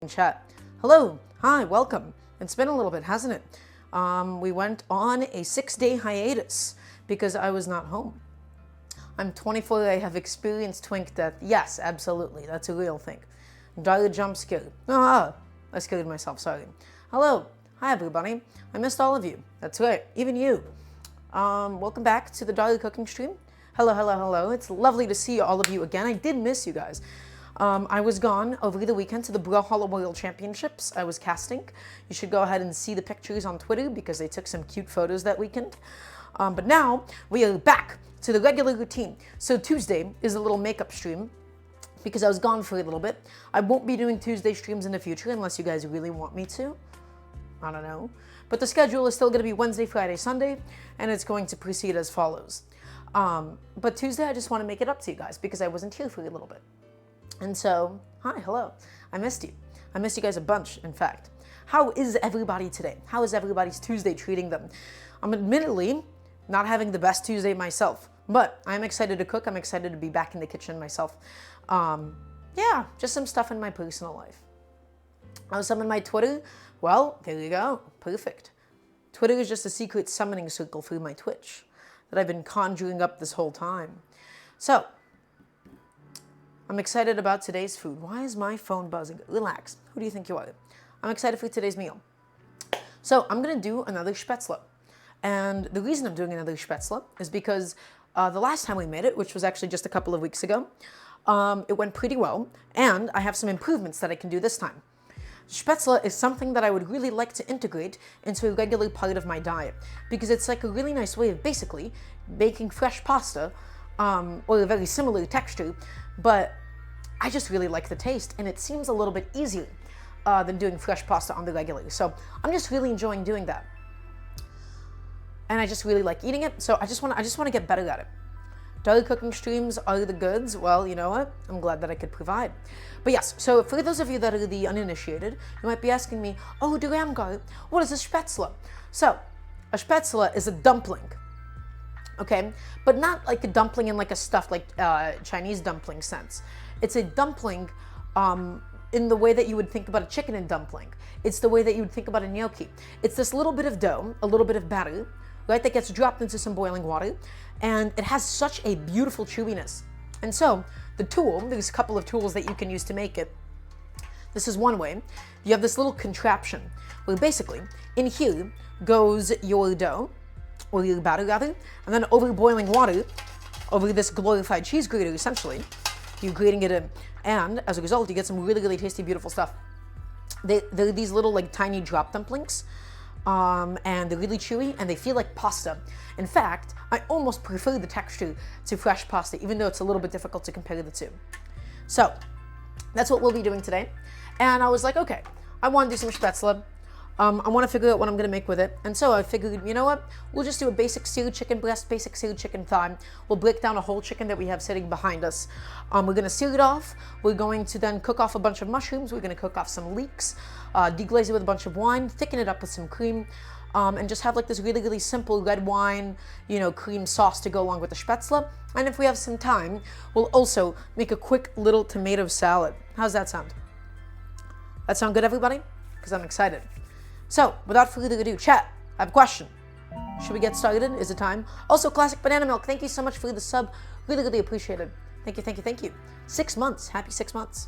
Chat. Hello, hi, welcome. It's been a little bit, hasn't it? We went on a 6-day hiatus because I was not home. I'm 24, I have experienced twink death. Yes, absolutely, that's a real thing. Died jump scare. I scared myself, sorry. Hello, hi everybody. I missed all of you. That's right, even you. Welcome back to the Daily Cooking stream. Hello, hello, hello. It's lovely to see all of you again. I did miss you guys. I was gone over the weekend to the Brawlhalla World Championships. I was casting. You should go ahead and see the pictures on Twitter because they took some cute photos that weekend. But now we are back to the regular routine. So Tuesday is a little makeup stream because I was gone for a little bit. I won't be doing Tuesday streams in the future unless you guys really want me to. I don't know. But the schedule is still going to be Wednesday, Friday, Sunday, and it's going to proceed as follows. But Tuesday, I just want to make it up to you guys because I wasn't here for a little bit. And so, hi, hello. I missed you. I missed you guys a bunch, in fact. How is everybody today? How is everybody's Tuesday treating them? I'm admittedly not having the best Tuesday myself, but I'm excited to cook. I'm excited to be back in the kitchen myself. Yeah, just some stuff in my personal life. Some in my Twitter? Well, there you go. Perfect. Twitter is just a secret summoning circle through my Twitch that I've been conjuring up this whole time. So, I'm excited about today's food. Why is my phone buzzing? Relax. Who do you think you are? I'm excited for today's meal. So I'm going to do another Spaetzle. And the reason I'm doing another Spaetzle is because the last time we made it, which was actually just a couple of weeks ago, it went pretty well. And I have some improvements that I can do this time. Spaetzle is something that I would really like to integrate into a regular part of my diet because it's like a really nice way of basically making fresh pasta or a very similar texture, but I just really like the taste and it seems a little bit easier than doing fresh pasta on the regular. So I'm just really enjoying doing that. And I just really like eating it, so I just want to get better at it. Daily cooking streams are the goods. Well, you know what? I'm glad that I could provide. But yes, so for those of you that are the uninitiated, you might be asking me, oh, Daramgar, what is a Spaetzle? So, a Spaetzle is a dumpling, okay? But not like a dumpling in like a stuffed, like Chinese dumpling sense. It's a dumpling in the way that you would think about a chicken and dumpling. It's the way that you would think about a gnocchi. It's this little bit of dough, a little bit of batter, right, that gets dropped into some boiling water, and it has such a beautiful chewiness. And so, the tool, there's a couple of tools that you can use to make it. This is one way. You have this little contraption, where basically, in here goes your dough, or your batter rather, and then over boiling water, over this glorified cheese grater essentially, you're grating it in, and as a result, you get some really, really tasty, beautiful stuff. They're these little like tiny drop dumplings, and they're really chewy, and they feel like pasta. In fact, I almost prefer the texture to fresh pasta, even though it's a little bit difficult to compare the two. So, that's what we'll be doing today. And I was like, okay, I want to do some Spaetzle. I want to figure out what I'm going to make with it. And so I figured, you know what? We'll just do a basic seared chicken breast, basic seared chicken thigh. We'll break down a whole chicken that we have sitting behind us. We're going to sear it off. We're going to then cook off a bunch of mushrooms. We're going to cook off some leeks, deglaze it with a bunch of wine, thicken it up with some cream, and just have like this really, really simple red wine, you know, cream sauce to go along with the Spaetzle. And if we have some time, we'll also make a quick little tomato salad. How's that sound? That sound good, everybody? Because I'm excited. So, without further ado, chat, I have a question. Should we get started? Is it time? Also, Classic Banana Milk, thank you so much for the sub. Really, really appreciated. Thank you, thank you, thank you. 6 months. Happy 6 months.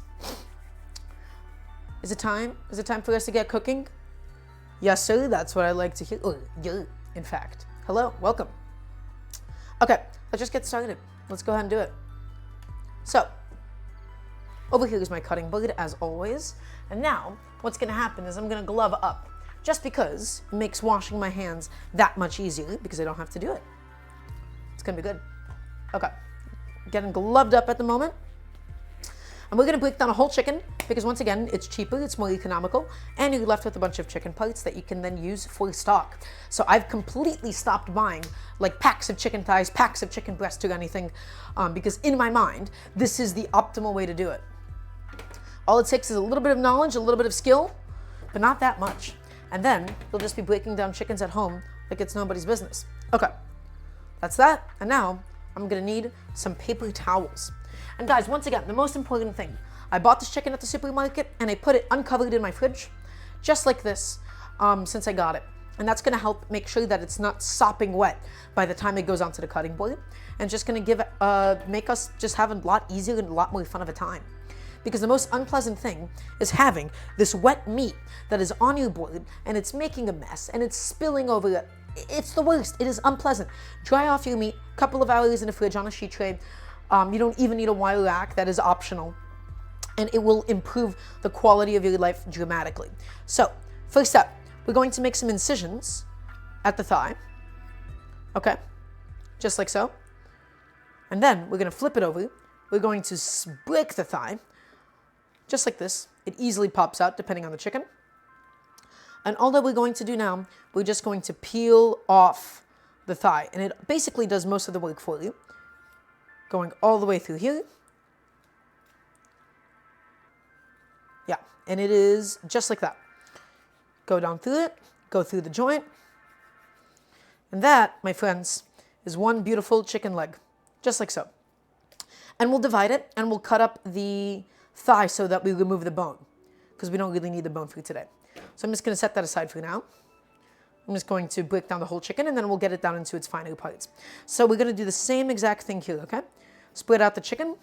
Is it time? Is it time for us to get cooking? Yes, sir. That's what I like to hear. Oh, yeah, in fact. Hello. Welcome. Okay, let's just get started. Let's go ahead and do it. So, over here is my cutting board, as always. And now, what's going to happen is I'm going to glove up. Just because it makes washing my hands that much easier because I don't have to do it. It's gonna be good. Okay, getting gloved up at the moment. And we're gonna break down a whole chicken because once again, it's cheaper, it's more economical, and you're left with a bunch of chicken parts that you can then use for stock. So I've completely stopped buying like packs of chicken thighs, packs of chicken breasts or anything, because in my mind, this is the optimal way to do it. All it takes is a little bit of knowledge, a little bit of skill, but not that much. And then you'll just be breaking down chickens at home like it's nobody's business. Okay, that's that. And now I'm gonna need some paper towels. And guys, once again, the most important thing, I bought this chicken at the supermarket and I put it uncovered in my fridge, just like this, since I got it. And that's gonna help make sure that it's not sopping wet by the time it goes onto the cutting board. And just gonna make us just have a lot easier and a lot more fun of a time. Because the most unpleasant thing is having this wet meat that is on your board and it's making a mess and it's spilling over. It's the worst. It is unpleasant. Dry off your meat, couple of hours in the fridge on a sheet tray. You don't even need a wire rack. That is optional. And it will improve the quality of your life dramatically. So, first up, we're going to make some incisions at the thigh. Okay, just like so. And then we're going to flip it over. We're going to break the thigh, just like this. It easily pops out depending on the chicken. And all that we're going to do now, we're just going to peel off the thigh. And it basically does most of the work for you. Going all the way through here. Yeah, and it is just like that. Go down through it, go through the joint. And that, my friends, is one beautiful chicken leg, just like so. And we'll divide it and we'll cut up the thigh so that we remove the bone, because we don't really need the bone for today. So I'm just going to set that aside for now. I'm just going to break down the whole chicken and then we'll get it down into its finer parts. So we're going to do the same exact thing here, okay? Split out the chicken,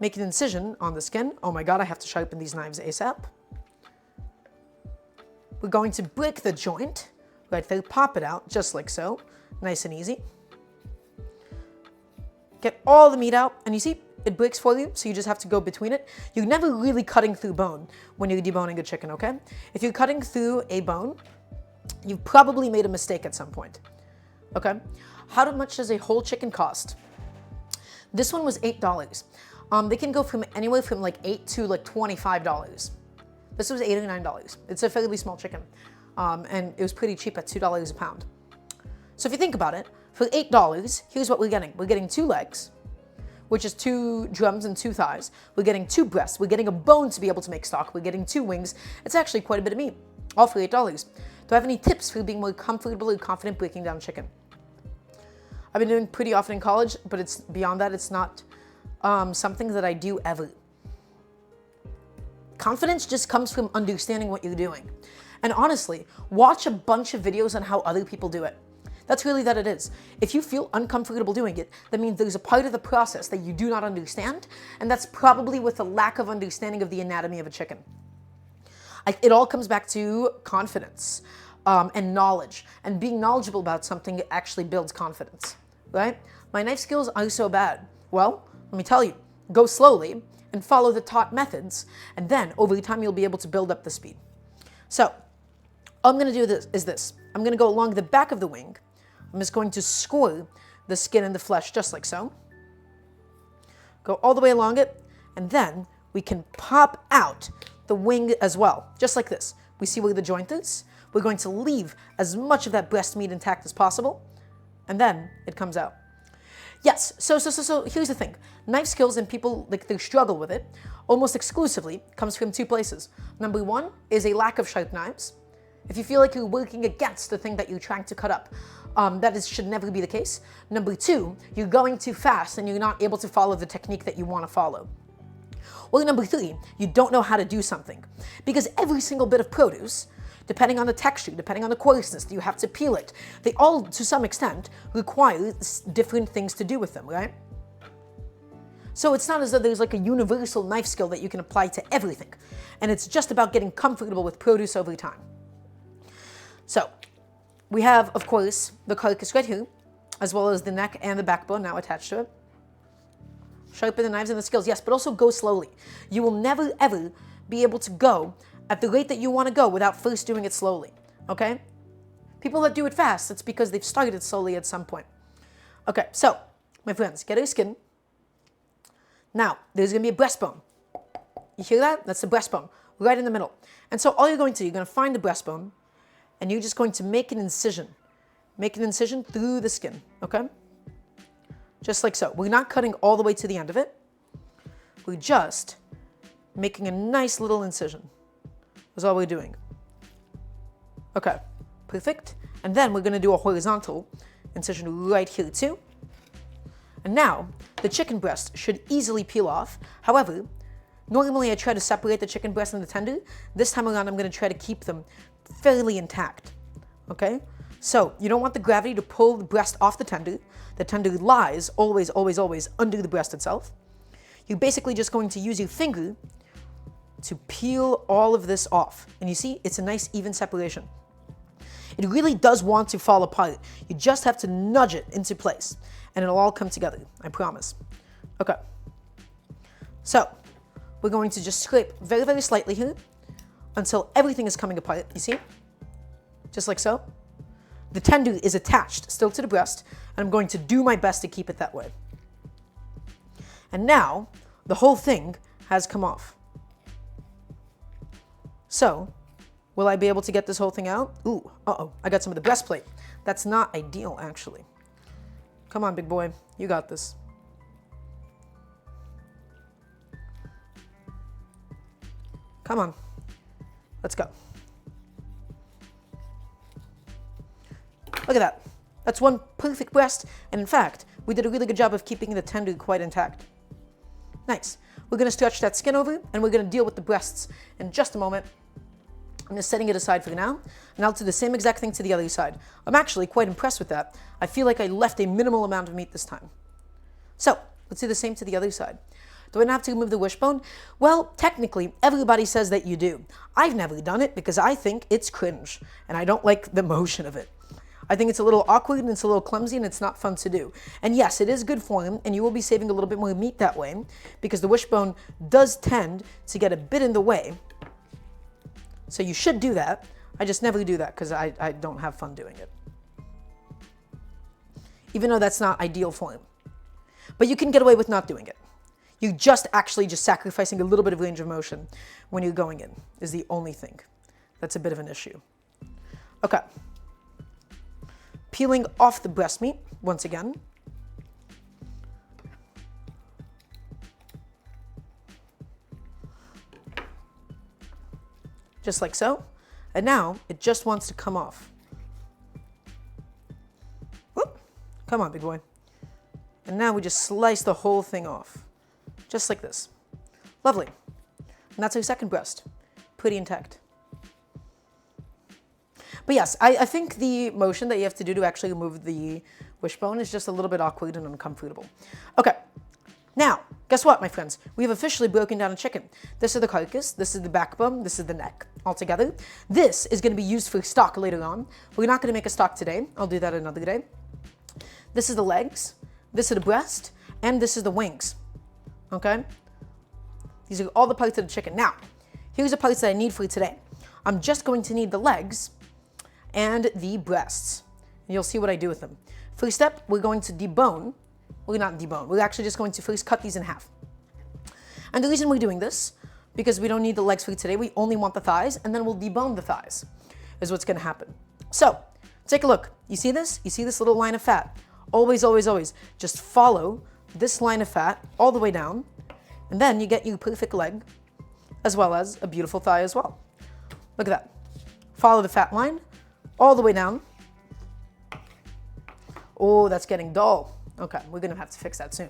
make an incision on the skin. Oh my God, I have to sharpen these knives ASAP. We're going to break the joint, right there, pop it out, just like so. Nice and easy. Get all the meat out, and you see, it breaks for you, so you just have to go between it. You're never really cutting through bone when you're deboning a chicken, okay? If you're cutting through a bone, you've probably made a mistake at some point, okay? How much does a whole chicken cost? This one was $8. They can go from anywhere from like $8 to like $25. This was $8 or $9. It's a fairly small chicken, and it was pretty cheap at $2 a pound. So if you think about it, for $8, here's what we're getting. We're getting 2 legs, which is 2 drums and 2 thighs. We're getting 2 breasts. We're getting a bone to be able to make stock. We're getting 2 wings. It's actually quite a bit of meat, all for $8. Do I have any tips for being more comfortable and confident breaking down chicken? I've been doing pretty often in college, but it's beyond that. It's not something that I do ever. Confidence just comes from understanding what you're doing. And honestly, watch a bunch of videos on how other people do it. That's really that it is. If you feel uncomfortable doing it, that means there's a part of the process that you do not understand, and that's probably with a lack of understanding of the anatomy of a chicken. It all comes back to confidence and knowledge, and being knowledgeable about something actually builds confidence, right? My knife skills are so bad. Well, let me tell you, go slowly and follow the taught methods, and then over time you'll be able to build up the speed. So all I'm going to do is this. I'm going to go along the back of the wing. I'm just going to score the skin and the flesh just like so. Go all the way along it, and then we can pop out the wing as well, just like this. We see where the joint is. We're going to leave as much of that breast meat intact as possible, and then it comes out. Yes, so here's the thing. Knife skills, and people they struggle with it almost exclusively, comes from 2 places. Number 1 is a lack of sharp knives. If you feel like you're working against the thing that you're trying to cut up, should never be the case. Number 2, you're going too fast and you're not able to follow the technique that you want to follow. Or number 3, you don't know how to do something. Because every single bit of produce, depending on the texture, depending on the coarseness, you have to peel it. They all, to some extent, require different things to do with them, right? So it's not as though there's like a universal knife skill that you can apply to everything. And it's just about getting comfortable with produce over time. So we have, of course, the carcass right here, as well as the neck and the backbone now attached to it. Sharpen the knives and the skills, yes, but also go slowly. You will never, ever be able to go at the rate that you want to go without first doing it slowly, okay? People that do it fast, it's because they've started slowly at some point. Okay, so, my friends, get our skin. Now, there's going to be a breastbone. You hear that? That's the breastbone, right in the middle. And so all you're going to do, you're going to find the breastbone, and you're just going to make an incision. Make an incision through the skin, okay? Just like so. We're not cutting all the way to the end of it. We're just making a nice little incision. That's all we're doing. Okay, perfect. And then we're going to do a horizontal incision right here too. And now, the chicken breast should easily peel off. However, Normally I try to separate the chicken breast and the tender. This time around I'm going to try to keep them fairly intact. Okay? So you don't want the gravity to pull the breast off the tender. The tender lies always, always, always under the breast itself. You're basically just going to use your finger to peel all of this off. And you see, it's a nice even separation. It really does want to fall apart. You just have to nudge it into place and it'll all come together, I promise. Okay. So we're going to just scrape very, very slightly here until everything is coming apart, you see? Just like so. The tender is attached still to the breast, and I'm going to do my best to keep it that way. And now, the whole thing has come off. So, will I be able to get this whole thing out? Ooh, uh-oh, I got some of the breastplate. That's not ideal, actually. Come on, big boy, you got this. Come on, let's go. Look at that. That's one perfect breast, and in fact, we did a really good job of keeping the tender quite intact. Nice. We're going to stretch that skin over, and we're going to deal with the breasts in just a moment. I'm just setting it aside for now, and I'll do the same exact thing to the other side. I'm actually quite impressed with that. I feel like I left a minimal amount of meat this time. So, let's do the same to the other side. Do I not have to remove the wishbone? Well, technically, everybody says that you do. I've never done it because I think it's cringe, and I don't like the motion of it. I think it's a little awkward and it's a little clumsy and it's not fun to do. And yes, it is good for him, and you will be saving a little bit more meat that way because the wishbone does tend to get a bit in the way. So you should do that. I just never do that because I don't have fun doing it. Even though that's not ideal for him. But you can get away with not doing it. You're just sacrificing a little bit of range of motion when you're going in is the only thing. That's a bit of an issue. Okay. Peeling off the breast meat once again. Just like so. And now it just wants to come off. Whoop. Come on, big boy. And now we just slice the whole thing off. Just like this. Lovely. And that's our second breast. Pretty intact. But yes, I think the motion that you have to do to actually remove the wishbone is just a little bit awkward and uncomfortable. Okay, now, guess what, my friends? We have officially broken down a chicken. This is the carcass, this is the backbone, this is the neck, all together. This is going to be used for stock later on. We're not going to make a stock today. I'll do that another day. This is the legs, this is the breast, and this is the wings. Okay? These are all the parts of the chicken. Now, here's the parts that I need for today. I'm just going to need the legs and the breasts. And you'll see what I do with them. First step, we're going to debone. We're not debone. We're actually just going to first cut these in half. And the reason we're doing this, because we don't need the legs for today, we only want the thighs, and then we'll debone the thighs, is what's going to happen. So, take a look. You see this? You see this little line of fat? Always, always, always. Just follow this line of fat all the way down, and then you get your perfect leg, as well as a beautiful thigh as well. Look at that. Follow the fat line all the way down. Oh, that's getting dull. Okay, we're gonna have to fix that soon.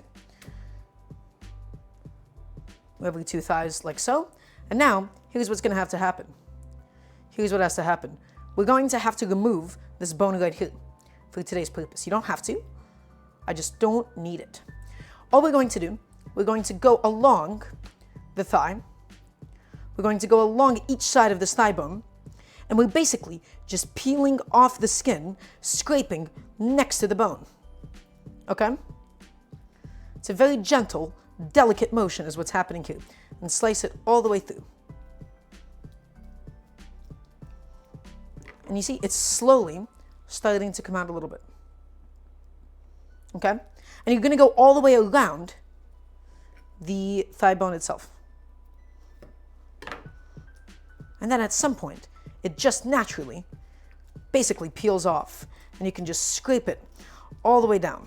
We have the two thighs like so. And now, here's what's gonna have to happen. Here's what has to happen. We're going to have to remove this bone right here for today's purpose. You don't have to. I just don't need it. All we're going to do, we're going to go along the thigh. We're going to go along each side of this thigh bone. And we're basically just peeling off the skin, scraping next to the bone. Okay? It's a very gentle, delicate motion is what's happening here. And slice it all the way through. And you see, it's slowly starting to come out a little bit. Okay? And you're going to go all the way around the thigh bone itself. And then at some point, it just naturally, basically peels off. And you can just scrape it all the way down.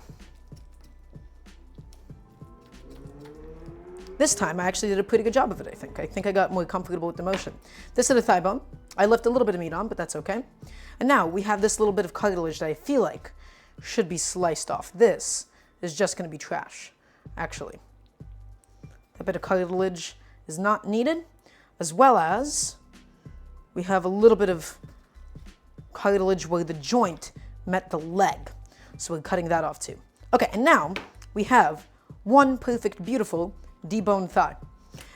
This time, I actually did a pretty good job of it, I think. I think I got more comfortable with the motion. This is the thigh bone. I left a little bit of meat on, but that's okay. And now we have this little bit of cartilage that I feel like should be sliced off. This is just going to be trash, actually. That bit of cartilage is not needed, as well as we have a little bit of cartilage where the joint met the leg. So we're cutting that off too. Okay, and now we have one perfect, beautiful deboned thigh.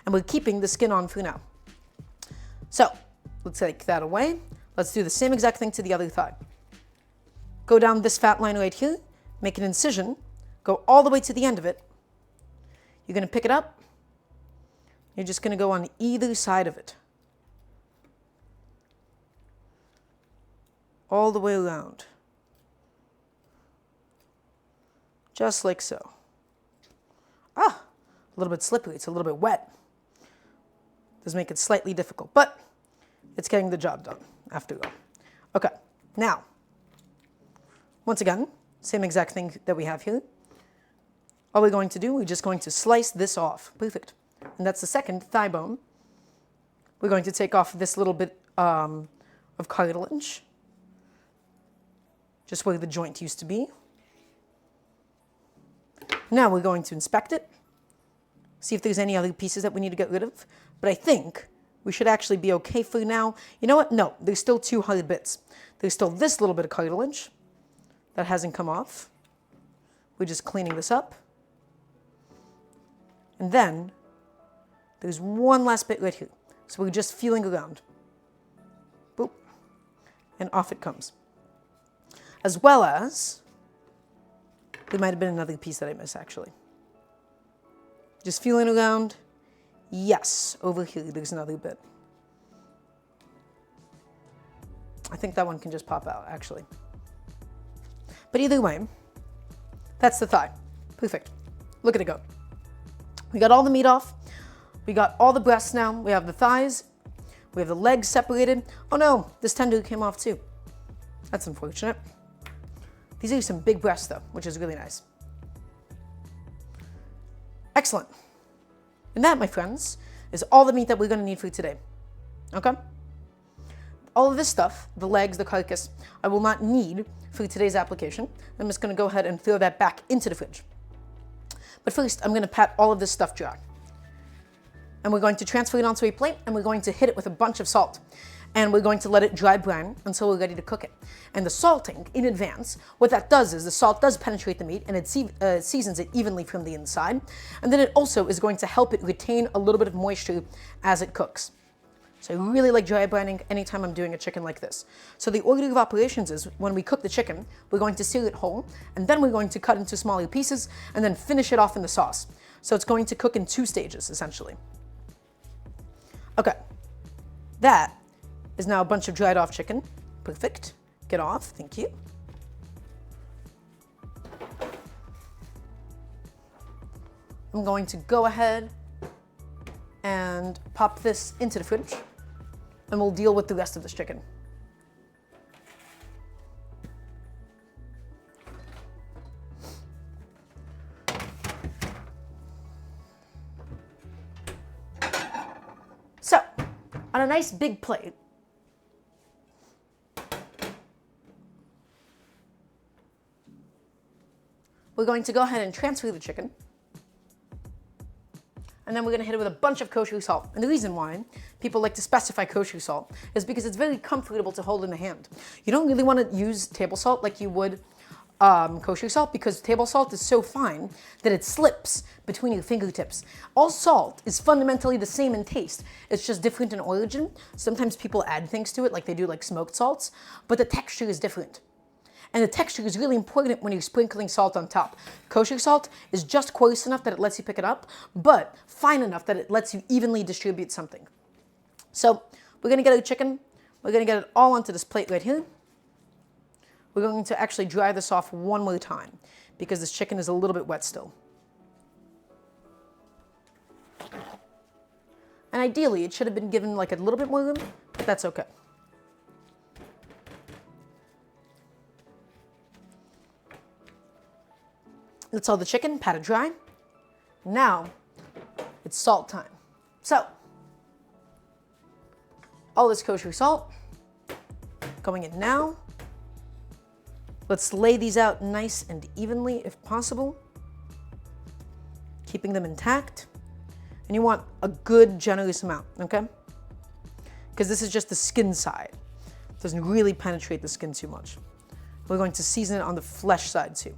And we're keeping the skin on for now. So let's take that away. Let's do the same exact thing to the other thigh. Go down this fat line right here, make an incision, go all the way to the end of it. You're going to pick it up. You're just going to go on either side of it. All the way around. Just like so. Ah, a little bit slippery. It's a little bit wet. Does make it slightly difficult, but it's getting the job done after all. Okay, now, once again, same exact thing that we have here. All we're going to do, we're just going to slice this off. Perfect. And that's the second thigh bone. We're going to take off this little bit of cartilage, just where the joint used to be. Now we're going to inspect it, see if there's any other pieces that we need to get rid of. But I think we should actually be okay for now. You know what? No, there's still two hard bits. There's still this little bit of cartilage that hasn't come off. We're just cleaning this up. And then there's one last bit right here. So we're just feeling around. Boop. And off it comes. As well as, there might have been another piece that I missed actually. Just feeling around. Yes, over here there's another bit. I think that one can just pop out actually. But either way, that's the thigh. Perfect. Look at it go. We got all the meat off. We got all the breasts now. We have the thighs. We have the legs separated. Oh no, this tender came off too. That's unfortunate. These are some big breasts though, which is really nice. Excellent. And that, my friends, is all the meat that we're going to need for today. Okay? All of this stuff, the legs, the carcass, I will not need for today's application. I'm just going to go ahead and throw that back into the fridge. But first, I'm going to pat all of this stuff dry. And we're going to transfer it onto a plate, and we're going to hit it with a bunch of salt. And we're going to let it dry brown until we're ready to cook it. And the salting in advance, what that does is the salt does penetrate the meat and it seasons it evenly from the inside. And then it also is going to help it retain a little bit of moisture as it cooks. So I really like dry brining anytime I'm doing a chicken like this. So the order of operations is when we cook the chicken, we're going to sear it whole, and then we're going to cut into smaller pieces and then finish it off in the sauce. So it's going to cook in 2 stages, essentially. Okay, that is now a bunch of dried off chicken. Perfect. Get off, thank you. I'm going to go ahead and pop this into the fridge, and we'll deal with the rest of this chicken. So, on a nice big plate, we're going to go ahead and transfer the chicken. And then we're going to hit it with a bunch of kosher salt. And the reason why people like to specify kosher salt is because it's very comfortable to hold in the hand. You don't really want to use table salt like you would kosher salt, because table salt is so fine that it slips between your fingertips. All salt is fundamentally the same in taste. It's just different in origin. Sometimes people add things to it like they do like smoked salts, but the texture is different. And the texture is really important when you're sprinkling salt on top. Kosher salt is just coarse enough that it lets you pick it up, but fine enough that it lets you evenly distribute something. So we're gonna get our chicken. We're gonna get it all onto this plate right here. We're going to actually dry this off one more time because this chicken is a little bit wet still. And ideally, it should have been given like a little bit more room, but that's okay. That's all the chicken, pat it dry. Now, it's salt time. So, all this kosher salt going in now. Let's lay these out nice and evenly if possible, keeping them intact. And you want a good, generous amount, okay? Because this is just the skin side. It doesn't really penetrate the skin too much. We're going to season it on the flesh side too.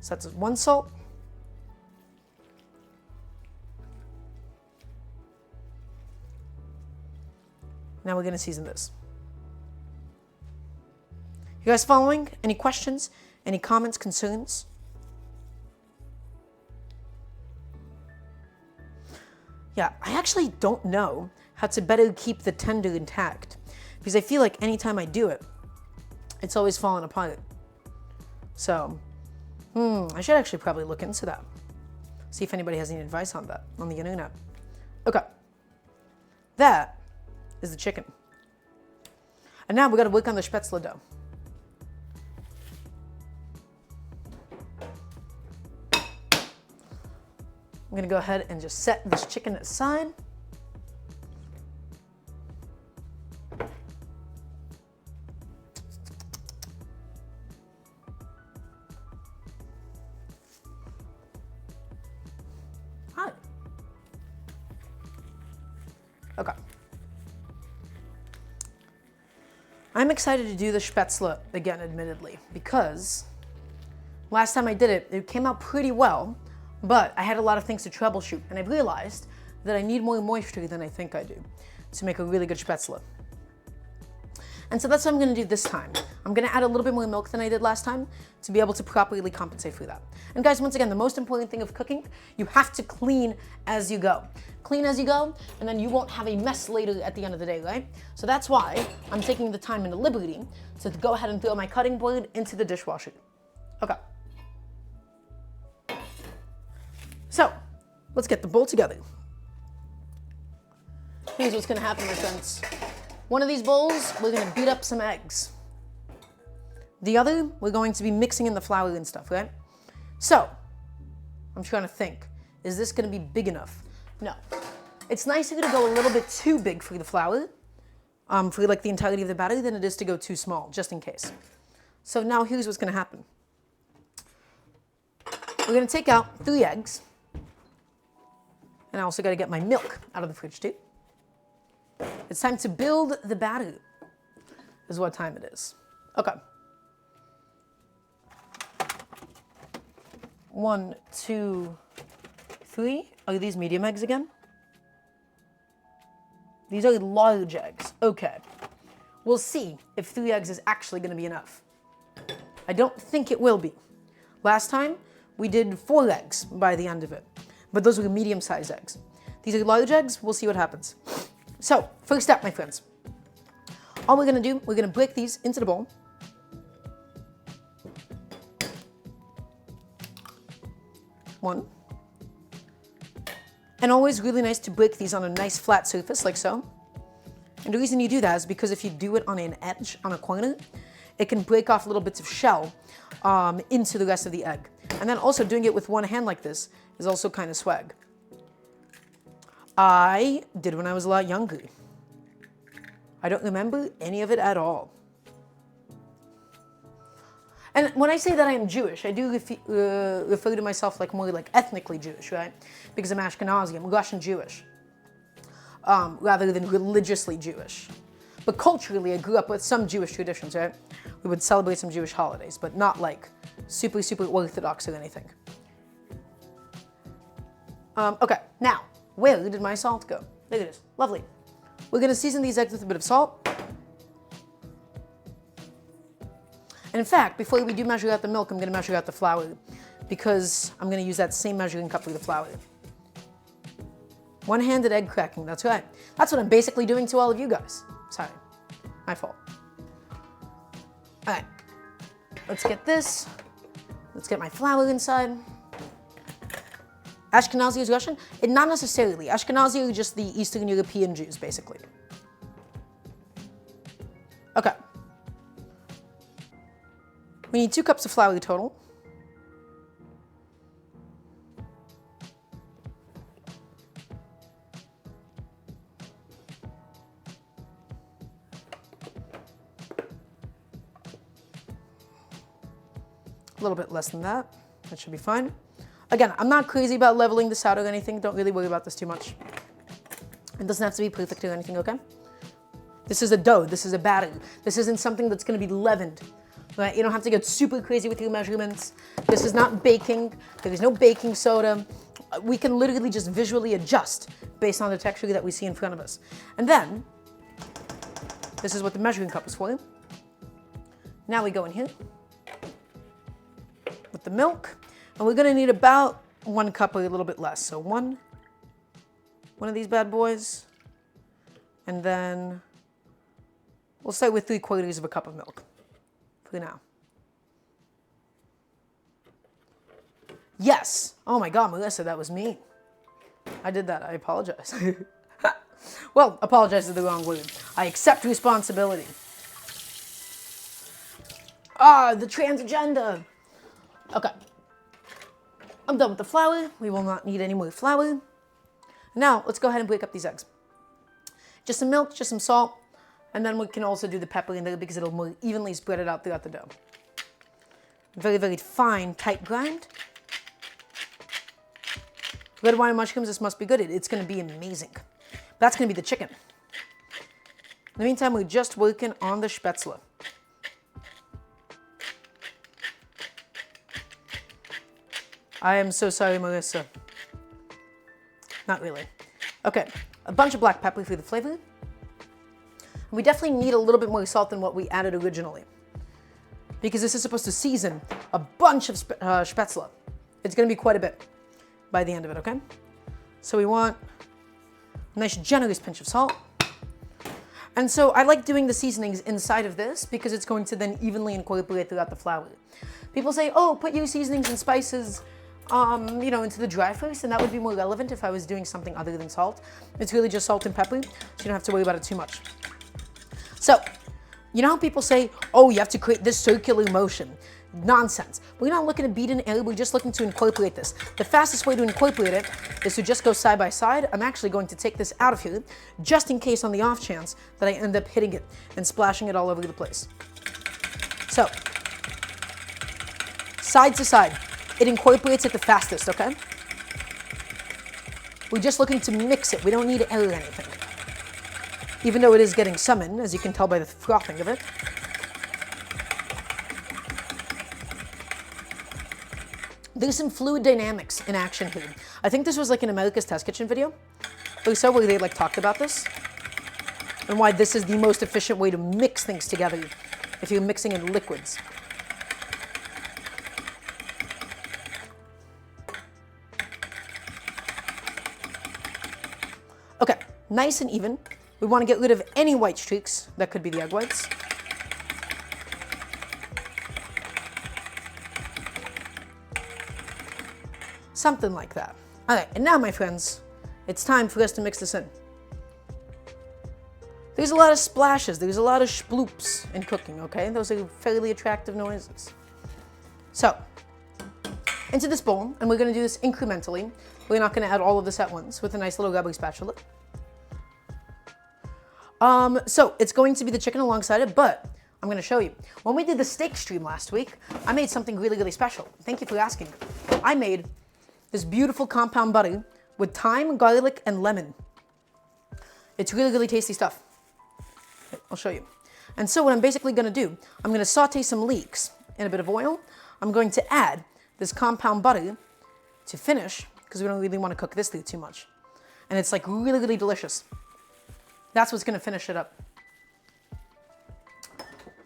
So that's 1 salt. Now we're going to season this. You guys following? Any questions? Any comments, concerns? Yeah, I actually don't know how to better keep the tender intact, because I feel like anytime I do it, it's always falling apart. So, I should actually probably look into that. See if anybody has any advice on that on the internet. Okay. That is the chicken. And now we got to work on the Spaetzle dough. I'm gonna go ahead and just set this chicken aside. Hi. Okay. I'm excited to do the Spaetzle again, admittedly, because last time I did it, it came out pretty well. But I had a lot of things to troubleshoot, and I realized that I need more moisture than I think I do to make a really good Spaetzle. And so that's what I'm going to do this time. I'm going to add a little bit more milk than I did last time to be able to properly compensate for that. And guys, once again, the most important thing of cooking, you have to clean as you go. Clean as you go, and then you won't have a mess later at the end of the day, right? So that's why I'm taking the time and the liberty to go ahead and throw my cutting board into the dishwasher. Okay. So, let's get the bowl together. Here's what's gonna happen, my friends. One of these bowls, we're gonna beat up some eggs. The other, we're going to be mixing in the flour and stuff, right? So, I'm trying to think, is this gonna be big enough? No. It's nicer to go a little bit too big for the flour, for like the entirety of the batter, than it is to go too small, just in case. So now here's what's gonna happen. We're gonna take out 3 eggs. And I also got to get my milk out of the fridge too. It's time to build the batter, is what time it is. Okay. 1, 2, 3. Are these medium eggs again? These are large eggs. Okay. We'll see if 3 eggs is actually going to be enough. I don't think it will be. Last time, we did 4 eggs by the end of it. But those were medium-sized eggs. These are large eggs. We'll see what happens. So, first step, my friends. All we're going to do, we're going to break these into the bowl. One. And always really nice to break these on a nice flat surface, like so. And the reason you do that is because if you do it on an edge, on a corner, it can break off little bits of shell into the rest of the egg. And then also doing it with one hand like this is also kind of swag. I did when I was a lot younger. I don't remember any of it at all. And when I say that I am Jewish, I do refer to myself like more like ethnically Jewish, right? Because I'm Ashkenazi, I'm Russian Jewish, rather than religiously Jewish. But culturally, I grew up with some Jewish traditions, right? We would celebrate some Jewish holidays, but not like super, super Orthodox or anything. Okay, now, where did my salt go? Look at this, lovely. We're gonna season these eggs with a bit of salt. And in fact, before we do measure out the milk, I'm gonna measure out the flour because I'm gonna use that same measuring cup for the flour. One-handed egg cracking, that's right. That's what I'm basically doing to all of you guys. Sorry, my fault. All right, let's get this. Let's get my flour inside. Ashkenazi is Russian? Not necessarily. Ashkenazi are just the Eastern European Jews, basically. Okay. We need 2 cups of flour total. A little bit less than that. That should be fine. Again, I'm not crazy about leveling this out or anything. Don't really worry about this too much. It doesn't have to be perfect or anything, okay? This is a dough. This is a batter. This isn't something that's going to be leavened. Right? You don't have to get super crazy with your measurements. This is not baking. There is no baking soda. We can literally just visually adjust based on the texture that we see in front of us. And then, this is what the measuring cup is for. Now we go in here with the milk. And we're going to need about 1 cup or a little bit less. So one of these bad boys. And then we'll start with 3/4 of a cup of milk for now. Yes. Oh my God, Melissa, that was me. I did that. I apologize. Well, apologize is the wrong word. I accept responsibility. The trans agenda. Okay. I'm done with the flour. We will not need any more flour. Now, let's go ahead and break up these eggs. Just some milk, just some salt, and then we can also do the pepper in there because it'll more evenly spread it out throughout the dough. Very, very fine, tight grind. Red wine and mushrooms, this must be good. It's going to be amazing. That's going to be the chicken. In the meantime, we're just working on the Spaetzle. I am so sorry, Melissa. Not really. Okay, a bunch of black pepper for the flavor. We definitely need a little bit more salt than what we added originally, because this is supposed to season a bunch of Spaetzle. It's going to be quite a bit by the end of it, okay? So we want a nice generous pinch of salt. And so I like doing the seasonings inside of this because it's going to then evenly incorporate throughout the flour. People say, oh, put your seasonings and spices into the dry first, and that would be more relevant if I was doing something other than salt. It's really just salt and pepper, so you don't have to worry about it too much. So, you know how people say, oh, you have to create this circular motion. Nonsense. We're not looking to beat an air, we're just looking to incorporate this. The fastest way to incorporate it is to just go side by side. I'm actually going to take this out of here, just in case on the off chance that I end up hitting it and splashing it all over the place. So, side to side. It incorporates it the fastest, okay? We're just looking to mix it. We don't need to air anything. Even though it is getting some in, as you can tell by the frothing of it. There's some fluid dynamics in action here. I think this was like an America's Test Kitchen video or so, where they talked about this and why this is the most efficient way to mix things together if you're mixing in liquids. Okay, nice and even. We want to get rid of any white streaks. That could be the egg whites. Something like that. All right, and now, my friends, it's time for us to mix this in. There's a lot of splashes. There's a lot of sploops in cooking, okay? Those are fairly attractive noises. So, into this bowl, and we're going to do this incrementally. We're not going to add all of this at once with a nice little rubber spatula. So it's going to be the chicken alongside it, but I'm going to show you. When we did the steak stream last week, I made something really, really special. Thank you for asking. I made this beautiful compound butter with thyme, garlic, and lemon. It's really, really tasty stuff. I'll show you. And so what I'm basically going to do, I'm going to saute some leeks in a bit of oil. I'm going to add this compound butter to finish, because we don't really want to cook this through too much. And it's like really, really delicious. That's what's going to finish it up.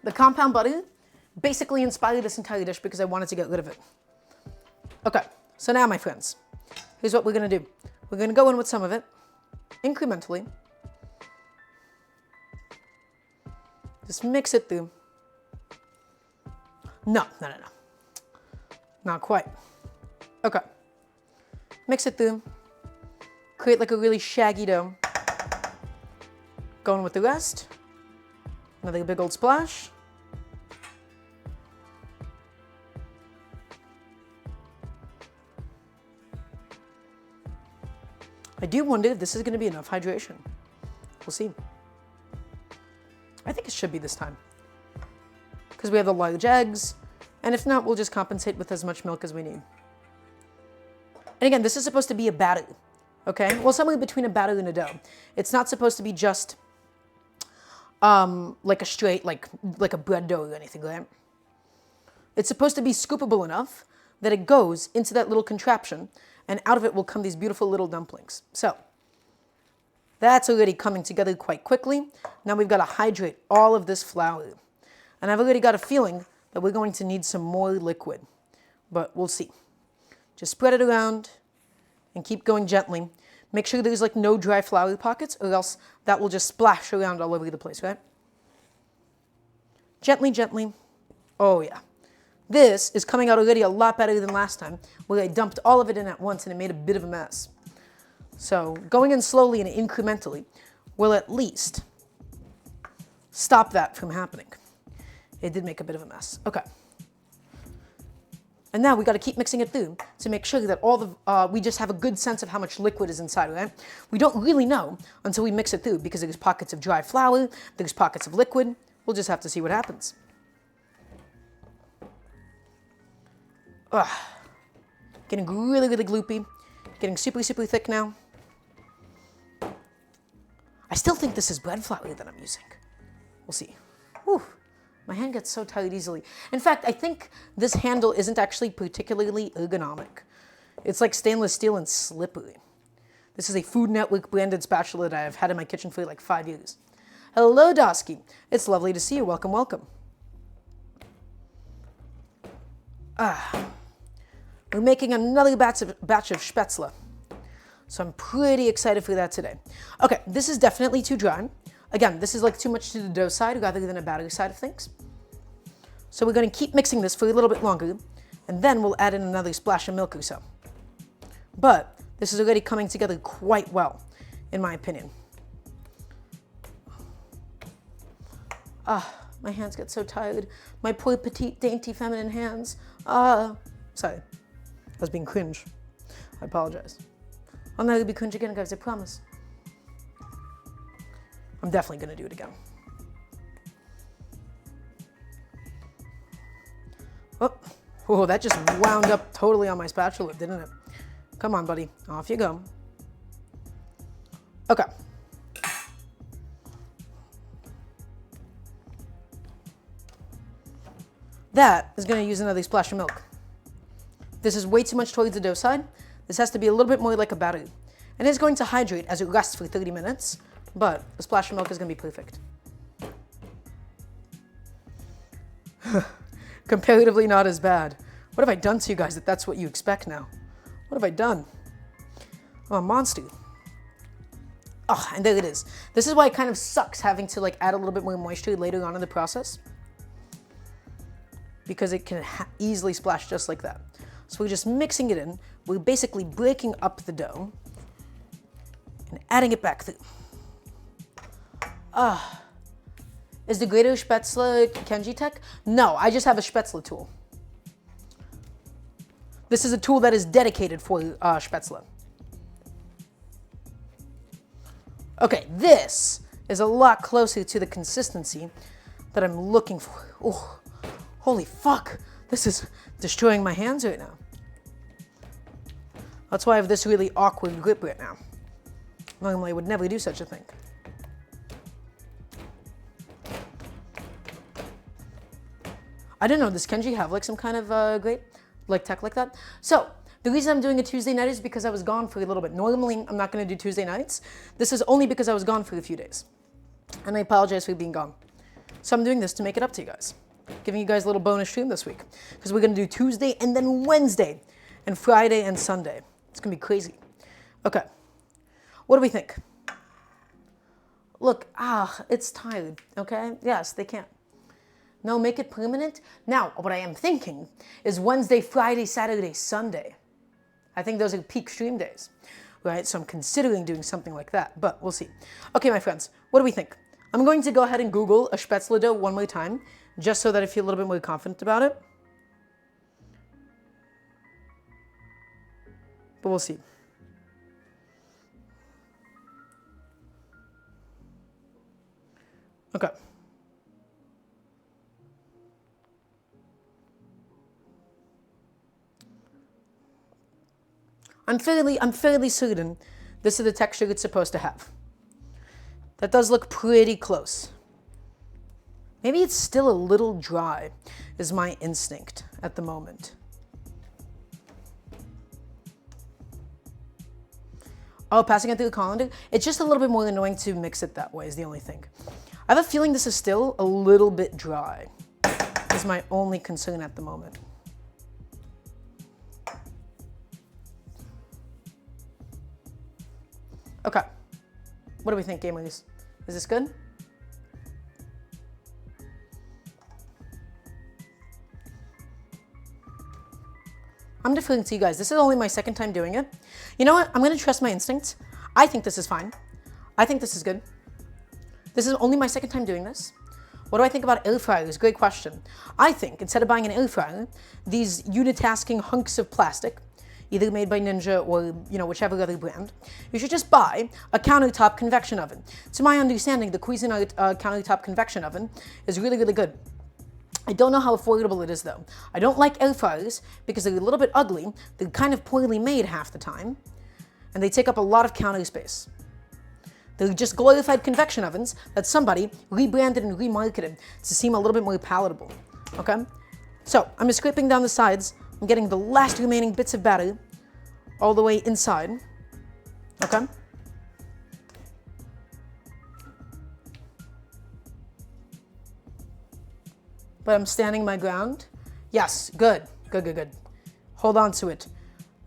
The compound butter basically inspired this entire dish because I wanted to get rid of it. Okay, so now, my friends, here's what we're going to do. We're going to go in with some of it, incrementally. Just mix it through. No. Not quite. Okay. Mix it through. Create like a really shaggy dough. Going with the rest. Another big old splash. I do wonder if this is going to be enough hydration. We'll see. I think it should be this time, because we have the large eggs, and if not, we'll just compensate with as much milk as we need. And again, this is supposed to be a batter, okay? Well, somewhere between a batter and a dough. It's not supposed to be just like a straight, like a bread dough or anything, right? It's supposed to be scoopable enough that it goes into that little contraption, and out of it will come these beautiful little dumplings. So that's already coming together quite quickly. Now we've got to hydrate all of this flour. And I've already got a feeling that we're going to need some more liquid, but we'll see. Just spread it around and keep going gently. Make sure there's like no dry flour pockets, or else that will just splash around all over the place, right? Gently, gently. Oh yeah. This is coming out already a lot better than last time, where I dumped all of it in at once and it made a bit of a mess. So going in slowly and incrementally will at least stop that from happening. It did make a bit of a mess. Okay. And now we got to keep mixing it through to make sure that all the, we just have a good sense of how much liquid is inside, right? We don't really know until we mix it through, because there's pockets of dry flour, there's pockets of liquid. We'll just have to see what happens. Getting really, really gloopy. Getting super, super thick now. I still think this is bread flour that I'm using. We'll see. Whew. My hand gets so tired easily. In fact, I think this handle isn't actually particularly ergonomic. It's like stainless steel and slippery. This is a Food Network branded spatula that I've had in my kitchen for like 5 years. Hello, Dosky. It's lovely to see you. Welcome, welcome. We're making another batch of Spaetzle. So I'm pretty excited for that today. Okay, this is definitely too dry. Again, this is like too much to the dough side rather than a batter side of things. So we're going to keep mixing this for a little bit longer, and then we'll add in another splash of milk or so. But this is already coming together quite well, in my opinion. My hands get so tired. My poor petite, dainty, feminine hands. Sorry. I was being cringe. I apologize. I'll never be cringe again, guys, I promise. I'm definitely going to do it again. Oh, that just wound up totally on my spatula, didn't it? Come on, buddy. Off you go. Okay. That is going to use another splash of milk. This is way too much towards the dough side. This has to be a little bit more like a batter. And it's going to hydrate as it rests for 30 minutes, but a splash of milk is going to be perfect. Comparatively not as bad. What have I done to you guys that that's what you expect now? What have I done? I'm a monster. Oh, and there it is. This is why it kind of sucks having to like add a little bit more moisture later on in the process, because it can easily splash just like that. So we're just mixing it in. We're basically breaking up the dough and adding it back through. Is the greater Spaetzle Kenji tech? No, I just have a Spaetzle tool. This is a tool that is dedicated for Spaetzle. Okay, this is a lot closer to the consistency that I'm looking for. Oh, holy fuck. This is destroying my hands right now. That's why I have this really awkward grip right now. Normally I would never do such a thing. I didn't know, does Kenji have like some kind of great like tech like that? So the reason I'm doing a Tuesday night is because I was gone for a little bit. Normally I'm not going to do Tuesday nights. This is only because I was gone for a few days. And I apologize for being gone. So I'm doing this to make it up to you guys. Giving you guys a little bonus stream this week. Because we're going to do Tuesday and then Wednesday and Friday and Sunday. It's going to be crazy. Okay. What do we think? Look, it's tired, okay? Yes, they can't. No, make it permanent. Now, what I am thinking is Wednesday, Friday, Saturday, Sunday. I think those are peak stream days, right? So I'm considering doing something like that, but we'll see. Okay, my friends, what do we think? I'm going to go ahead and Google a Spaetzle dough one more time, just so that I feel a little bit more confident about it. But we'll see. Okay. I'm fairly certain this is the texture it's supposed to have. That does look pretty close. Maybe it's still a little dry, is my instinct at the moment. Oh, passing it through the colander? It's just a little bit more annoying to mix it that way is the only thing. I have a feeling this is still a little bit dry. Is my only concern at the moment. Okay. What do we think, gamers? Is this good? I'm deferring to you guys. This is only my second time doing it. You know what? I'm going to trust my instincts. I think this is fine. I think this is good. This is only my second time doing this. What do I think about air fryers? Great question. I think instead of buying an air fryer, these unitasking hunks of plastic, either made by Ninja or, whichever other brand, you should just buy a countertop convection oven. To my understanding, the Cuisinart countertop convection oven is really, really good. I don't know how affordable it is though. I don't like air fryers because they're a little bit ugly. They're kind of poorly made half the time, and they take up a lot of counter space. They're just glorified convection ovens that somebody rebranded and remarketed to seem a little bit more palatable, okay? So I'm just scraping down the sides. I'm getting the last remaining bits of batter all the way inside, okay? But I'm standing my ground. Yes, good, good, good, good. Hold on to it.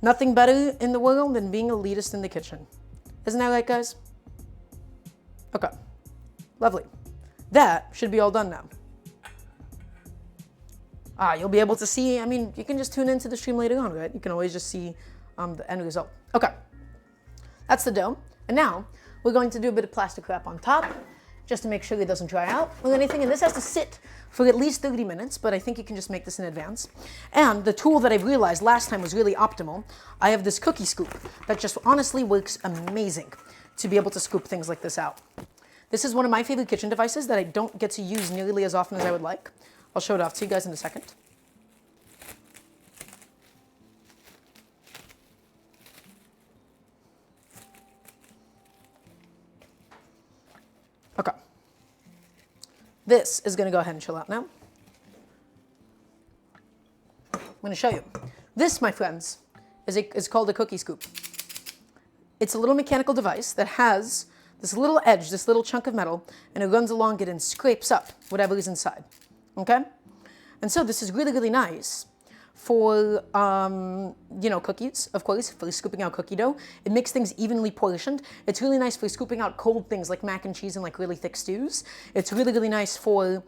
Nothing better in the world than being elitist in the kitchen. Isn't that right, guys? Okay, lovely. That should be all done now. You'll be able to see, you can just tune into the stream later on, right? You can always just see the end result. Okay, that's the dough. And now we're going to do a bit of plastic wrap on top just to make sure it doesn't dry out or anything. And this has to sit for at least 30 minutes, but I think you can just make this in advance. And the tool that I realized last time was really optimal. I have this cookie scoop that just honestly works amazing to be able to scoop things like this out. This is one of my favorite kitchen devices that I don't get to use nearly as often as I would like. I'll show it off to you guys in a second. Okay. This is going to go ahead and chill out now. I'm going to show you. This, my friends, is called a cookie scoop. It's a little mechanical device that has this little edge, this little chunk of metal, and it runs along it and scrapes up whatever is inside, okay? And so this is really, really nice for, cookies, of course, for scooping out cookie dough. It makes things evenly portioned. It's really nice for scooping out cold things like mac and cheese and like really thick stews. It's really, really nice for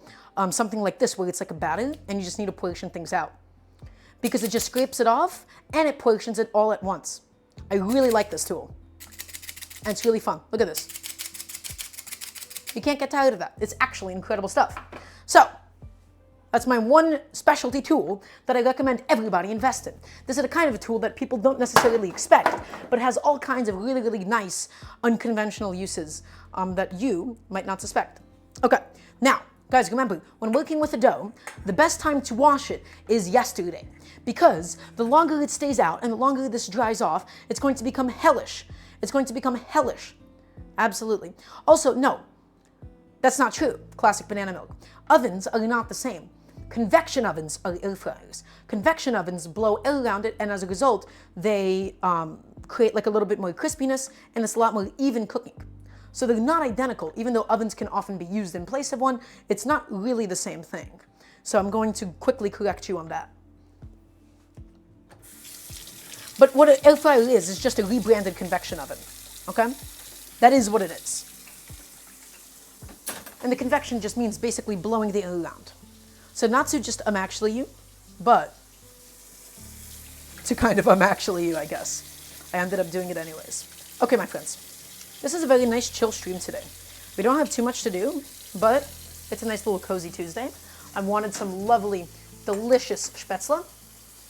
something like this where it's like a batter and you just need to portion things out because it just scrapes it off and it portions it all at once. I really like this tool. And it's really fun. Look at this. You can't get tired of that. It's actually incredible stuff. So, that's my one specialty tool that I recommend everybody invest in. This is the kind of a tool that people don't necessarily expect, but has all kinds of really, really nice, unconventional uses that you might not suspect. Okay, now, guys, remember, when working with a dough, the best time to wash it is yesterday, because the longer it stays out and the longer this dries off, it's going to become hellish. It's going to become hellish. Absolutely. Also, no, that's not true. Classic banana milk. Ovens are not the same. Convection ovens are air fryers. Convection ovens blow air around it, and as a result, they create like a little bit more crispiness, and it's a lot more even cooking. So they're not identical, even though ovens can often be used in place of one. It's not really the same thing. So I'm going to quickly correct you on that. But what an air fryer is just a rebranded convection oven, okay? That is what it is. And the convection just means basically blowing the air around. So not to just actually you, but to kind of actually you, I guess. I ended up doing it anyways. Okay, my friends, this is a very nice chill stream today. We don't have too much to do, but it's a nice little cozy Tuesday. I wanted some lovely, delicious Spaetzle,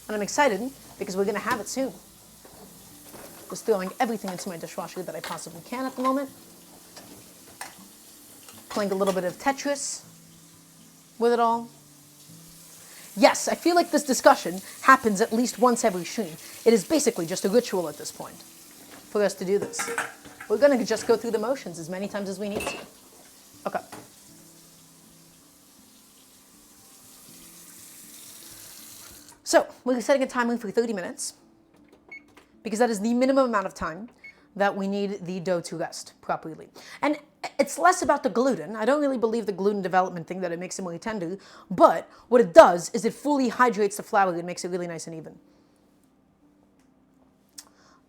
and I'm excited because we're gonna have it soon. Just throwing everything into my dishwasher that I possibly can at the moment. Playing a little bit of Tetris with it all. Yes, I feel like this discussion happens at least once every stream. It is basically just a ritual at this point for us to do this. We're going to just go through the motions as many times as we need to. Okay. So, we're setting a timer for 30 minutes because that is the minimum amount of time that we need the dough to rest properly. And it's less about the gluten. I don't really believe the gluten development thing, that it makes it more tender, but what it does is it fully hydrates the flour and makes it really nice and even.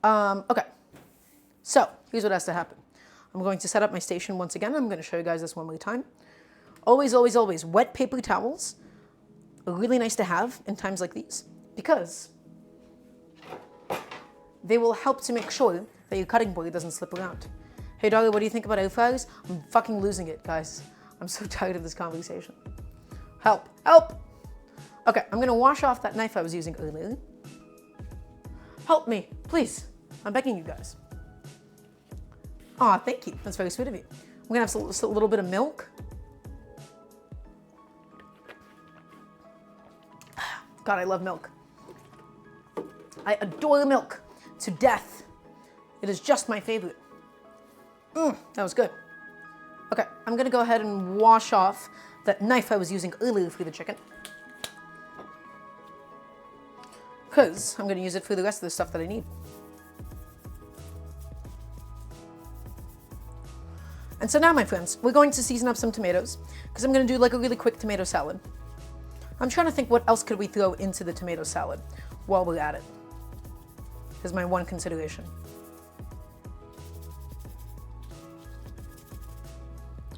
Okay, so here's what has to happen. I'm going to set up my station once again. I'm going to show you guys this one more time. Always, always, always, wet paper towels are really nice to have in times like these because they will help to make sure that your cutting board doesn't slip around. Hey, Dara, what do you think about air fryers? I'm fucking losing it, guys. I'm so tired of this conversation. Help, help! Okay, I'm gonna wash off that knife I was using earlier. Help me, please. I'm begging you guys. Aw, thank you. That's very sweet of you. I'm gonna have a little bit of milk. God, I love milk. I adore milk to death. It is just my favorite. That was good. Okay, I'm gonna go ahead and wash off that knife I was using earlier for the chicken, because I'm gonna use it for the rest of the stuff that I need. And so now, my friends, we're going to season up some tomatoes, because I'm gonna do like a really quick tomato salad. I'm trying to think what else could we throw into the tomato salad while we're at it, is my one consideration.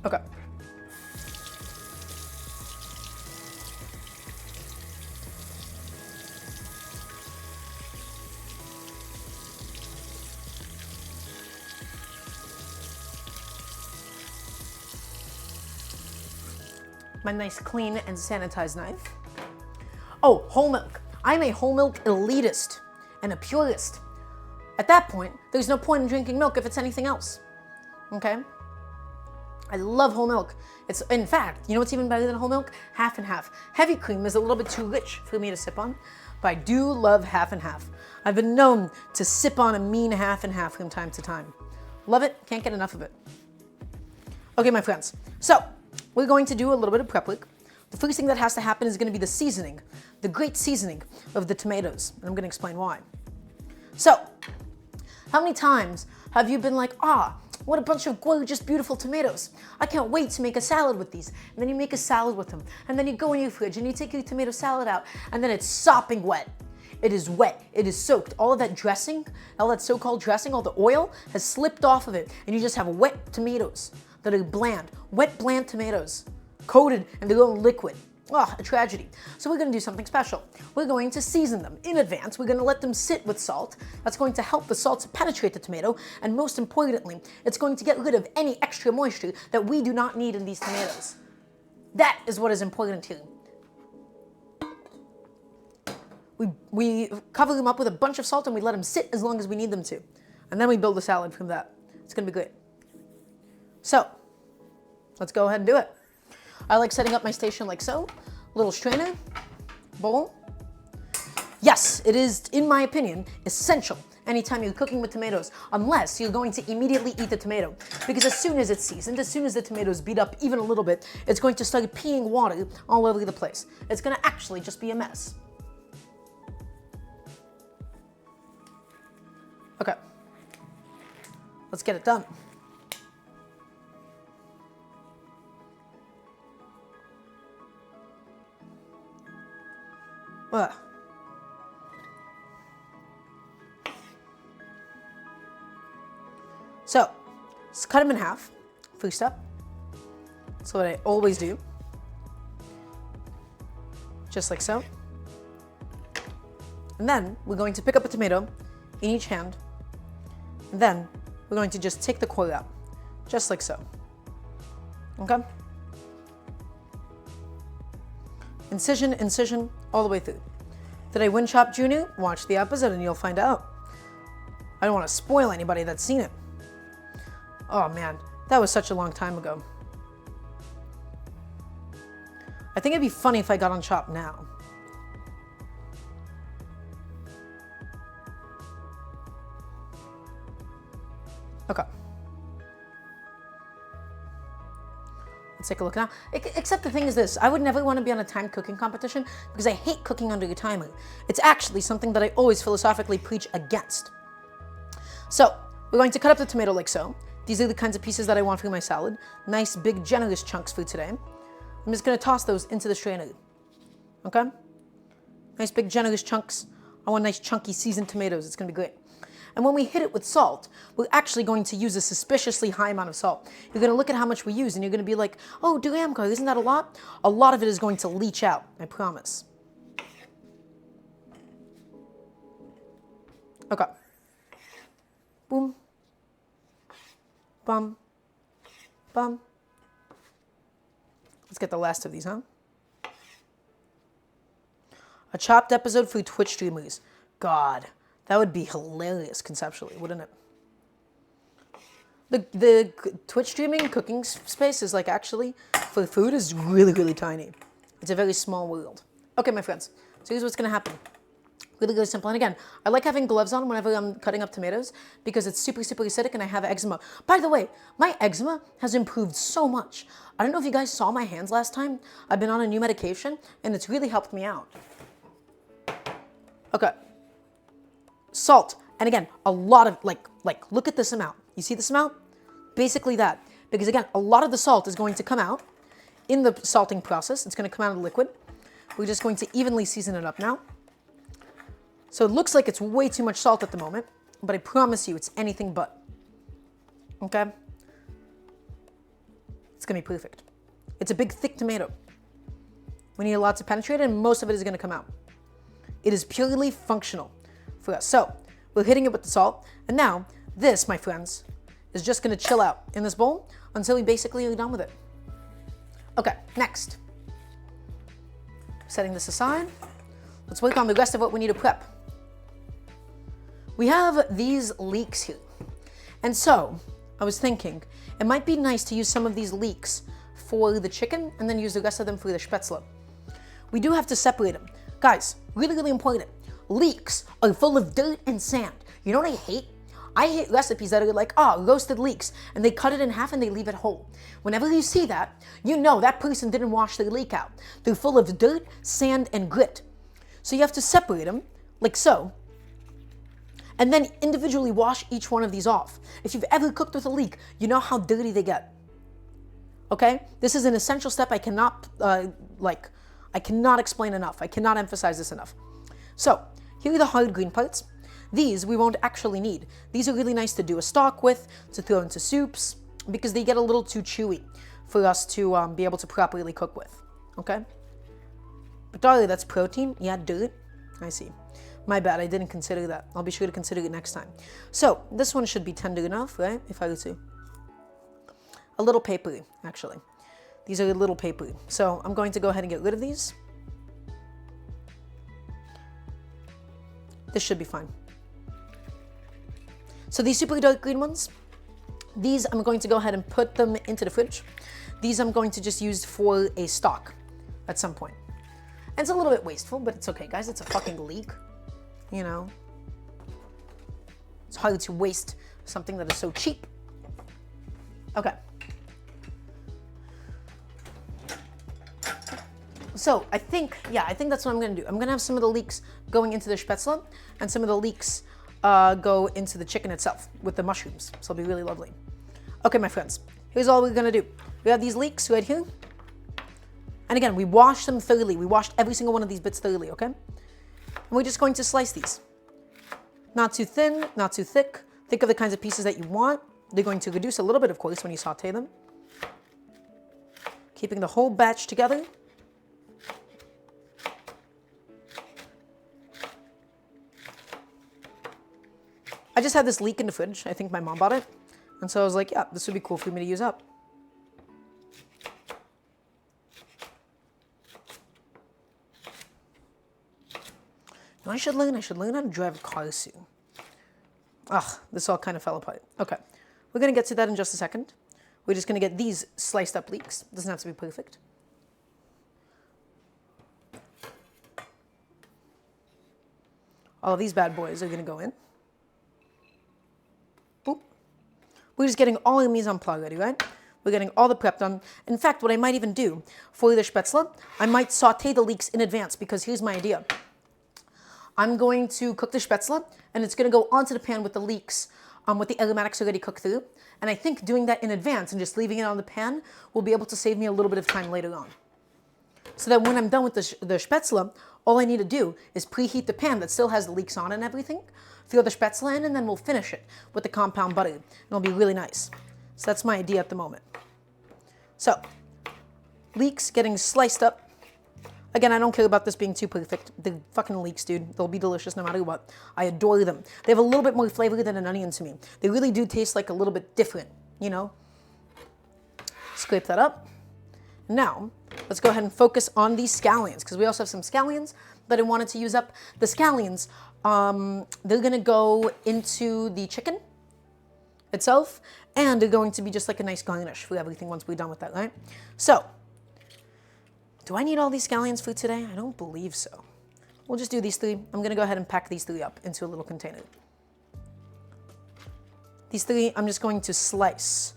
Okay. My nice clean and sanitized knife. Oh, whole milk. I'm a whole milk elitist and a purist. At that point, there's no point in drinking milk if it's anything else. Okay? I love whole milk. It's, in fact, you know what's even better than whole milk? Half and half. Heavy cream is a little bit too rich for me to sip on, but I do love half and half. I've been known to sip on a mean half and half from time to time. Love it, can't get enough of it. Okay, my friends, so we're going to do a little bit of prep work. The first thing that has to happen is going to be the seasoning, the great seasoning of the tomatoes, and I'm going to explain why. So, how many times have you been like, what a bunch of gorgeous, beautiful tomatoes. I can't wait to make a salad with these. And then you make a salad with them. And then you go in your fridge and you take your tomato salad out and then it's sopping wet. It is wet, it is soaked. All of that dressing, all that so-called dressing, all the oil has slipped off of it. And you just have wet tomatoes that are bland, wet, bland tomatoes, coated in their own liquid. A tragedy. So we're going to do something special. We're going to season them in advance. We're going to let them sit with salt. That's going to help the salt to penetrate the tomato. And most importantly, it's going to get rid of any extra moisture that we do not need in these tomatoes. That is what is important here. We cover them up with a bunch of salt and we let them sit as long as we need them to. And then we build a salad from that. It's going to be great. So, let's go ahead and do it. I like setting up my station like so. Little strainer, bowl. Yes, it is, in my opinion, essential anytime you're cooking with tomatoes, unless you're going to immediately eat the tomato. Because as soon as it's seasoned, as soon as the tomatoes beat up even a little bit, it's going to start peeing water all over the place. It's going to actually just be a mess. Okay, let's get it done. So, let's cut them in half, first up. That's what I always do. Just like so. And then we're going to pick up a tomato in each hand. And then we're going to just take the core out, just like so. Okay? Incision, incision, all the way through. Did I win Chop Jr.? Watch the episode and you'll find out. I don't want to spoil anybody that's seen it. Oh man, that was such a long time ago. I think it'd be funny if I got on Chop now. take a look now. Except the thing is this, I would never want to be on a timed cooking competition because I hate cooking under a timer. It's actually something that I always philosophically preach against. So, we're going to cut up the tomato like so. These are the kinds of pieces that I want for my salad. Nice, big, generous chunks for today. I'm just going to toss those into the strainer. Okay? Nice, big, generous chunks. I want nice, chunky, seasoned tomatoes. It's going to be great. And when we hit it with salt, we're actually going to use a suspiciously high amount of salt. You're going to look at how much we use, and you're going to be like, oh, Daramgar, isn't that a lot? A lot of it is going to leach out, I promise. Okay. Boom. Bum. Bum. Let's get the last of these, huh? A chopped episode for Twitch streamers. God, that would be hilarious conceptually, wouldn't it? The Twitch streaming cooking space is like actually, for food, is really, really tiny. It's a very small world. Okay, my friends, so here's what's going to happen. Really, really simple. And again, I like having gloves on whenever I'm cutting up tomatoes because it's super, super acidic and I have eczema. By the way, my eczema has improved so much. I don't know if you guys saw my hands last time. I've been on a new medication and it's really helped me out. Okay. Salt. And again, a lot of, like, look at this amount. You see this amount? Basically that. Because again, a lot of the salt is going to come out in the salting process. It's going to come out of the liquid. We're just going to evenly season it up now. So it looks like it's way too much salt at the moment, but I promise you it's anything but. Okay? It's going to be perfect. It's a big, thick tomato. We need a lot to penetrate it, and most of it is going to come out. It is purely functional for us. So we're hitting it with the salt, and now this, my friends, is just going to chill out in this bowl until we basically are done with it. Okay, next. Setting this aside. Let's work on the rest of what we need to prep. We have these leeks here. And so, I was thinking, it might be nice to use some of these leeks for the chicken and then use the rest of them for the Spaetzle. We do have to separate them. Guys, really, really important. Leeks are full of dirt and sand. You know what I hate? I hate recipes that are like, roasted leeks, and they cut it in half and they leave it whole. Whenever you see that, you know that person didn't wash their leek out. They're full of dirt, sand, and grit. So you have to separate them, like so, and then individually wash each one of these off. If you've ever cooked with a leek, you know how dirty they get. Okay? This is an essential step I cannot, I cannot explain enough. I cannot emphasize this enough. So, here are the hard green parts. These we won't actually need. These are really nice to do a stock with, to throw into soups, because they get a little too chewy for us to be able to properly cook with. Okay? But darling, that's protein. Yeah, dirt. I see. My bad, I didn't consider that. I'll be sure to consider it next time. So, this one should be tender enough, right? If I were to. A little papery, actually. These are a little papery. So, I'm going to go ahead and get rid of these. This should be fine. So, these super dark green ones, these I'm going to go ahead and put them into the fridge. These I'm going to just use for a stock at some point. And it's a little bit wasteful, but it's okay, guys. It's a fucking leek, you know. It's hard to waste something that is so cheap. Okay. So I think that's what I'm gonna do. I'm gonna have some of the leeks going into the Spaetzle, and some of the leeks go into the chicken itself with the mushrooms. So it'll be really lovely. Okay, my friends, here's all we're gonna do. We have these leeks right here. And again, we washed them thoroughly. We washed every single one of these bits thoroughly, okay? And we're just going to slice these. Not too thin, not too thick. Think of the kinds of pieces that you want. They're going to reduce a little bit, of course, when you saute them. Keeping the whole batch together. I just had this leek in the fridge. I think my mom bought it. And so I was like, yeah, this would be cool for me to use up. I should learn how to drive a car soon. Ugh, this all kind of fell apart. Okay, we're gonna get to that in just a second. We're just gonna get these sliced up leeks. Doesn't have to be perfect. All of these bad boys are gonna go in. Boop. We're just getting all the mise en place ready, right? We're getting all the prep done. In fact, what I might even do for the Spaetzle, I might saute the leeks in advance, because here's my idea. I'm going to cook the Spaetzle, and it's going to go onto the pan with the leeks, with the aromatics already cooked through. And I think doing that in advance and just leaving it on the pan will be able to save me a little bit of time later on. So that when I'm done with the Spaetzle, all I need to do is preheat the pan that still has the leeks on and everything, throw the Spaetzle in, and then we'll finish it with the compound butter. And it'll be really nice. So that's my idea at the moment. So, leeks getting sliced up. Again, I don't care about this being too perfect. The fucking leeks, dude, they'll be delicious no matter what. I adore them. They have a little bit more flavor than an onion to me. They really do taste like a little bit different, you know? Scrape that up. Now, let's go ahead and focus on these scallions, because we also have some scallions that I wanted to use up. The scallions, they're going to go into the chicken itself, and they're going to be just like a nice garnish for everything once we're done with that, right? So, do I need all these scallions for today? I don't believe so. We'll just do these three. I'm going to go ahead and pack these three up into a little container. These three, I'm just going to slice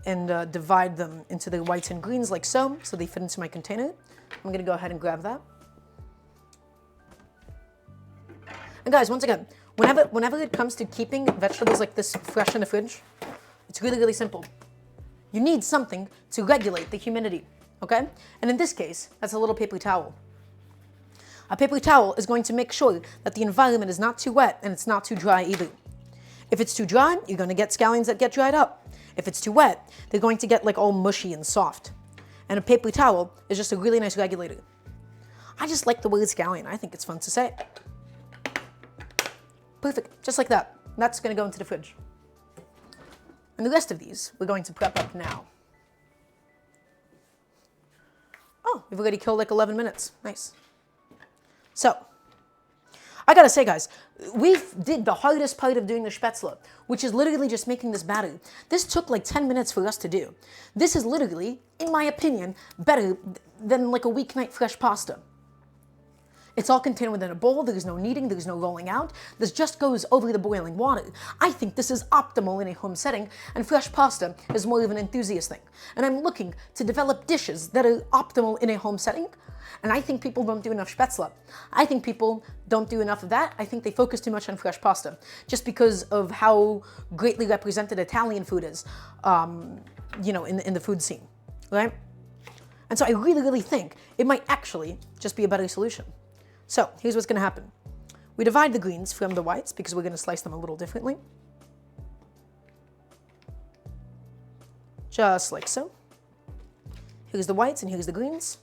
and divide them into their whites and greens like so they fit into my container. I'm going to go ahead and grab that. And guys, once again, whenever it comes to keeping vegetables like this fresh in the fridge, it's really, really simple. You need something to regulate the humidity, okay? And in this case, that's a little paper towel. A paper towel is going to make sure that the environment is not too wet and it's not too dry either. If it's too dry, you're going to get scallions that get dried up. If it's too wet, they're going to get like all mushy and soft. And a paper towel is just a really nice regulator. I just like the word scallion. I think it's fun to say. Perfect, just like that. That's going to go into the fridge. And the rest of these, we're going to prep up now. Oh, we've already killed like 11 minutes. Nice. So, I gotta say, guys, we did the hardest part of doing the Spaetzle, which is literally just making this batter. This took like 10 minutes for us to do. This is literally, in my opinion, better than like a weeknight fresh pasta. It's all contained within a bowl. There's no kneading. There's no rolling out. This just goes over the boiling water. I think this is optimal in a home setting, and fresh pasta is more of an enthusiast thing. And I'm looking to develop dishes that are optimal in a home setting, and I think people don't do enough Spaetzle. I think people don't do enough of that. I think they focus too much on fresh pasta, just because of how greatly represented Italian food is, you know, in the food scene, right? And so I really, really think it might actually just be a better solution. So here's what's going to happen. We divide the greens from the whites because we're going to slice them a little differently. Just like so. Here's the whites and here's the greens.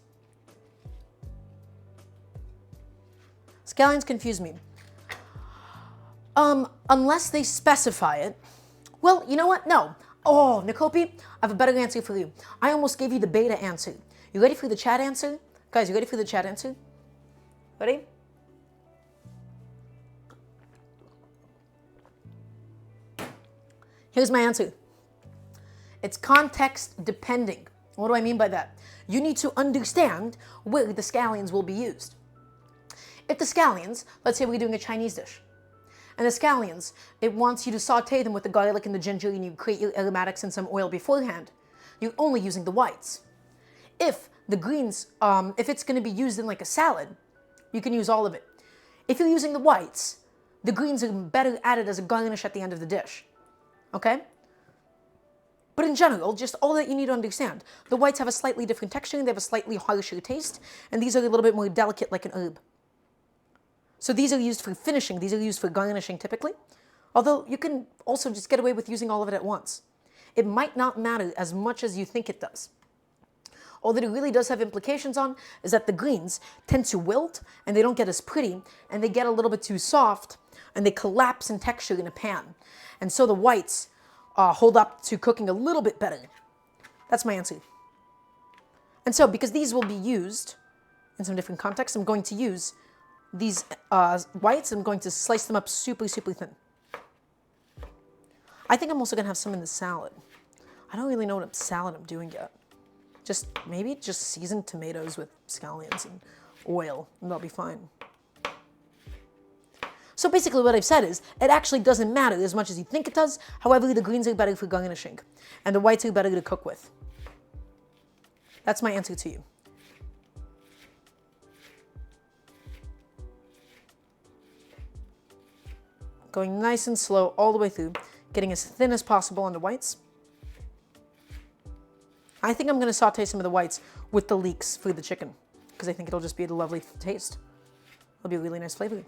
Scallions confuse me. Unless they specify it. Well, you know what? No. Oh, Nicopi, I have a better answer for you. I almost gave you the beta answer. You ready for the chat answer? Guys, you ready for the chat answer? Ready? Here's my answer. It's context depending. What do I mean by that? You need to understand where the scallions will be used. If the scallions, let's say we're doing a Chinese dish, and the scallions, it wants you to saute them with the garlic and the ginger and you create your aromatics and some oil beforehand, you're only using the whites. If the greens, if it's going to be used in like a salad, you can use all of it. If you're using the whites, the greens are better added as a garnish at the end of the dish. Okay? But in general, just all that you need to understand, the whites have a slightly different texture, and they have a slightly harsher taste, and these are a little bit more delicate like an herb. So these are used for finishing, these are used for garnishing typically, although you can also just get away with using all of it at once. It might not matter as much as you think it does. All that it really does have implications on is that the greens tend to wilt and they don't get as pretty and they get a little bit too soft and they collapse in texture in a pan. And so the whites hold up to cooking a little bit better. That's my answer. And so because these will be used in some different contexts, I'm going to use these whites. I'm going to slice them up super, super thin. I think I'm also going to have some in the salad. I don't really know what salad I'm doing yet. Maybe just seasoned tomatoes with scallions and oil, and they'll be fine. So basically what I've said is, it actually doesn't matter as much as you think it does. However, the greens are better for garnishing, and the whites are better to cook with. That's my answer to you. Going nice and slow all the way through, getting as thin as possible on the whites. I think I'm going to saute some of the whites with the leeks for the chicken because I think it'll just be a lovely taste. It'll be a really nice flavor.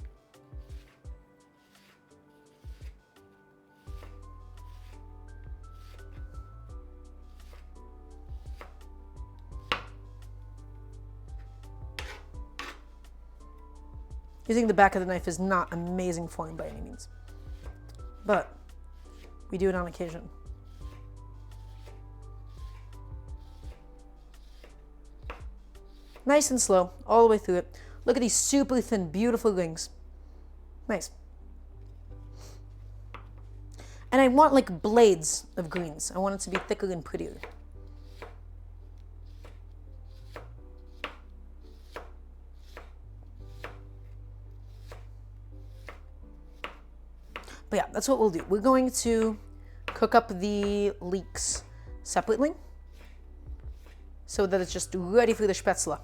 Using the back of the knife is not amazing form by any means, but we do it on occasion. Nice and slow, all the way through it. Look at these super thin, beautiful rings. Nice. And I want like blades of greens. I want it to be thicker and prettier. But yeah, that's what we'll do. We're going to cook up the leeks separately so that it's just ready for the Spaetzle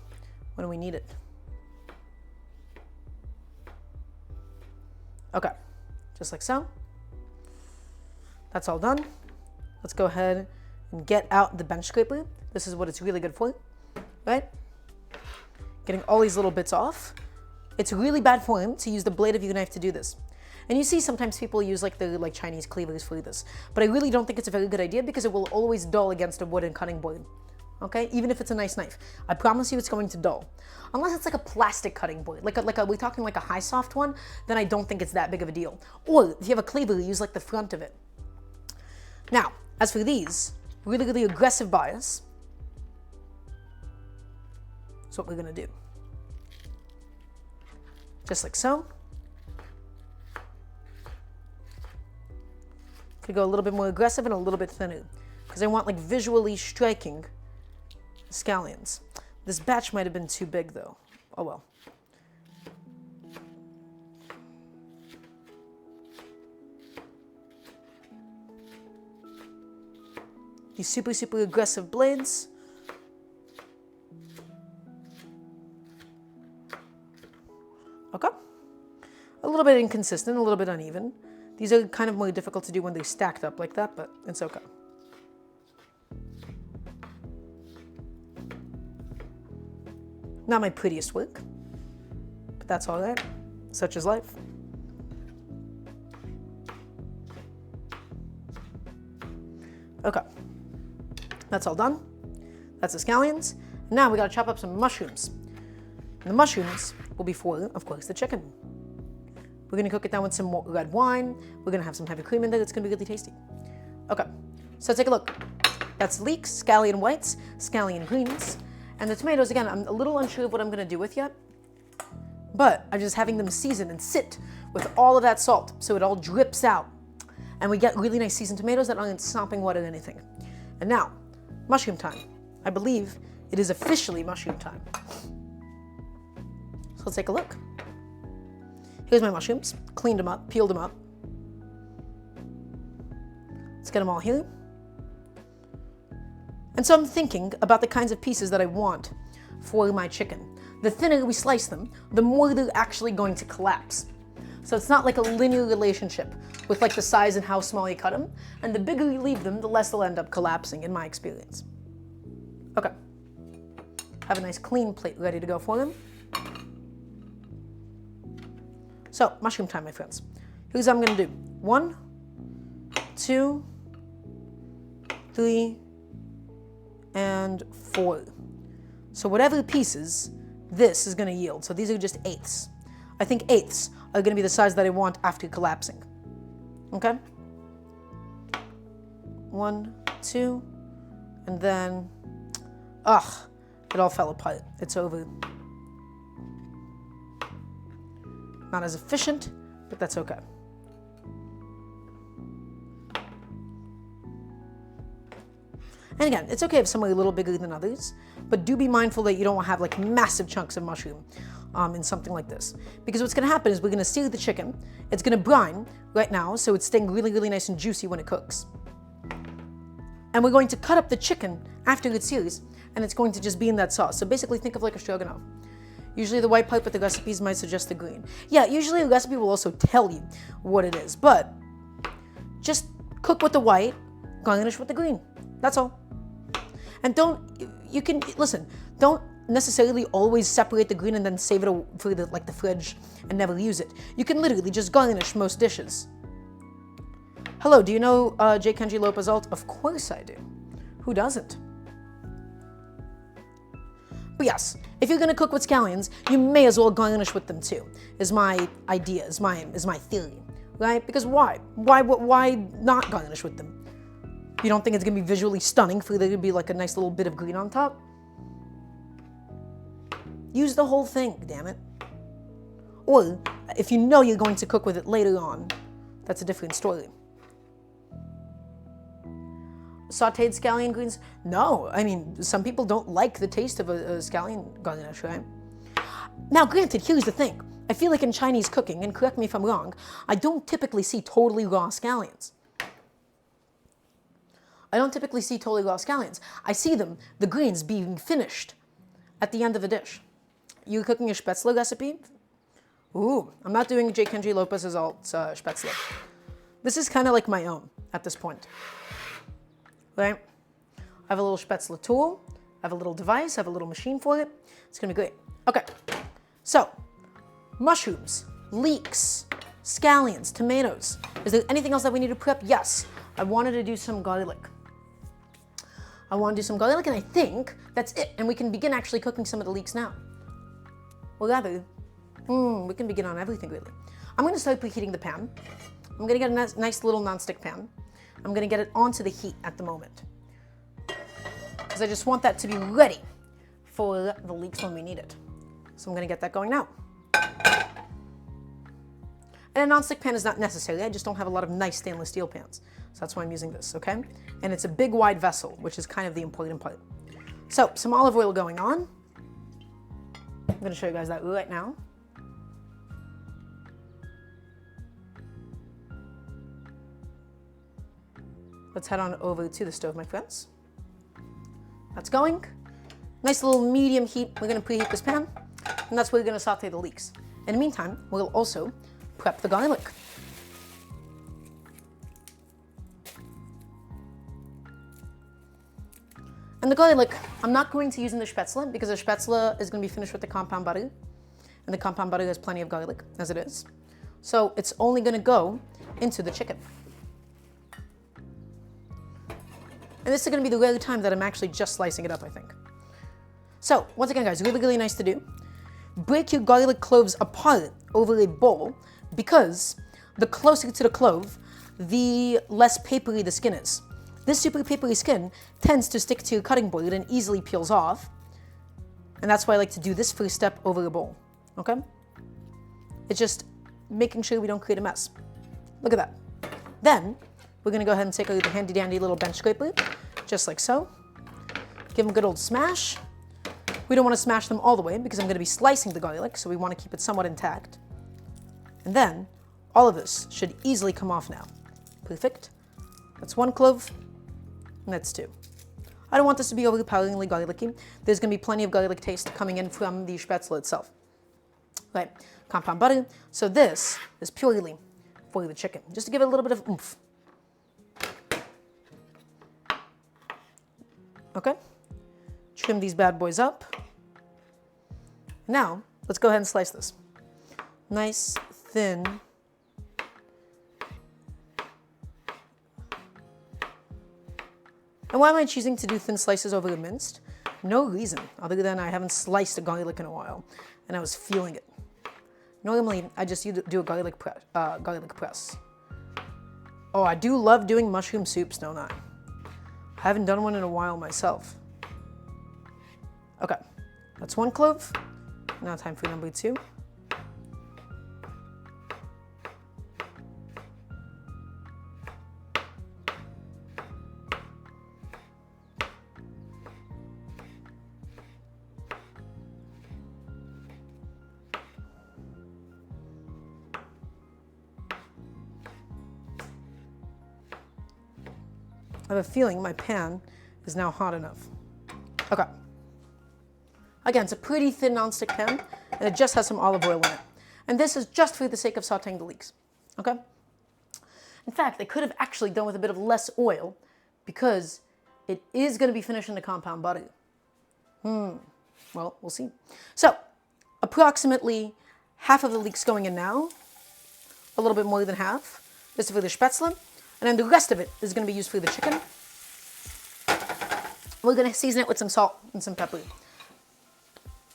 when we need it. Okay, just like so. That's all done. Let's go ahead and get out the bench scraper. This is what it's really good for, right? Getting all these little bits off. It's really bad form to use the blade of your knife to do this. And you see sometimes people use like the Chinese cleavers for this, but I really don't think it's a very good idea because it will always dull against a wooden cutting board. Okay, even if it's a nice knife, I promise you it's going to dull. Unless it's like a plastic cutting board, we're talking like a high soft one, then I don't think it's that big of a deal. Or if you have a cleaver, use like the front of it. Now, as for these, really, really aggressive bias. That's what we're gonna do. Just like so. Could go a little bit more aggressive and a little bit thinner because I want like visually striking scallions. This batch might have been too big though. Oh well. These super, super aggressive blades. Okay. A little bit inconsistent, a little bit uneven. These are kind of more difficult to do when they're stacked up like that, but it's okay. Not my prettiest work, but that's all right. Such is life. Okay, that's all done. That's the scallions. Now we gotta chop up some mushrooms. And the mushrooms will be for, of course, the chicken. We're gonna cook it down with some red wine. We're gonna have some heavy cream in there. It's gonna be really tasty. Okay, so take a look. That's leeks, scallion whites, scallion greens. And the tomatoes, again, I'm a little unsure of what I'm gonna do with yet, but I'm just having them season and sit with all of that salt so it all drips out. And we get really nice seasoned tomatoes that aren't sopping wet or anything. And now, mushroom time. I believe it is officially mushroom time. So let's take a look. Here's my mushrooms, cleaned them up, peeled them up. Let's get them all here. And so I'm thinking about the kinds of pieces that I want for my chicken. The thinner we slice them, the more they're actually going to collapse. So it's not like a linear relationship with like the size and how small you cut them. And the bigger you leave them, the less they'll end up collapsing in my experience. Okay. Have a nice clean plate ready to go for them. So, mushroom time, my friends. Here's what I'm gonna do. 1, 2, 3, and 4. So whatever pieces this is gonna yield. So these are just eighths. I think eighths are gonna be the size that I want after collapsing. Okay? 1, 2, and then, it all fell apart. It's over. Not as efficient, but that's okay. And again, it's okay if some are a little bigger than others, but do be mindful that you don't have like massive chunks of mushroom in something like this. Because what's gonna happen is we're gonna sear the chicken, it's gonna brine right now, so it's staying really, really nice and juicy when it cooks. And we're going to cut up the chicken after it sears, and it's going to just be in that sauce. So basically think of like a stroganoff. Usually the white part, but the recipes might suggest the green. Yeah, usually the recipe will also tell you what it is, but just cook with the white, garnish with the green. That's all. And don't necessarily always separate the green and then save it for the fridge and never use it. You can literally just garnish most dishes. Hello, do you know J. Kenji Lopez Alt? Of course I do. Who doesn't? But yes, if you're gonna cook with scallions, you may as well garnish with them too, is my idea, is my theory, right? Because why? Why not garnish with them? You don't think it's gonna be visually stunning for there to be like a nice little bit of green on top? Use the whole thing, damn it. Or, if you know you're going to cook with it later on, that's a different story. Sautéed scallion greens? No, I mean, some people don't like the taste of a scallion garnish, right? Now, granted, here's the thing. I feel like in Chinese cooking, and correct me if I'm wrong, I don't typically see totally raw scallions. I see them, the greens, being finished at the end of a dish. You cooking a Spaetzle recipe? Ooh, I'm not doing J. Kenji Lopez's alt Spaetzle. This is kind of like my own at this point. Right? I have a little Spaetzle tool, I have a little device, I have a little machine for it. It's gonna be great. Okay, so mushrooms, leeks, scallions, tomatoes. Is there anything else that we need to prep? Yes, I wanted to do some garlic. And I think that's it. And we can begin actually cooking some of the leeks now. Or rather, we can begin on everything really. I'm gonna start preheating the pan. I'm gonna get a nice little nonstick pan. I'm gonna get it onto the heat at the moment, because I just want that to be ready for the leeks when we need it. So I'm gonna get that going now. And a nonstick pan is not necessary, I just don't have a lot of nice stainless steel pans. So that's why I'm using this, okay? And it's a big wide vessel, which is kind of the important part. So some olive oil going on. I'm gonna show you guys that right now. Let's head on over to the stove, my friends. That's going. Nice little medium heat. We're gonna preheat this pan, and that's where we're gonna saute the leeks. In the meantime, we'll also prep the garlic. And the garlic, I'm not going to use in the Spaetzle, because the Spaetzle is gonna be finished with the compound butter, and the compound butter has plenty of garlic, as it is. So it's only gonna go into the chicken. And this is gonna be the rare time that I'm actually just slicing it up, I think. So, once again guys, really, really nice to do. Break your garlic cloves apart over a bowl, because the closer to the clove, the less papery the skin is. This super papery skin tends to stick to your cutting board and easily peels off. And that's why I like to do this first step over a bowl, okay? It's just making sure we don't create a mess. Look at that. Then, we're gonna go ahead and take a handy dandy little bench scraper, just like so. Give them a good old smash. We don't wanna smash them all the way because I'm gonna be slicing the garlic, so we wanna keep it somewhat intact. And then, all of this should easily come off now. Perfect. That's one clove, and that's two. I don't want this to be overpoweringly garlicky. There's gonna be plenty of garlic taste coming in from the Spaetzle itself. Right, compound butter. So this is purely for the chicken, just to give it a little bit of oomph. Okay, trim these bad boys up. Now, let's go ahead and slice this. Nice, thin. And why am I choosing to do thin slices over the minced? No reason, other than I haven't sliced a garlic in a while, and I was feeling it. Normally, I just do a garlic press. Oh, I do love doing mushroom soups, don't I? I haven't done one in a while myself. Okay, that's one clove. Now time for number two. I have a feeling my pan is now hot enough. Okay, Again, it's a pretty thin nonstick pan, and it just has some olive oil in it. And this is just for the sake of sauteing the leeks, okay? In fact, they could have actually done with a bit of less oil because it is going to be finished in the compound butter. Well, we'll see. So, approximately half of the leeks going in now, a little bit more than half. This is for the Spaetzle, and then the rest of it is going to be used for the chicken. We're going to season it with some salt and some pepper.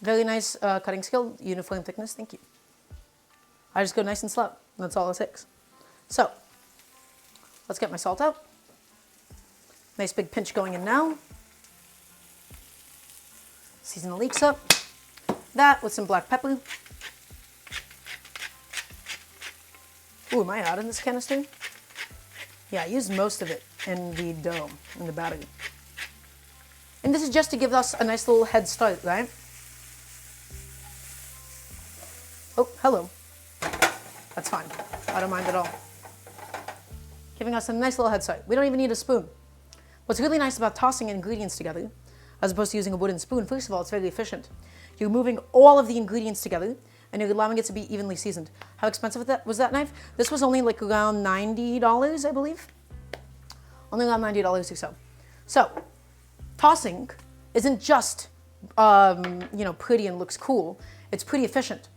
Very nice cutting skill, uniform thickness, thank you. I just go nice and slow, and that's all it takes. So, let's get my salt out. Nice big pinch going in now. Season the leeks up. That with some black pepper. Ooh, am I out in this canister? Yeah, I used most of it in the dough, in the batter. And this is just to give us a nice little head start, right? Oh, hello. That's fine. I don't mind at all. Giving us a nice little head start. We don't even need a spoon. What's really nice about tossing ingredients together, as opposed to using a wooden spoon, first of all, it's very efficient. You're moving all of the ingredients together, and you're allowing it to be evenly seasoned. How expensive was that knife? This was only like around $90, I believe. Only around $90 or so. So, tossing isn't just, pretty and looks cool. It's pretty efficient.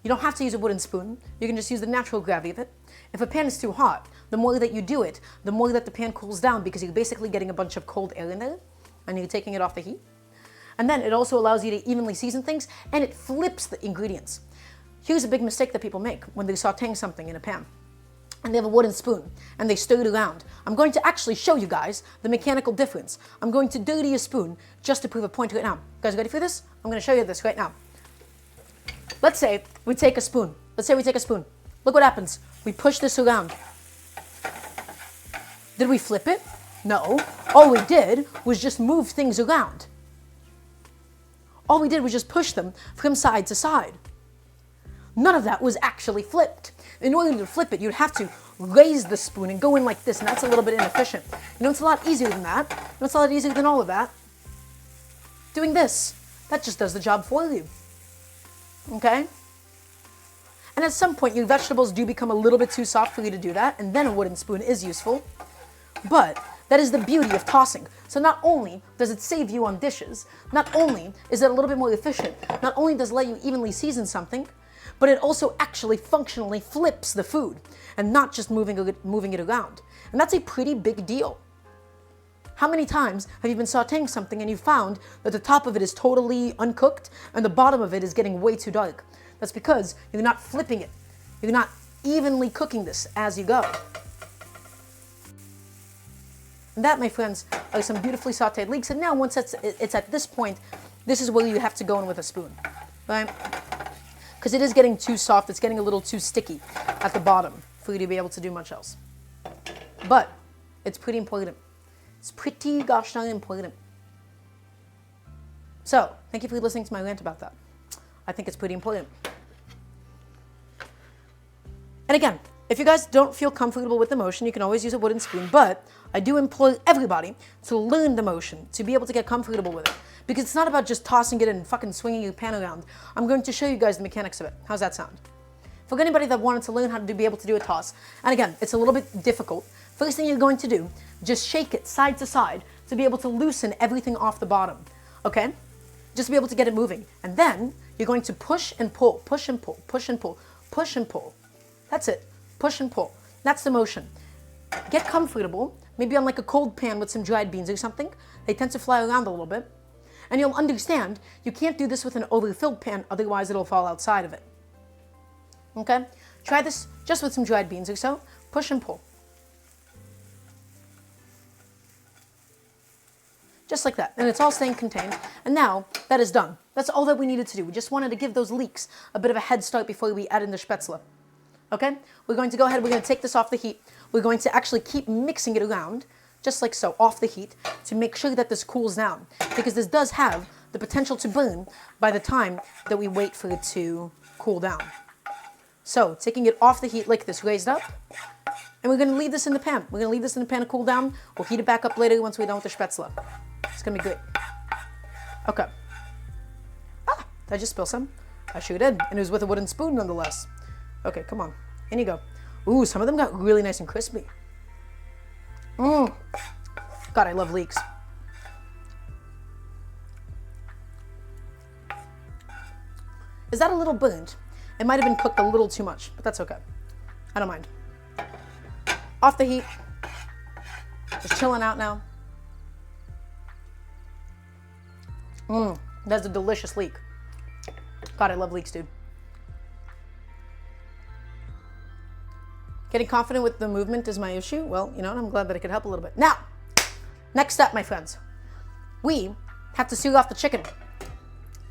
You don't have to use a wooden spoon. You can just use the natural gravity of it. If a pan is too hot, the more that you do it, the more that the pan cools down because you're basically getting a bunch of cold air in there and you're taking it off the heat. And then it also allows you to evenly season things and it flips the ingredients. Here's a big mistake that people make when they're sauteing something in a pan and they have a wooden spoon and they stir it around. I'm going to actually show you guys the mechanical difference. I'm going to dirty a spoon just to prove a point right now. You guys ready for this? I'm going to show you this right now. Let's say we take a spoon. Look what happens. We push this around. Did we flip it? No. All we did was just move things around. All we did was just push them from side to side. None of that was actually flipped. In order to flip it, you'd have to raise the spoon and go in like this, and that's a little bit inefficient. You know, it's a lot easier than that. You know, it's a lot easier than all of that. Doing this, that just does the job for you. Okay? And at some point, your vegetables do become a little bit too soft for you to do that, and then a wooden spoon is useful. But that is the beauty of tossing. So not only does it save you on dishes, not only is it a little bit more efficient, not only does it let you evenly season something, but it also actually functionally flips the food and not just moving it around. And that's a pretty big deal. How many times have you been sauteing something and you found that the top of it is totally uncooked and the bottom of it is getting way too dark? That's because you're not flipping it. You're not evenly cooking this as you go. And that, my friends, are some beautifully sauteed leeks. And now once it's at this point, this is where you have to go in with a spoon, right? Because it is getting too soft. It's getting a little too sticky at the bottom for you to be able to do much else. But it's pretty important. It's pretty gosh darn important. So, thank you for listening to my rant about that. I think it's pretty important. And again, if you guys don't feel comfortable with the motion, you can always use a wooden spoon, but I do implore everybody to learn the motion, to be able to get comfortable with it. Because it's not about just tossing it and fucking swinging your pan around. I'm going to show you guys the mechanics of it. How's that sound? For anybody that wanted to learn how to be able to do a toss, and again, it's a little bit difficult, first thing you're going to do, just shake it side to side to be able to loosen everything off the bottom, okay? Just to be able to get it moving. And then you're going to push and pull, push and pull, push and pull, push and pull. That's it. Push and pull. That's the motion. Get comfortable, maybe on like a cold pan with some dried beans or something. They tend to fly around a little bit. And you'll understand you can't do this with an overfilled pan, otherwise it'll fall outside of it. Okay? Try this just with some dried beans or so. Push and pull. Just like that. And it's all staying contained. And now that is done. That's all that we needed to do. We just wanted to give those leeks a bit of a head start before we add in the Spaetzle. Okay? We're going to go ahead, we're going to take this off the heat. We're going to actually keep mixing it around, just like so, off the heat, to make sure that this cools down. Because this does have the potential to burn by the time that we wait for it to cool down. So, taking it off the heat like this, raised up, and we're going to leave this in the pan. We're going to leave this in the pan to cool down. We'll heat it back up later once we're done with the Spaetzle. It's going to be great. Okay. Did I just spill some? I sure did. And it was with a wooden spoon nonetheless. Okay, come on. In you go. Ooh, some of them got really nice and crispy. Mmm. God, I love leeks. Is that a little burnt? It might have been cooked a little too much, but that's okay. I don't mind. Off the heat. Just chilling out now. Mmm. That's a delicious leek. God, I love leeks, dude. Getting confident with the movement is my issue. Well, you know, I'm glad that I could help a little bit. Now, next step, my friends. We have to seal off the chicken.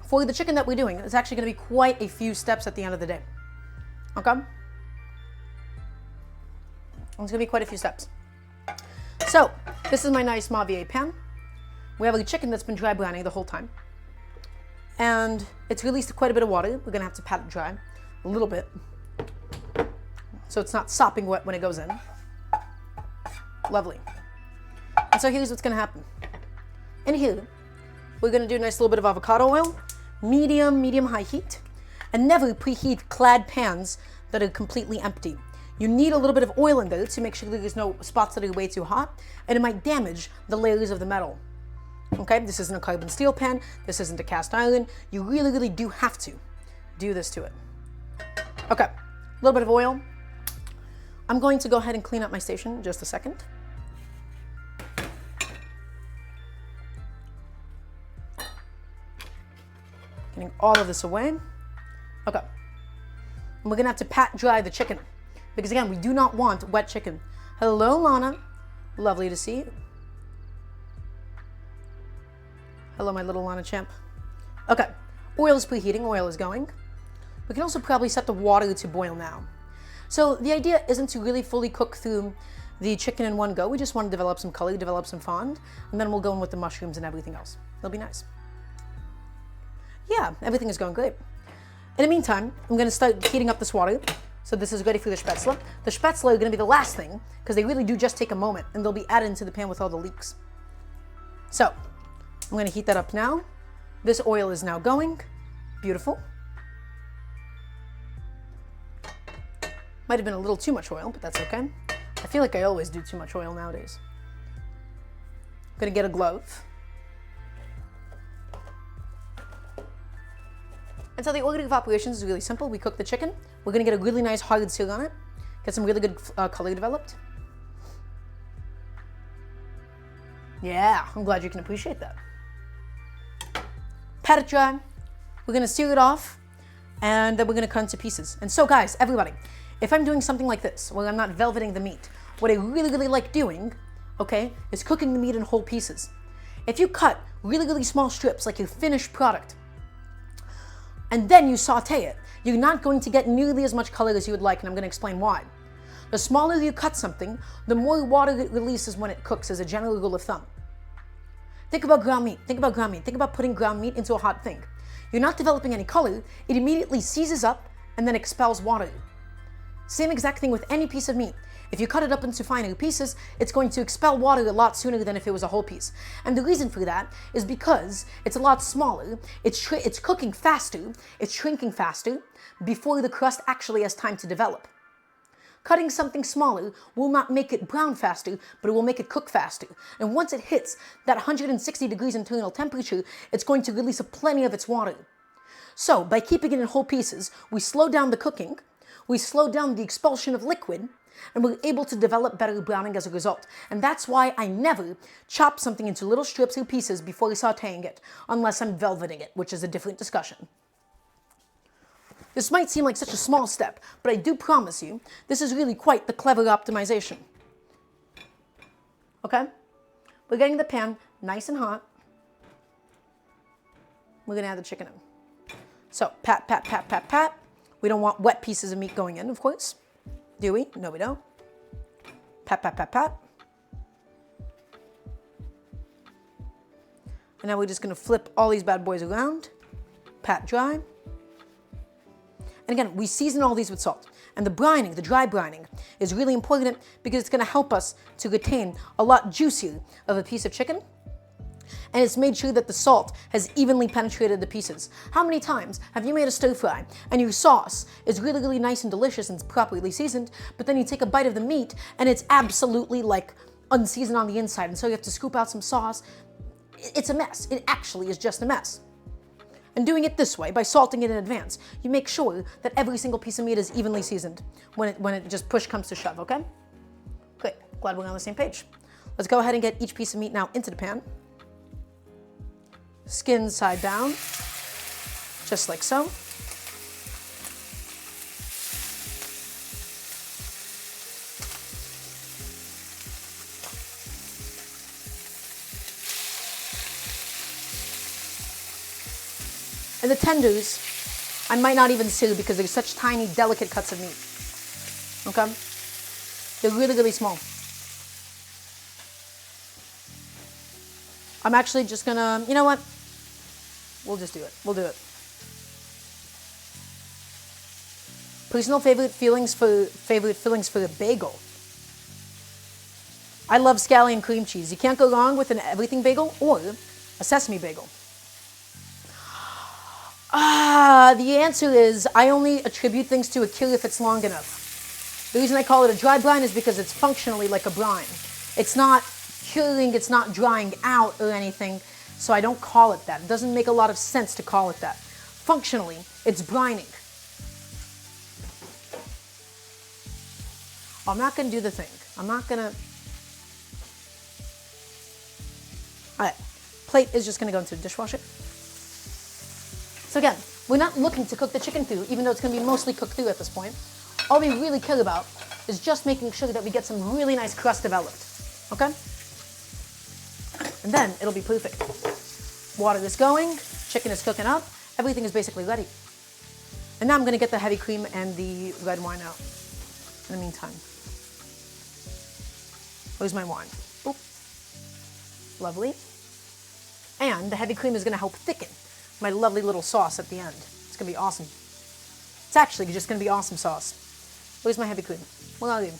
For the chicken that we're doing, it's actually going to be quite a few steps at the end of the day. Okay? It's going to be quite a few steps. So, this is my nice Mavier pan. We have a chicken that's been dry browning the whole time. And it's released quite a bit of water. We're going to have to pat it dry a little bit, so it's not sopping wet when it goes in. Lovely. And so here's what's going to happen. In here, we're going to do a nice little bit of avocado oil, medium-high heat, and never preheat clad pans that are completely empty. You need a little bit of oil in there to make sure that there's no spots that are way too hot, and it might damage the layers of the metal. Okay, this isn't a carbon steel pan, this isn't a cast iron. You really, really do have to do this to it. Okay, a little bit of oil. I'm going to go ahead and clean up my station in just a second. Getting all of this away. Okay. And we're gonna have to pat dry the chicken because again, we do not want wet chicken. Hello, Lana. Lovely to see you. Hello, my little Lana champ. Okay, oil is preheating, oil is going. We can also probably set the water to boil now. So the idea isn't to really fully cook through the chicken in one go. We just want to develop some color, develop some fond, and then we'll go in with the mushrooms and everything else. It'll be nice. Yeah, everything is going great. In the meantime, I'm going to start heating up this water. So this is ready for the Spaetzle. The Spaetzle are going to be the last thing because they really do just take a moment and they'll be added into the pan with all the leeks. So I'm going to heat that up now. This oil is now going. Beautiful. Might have been a little too much oil, but that's okay. I feel like I always do too much oil nowadays. I'm going to get a glove. And so the order of operations is really simple. We cook the chicken. We're going to get a really nice hard seal on it. Get some really good color developed. Yeah, I'm glad you can appreciate that. Pat it dry. We're going to seal it off. And then we're going to cut into pieces. And so guys, everybody, if I'm doing something like this, where I'm not velveting the meat, what I really, really like doing, okay, is cooking the meat in whole pieces. If you cut really, really small strips, like your finished product, and then you saute it, you're not going to get nearly as much color as you would like, and I'm going to explain why. The smaller you cut something, the more water it releases when it cooks, as a general rule of thumb. Think about ground meat. Think about ground meat. Think about putting ground meat into a hot thing. You're not developing any color. It immediately seizes up and then expels water. Same exact thing with any piece of meat. If you cut it up into finer pieces, it's going to expel water a lot sooner than if it was a whole piece. And the reason for that is because it's a lot smaller, it's cooking faster, it's shrinking faster before the crust actually has time to develop. Cutting something smaller will not make it brown faster, but it will make it cook faster. And once it hits that 160 degrees internal temperature, it's going to release plenty of its water. So by keeping it in whole pieces, we slow down the cooking, we slow down the expulsion of liquid, and we're able to develop better browning as a result. And that's why I never chop something into little strips or pieces before sautéing it, unless I'm velveting it, which is a different discussion. This might seem like such a small step, but I do promise you, this is really quite the clever optimization. Okay? We're getting the pan nice and hot. We're gonna add the chicken in. So, pat, pat, pat, pat, pat. We don't want wet pieces of meat going in, of course. Do we? No, we don't. Pat, pat, pat, pat. And now we're just gonna flip all these bad boys around. Pat dry. And again, we season all these with salt. And the brining, the dry brining, is really important because it's gonna help us to retain a lot juicier of a piece of chicken. And it's made sure that the salt has evenly penetrated the pieces. How many times have you made a stir fry and your sauce is really, really nice and delicious and it's properly seasoned, but then you take a bite of the meat and it's absolutely like unseasoned on the inside, and so you have to scoop out some sauce. It's a mess. It actually is just a mess. And doing it this way, by salting it in advance, you make sure that every single piece of meat is evenly seasoned when it just push comes to shove, okay? Great, glad we're on the same page. Let's go ahead and get each piece of meat now into the pan. Skin side down, just like so. And the tenders, I might not even seal because they're such tiny, delicate cuts of meat. Okay? They're really, really small. I'm actually just gonna, you know what? We'll just do it. We'll do it. Personal favorite fillings for a bagel. I love scallion cream cheese. You can't go wrong with an everything bagel or a sesame bagel. The answer is I only attribute things to a cure if it's long enough. The reason I call it a dry brine is because it's functionally like a brine. It's not curing, it's not drying out or anything, so I don't call it that. It doesn't make a lot of sense to call it that. Functionally, it's brining. I'm not going to do the thing. I'm not going to... All right, plate is just going to go into the dishwasher. So again, we're not looking to cook the chicken through, even though it's going to be mostly cooked through at this point. All we really care about is just making sure that we get some really nice crust developed, okay? And then it'll be perfect. Water is going, chicken is cooking up, everything is basically ready. And now I'm going to get the heavy cream and the red wine out in the meantime. Where's my wine? Boop. Lovely. And the heavy cream is going to help thicken my lovely little sauce at the end. It's going to be awesome. It's actually just going to be awesome sauce. Where's my heavy cream? Where are you?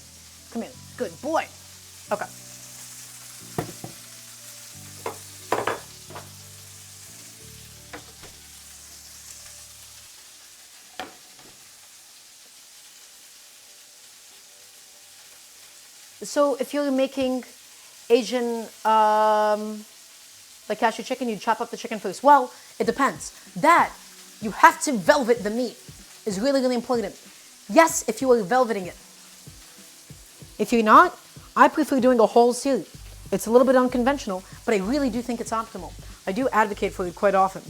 Come here. Good boy. Okay. So if you're making Asian like cashew chicken, you chop up the chicken first. Well, it depends. That, you have to velvet the meat, is really, really important. Yes, if you are velveting it. If you're not, I prefer doing a whole sear. It's a little bit unconventional, but I really do think it's optimal. I do advocate for it quite often.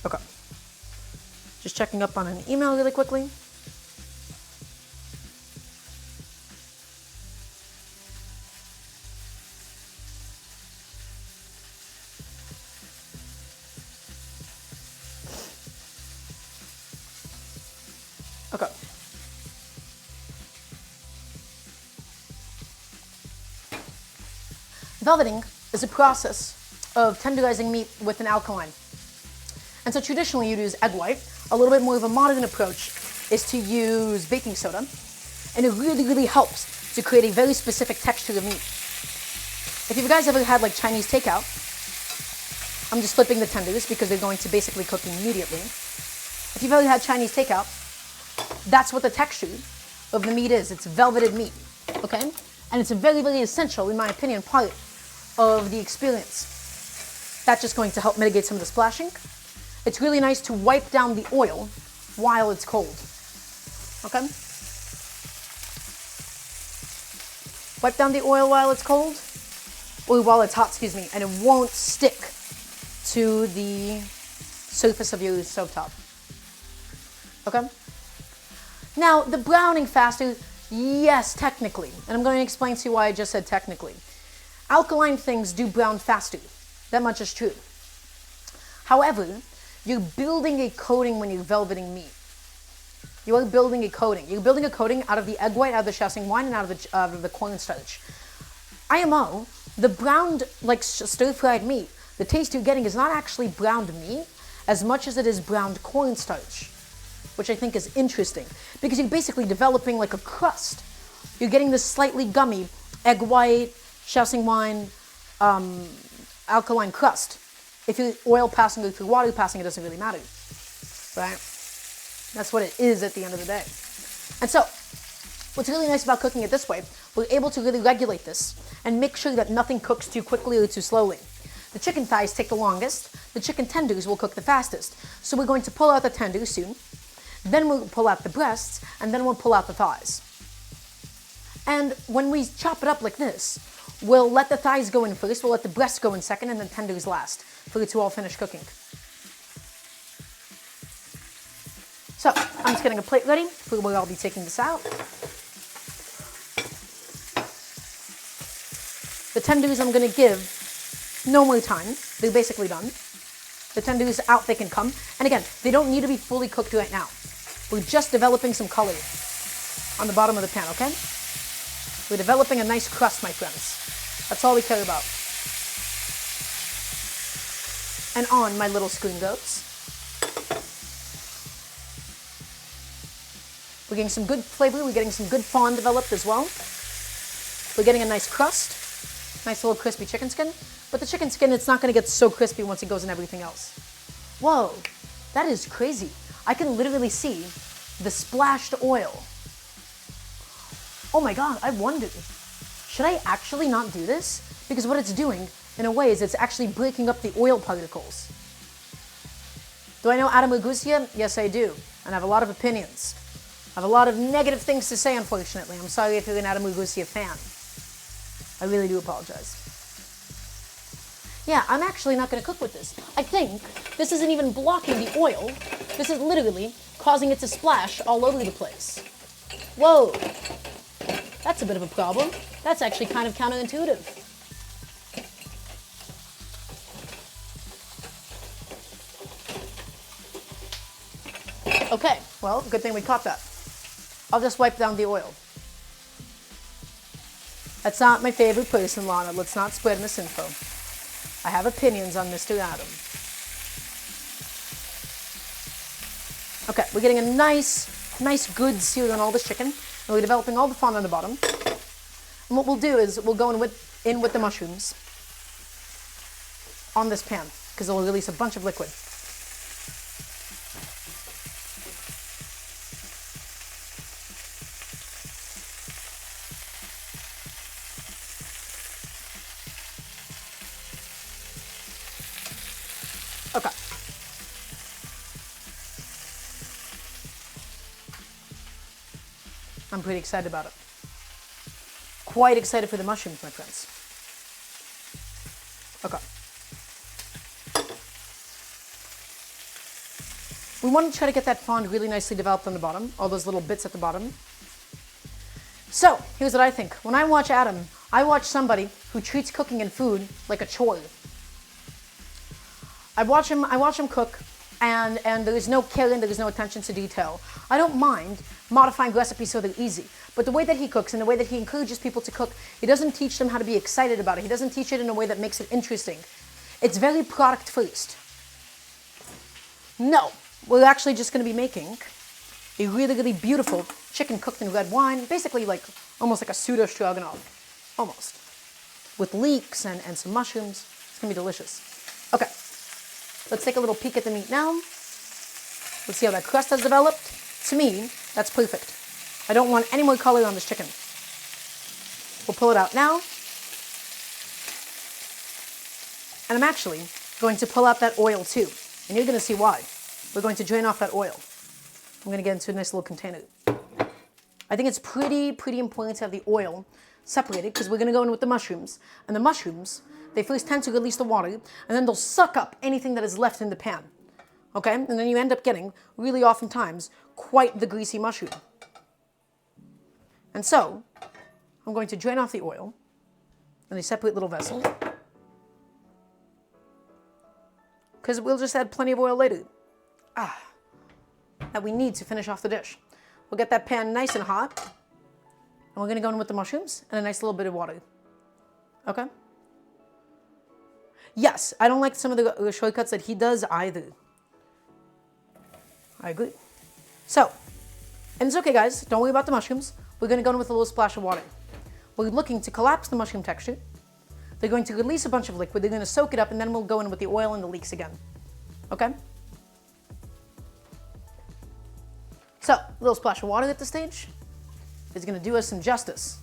Okay. Just checking up on an email really quickly. Okay. Velveting is a process of tenderizing meat with an alkaline. And so traditionally you'd use egg white. A little bit more of a modern approach is to use baking soda. And it really, really helps to create a very specific texture of meat. If you guys ever had like Chinese takeout, I'm just flipping the tenders because they're going to basically cook immediately. If you've ever had Chinese takeout, that's what the texture of the meat is. It's velveted meat, okay? And it's a very, very essential, in my opinion, part of the experience. That's just going to help mitigate some of the splashing. It's really nice to wipe down the oil while it's cold, okay? Wipe down the oil while it's cold, or while it's hot, excuse me, and it won't stick to the surface of your stovetop, okay? Now, the browning faster, yes, technically, and I'm going to explain to you why I just said technically. Alkaline things do brown faster, that much is true. However, you're building a coating when you're velveting meat. You are building a coating. You're building a coating out of the egg white, out of the Sautéing wine, and out of the cornstarch. IMO, the browned, like stir-fried meat, the taste you're getting is not actually browned meat as much as it is browned cornstarch. which I think is interesting because you're basically developing like a crust. You're getting this slightly gummy egg white, Shaoxing wine, alkaline crust. If you oil passing through water passing, it doesn't really matter, right? That's what it is at the end of the day. And so, what's really nice about cooking it this way, we're able to really regulate this and make sure that nothing cooks too quickly or too slowly. The chicken thighs take the longest, the chicken tenders will cook the fastest. So we're going to pull out the tenders soon, then we'll pull out the breasts, and then we'll pull out the thighs. And when we chop it up like this, we'll let the thighs go in first, we'll let the breasts go in second, and the tenders last for it to all finish cooking. So, I'm just getting a plate ready for where I'll be taking this out. The tenders I'm going to give no more time. They're basically done. The tenders out, they can come. And again, they don't need to be fully cooked right now. We're just developing some color on the bottom of the pan, okay? We're developing a nice crust, my friends. That's all we care about. And on, my little screen goats. We're getting some good flavor. We're getting some good fond developed as well. We're getting a nice crust. Nice little crispy chicken skin. But the chicken skin, it's not going to get so crispy once it goes in everything else. Whoa, that is crazy. I can literally see the splashed oil. Oh my God, I wonder, should I actually not do this? Because what it's doing, in a way, is it's actually breaking up the oil particles. Do I know Daramgar? Yes, I do. And I have a lot of opinions. I have a lot of negative things to say, unfortunately. I'm sorry if you're an Daramgar fan. I really do apologize. Yeah, I'm actually not going to cook with this. I think this isn't even blocking the oil. This is literally causing it to splash all over the place. Whoa, that's a bit of a problem. That's actually kind of counterintuitive. Okay, well, good thing we caught that. I'll just wipe down the oil. That's not my favorite person, Lana. Let's not spread misinfo. I have opinions on Mr. Adam. Okay, we're getting a nice good sear on all this chicken, and we're developing all the fond on the bottom. And what we'll do is we'll go in with the mushrooms on this pan, because it'll release a bunch of liquid. Okay. I'm pretty excited about it. Quite excited for the mushrooms, my friends. Okay. We want to try to get that fond really nicely developed on the bottom, all those little bits at the bottom. So, here's what I think. When I watch Adam, I watch somebody who treats cooking and food like a chore. I watch him cook, and there is no care and there is no attention to detail. I don't mind modifying recipes so they're easy, but the way that he cooks and the way that he encourages people to cook, he doesn't teach them how to be excited about it. He doesn't teach it in a way that makes it interesting. It's very product first. No, we're actually just going to be making a really, really beautiful chicken cooked in red wine, basically like almost like a pseudo stroganoff, almost, with leeks and some mushrooms. It's going to be delicious. Okay. Let's take a little peek at the meat now. Let's see how that crust has developed. To me, that's perfect. I don't want any more color on this chicken. We'll pull it out now. And I'm actually going to pull out that oil too. And you're going to see why. We're going to drain off that oil. I'm going to get into a nice little container. I think it's pretty important to have the oil separated because we're going to go in with the mushrooms. And the mushrooms, they first tend to release the water, and then they'll suck up anything that is left in the pan. Okay? And then you end up getting, really oftentimes, quite the greasy mushroom. And so, I'm going to drain off the oil in a separate little vessel, because we'll just add plenty of oil later. That we need to finish off the dish. We'll get that pan nice and hot, and we're going to go in with the mushrooms and a nice little bit of water. Okay? Yes, I don't like some of the shortcuts that he does either. I agree. So, and it's okay guys, don't worry about the mushrooms. We're gonna go in with a little splash of water. We're looking to collapse the mushroom texture. They're going to release a bunch of liquid, they're gonna soak it up, and then we'll go in with the oil and the leeks again. Okay? So, a little splash of water at this stage is gonna do us some justice.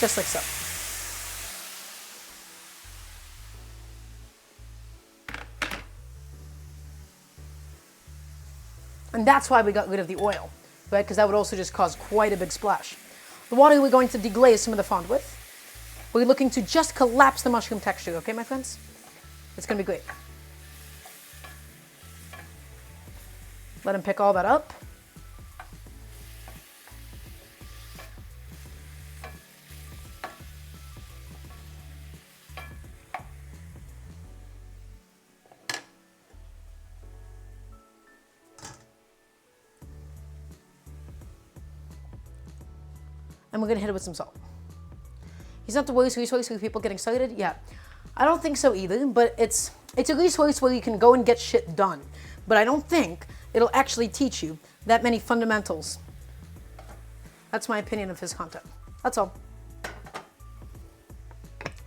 Just like so. And that's why we got rid of the oil, right? Because that would also just cause quite a big splash. The water we're going to deglaze some of the fond with. We're looking to just collapse the mushroom texture, okay, my friends? It's gonna be great. Let him pick all that up. And we're gonna hit it with some salt. He's not the worst resource for people getting started. Yeah, I don't think so either, but it's a resource where you can go and get shit done. But I don't think it'll actually teach you that many fundamentals. That's my opinion of his content. That's all.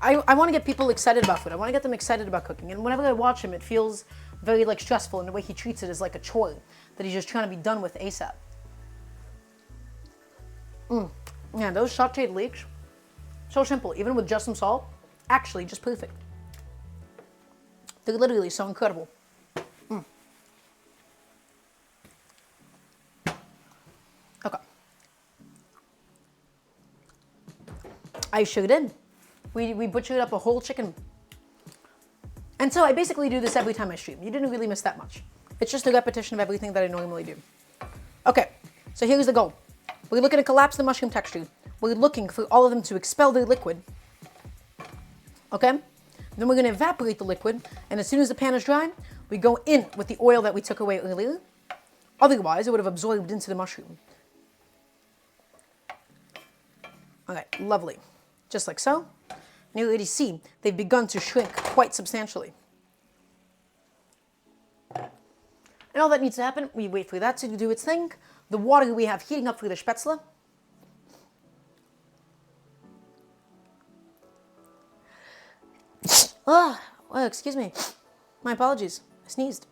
I want to get people excited about food. I want to get them excited about cooking. And whenever I watch him, it feels very like stressful, and the way he treats it is like a chore that he's just trying to be done with ASAP. Yeah, those sautéed leeks, so simple, even with just some salt, actually just perfect. They're literally so incredible. Okay. I sure did. We butchered up a whole chicken. And so I basically do this every time I stream. You didn't really miss that much. It's just a repetition of everything that I normally do. Okay, so here's the goal. We're looking to collapse the mushroom texture. We're looking for all of them to expel their liquid. Okay? Then we're going to evaporate the liquid, and as soon as the pan is dry, we go in with the oil that we took away earlier. Otherwise, it would have absorbed into the mushroom. Okay, lovely. Just like so. And you already see they've begun to shrink quite substantially. And all that needs to happen, we wait for that to do its thing. The water we have heating up for the Spaetzle. Oh, excuse me. My apologies. I sneezed.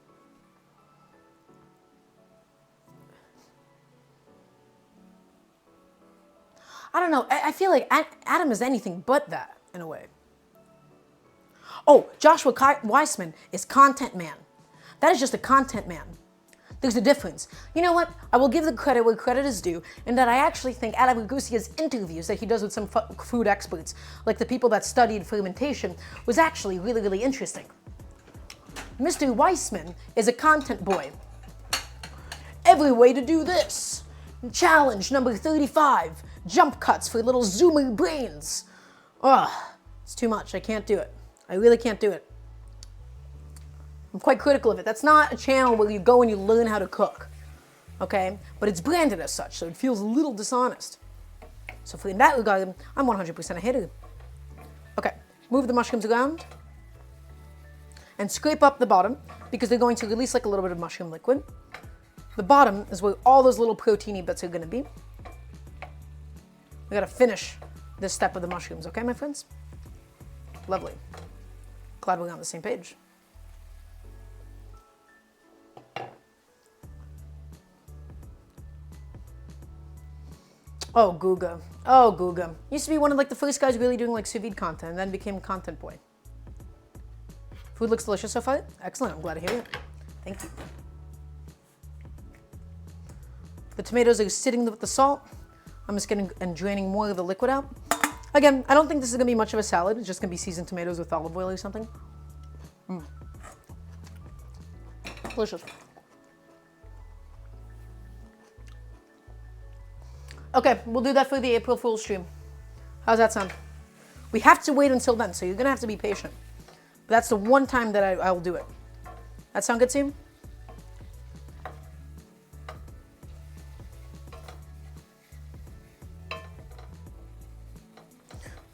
I don't know. I feel like Adam is anything but that, in a way. Oh, Joshua Weissman is content man. That is just a content man. There's a difference. You know what? I will give the credit where credit is due, in that I actually think Adam Ragusia's interviews that he does with some food experts, like the people that studied fermentation, was actually really, really interesting. Mr. Weissman is a content boy. Every way to do this. Challenge number 35. Jump cuts for little zoomer brains. Ugh, it's too much. I can't do it. I really can't do it. I'm quite critical of it. That's not a channel where you go and you learn how to cook, okay? But it's branded as such, so it feels a little dishonest. So in that regard, I'm 100% a hater. Okay, move the mushrooms around and scrape up the bottom because they're going to release like a little bit of mushroom liquid. The bottom is where all those little proteiny bits are going to be. We got to finish this step of the mushrooms, okay, my friends? Lovely. Glad we're on the same page. Oh, Guga. Oh, Guga. Used to be one of like the first guys really doing like sous vide content, and then became content boy. Food looks delicious so far. Excellent. I'm glad to hear it. Thank you. The tomatoes are sitting with the salt. I'm just getting and draining more of the liquid out. Again, I don't think this is gonna be much of a salad. It's just gonna be seasoned tomatoes with olive oil or something. Delicious. Okay, we'll do that for the April Fool's stream. How's that sound? We have to wait until then, so you're gonna have to be patient. But that's the one time that I'll do it. That sound good to you?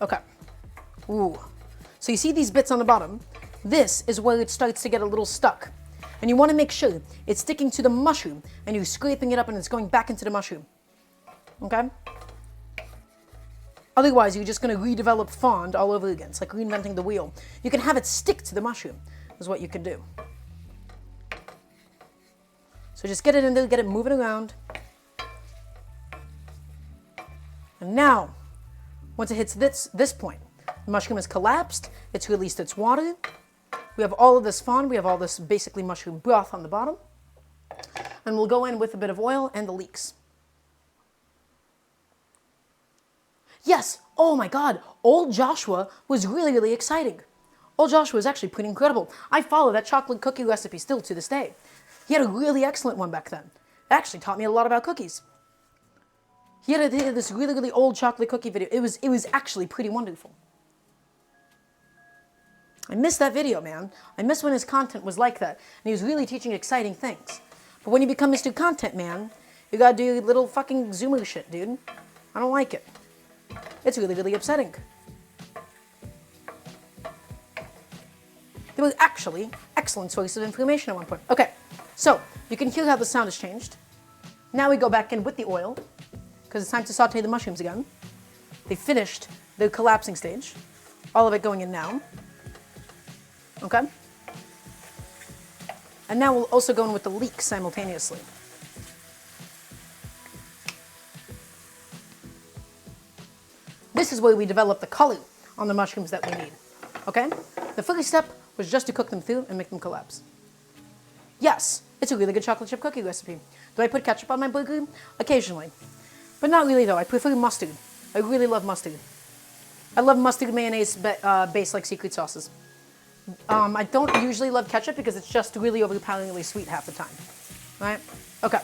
Okay. Ooh. So you see these bits on the bottom? This is where it starts to get a little stuck. And you want to make sure it's sticking to the mushroom and you're scraping it up and it's going back into the mushroom. Okay? Otherwise, you're just going to redevelop fond all over again. It's like reinventing the wheel. You can have it stick to the mushroom, is what you can do. So just get it in there, get it moving around. And now, once it hits this point, the mushroom has collapsed, it's released its water. We have all of this fond, we have all this basically mushroom broth on the bottom. And we'll go in with a bit of oil and the leeks. Yes, oh my God, Old Joshua was really, really exciting. Old Joshua is actually pretty incredible. I follow that chocolate cookie recipe still to this day. He had a really excellent one back then. It actually taught me a lot about cookies. He had this really, really old chocolate cookie video. It was actually pretty wonderful. I miss that video, man. I miss when his content was like that, and he was really teaching exciting things. But when you become Mr. Content Man, you gotta do little fucking Zoomer shit, dude. I don't like it. It's really, really upsetting. They were actually excellent sources of information at one point. Okay, so you can hear how the sound has changed. Now we go back in with the oil, because it's time to saute the mushrooms again. They finished the collapsing stage. All of it going in now. Okay? And now we'll also go in with the leeks simultaneously. This is where we develop the color on the mushrooms that we need. Okay? The first step was just to cook them through and make them collapse. Yes, it's a really good chocolate chip cookie recipe. Do I put ketchup on my burger? Occasionally. But not really though. I prefer mustard. I really love mustard. I love mustard mayonnaise based like secret sauces. I don't usually love ketchup because it's just really overpoweringly sweet half the time. Right? Okay.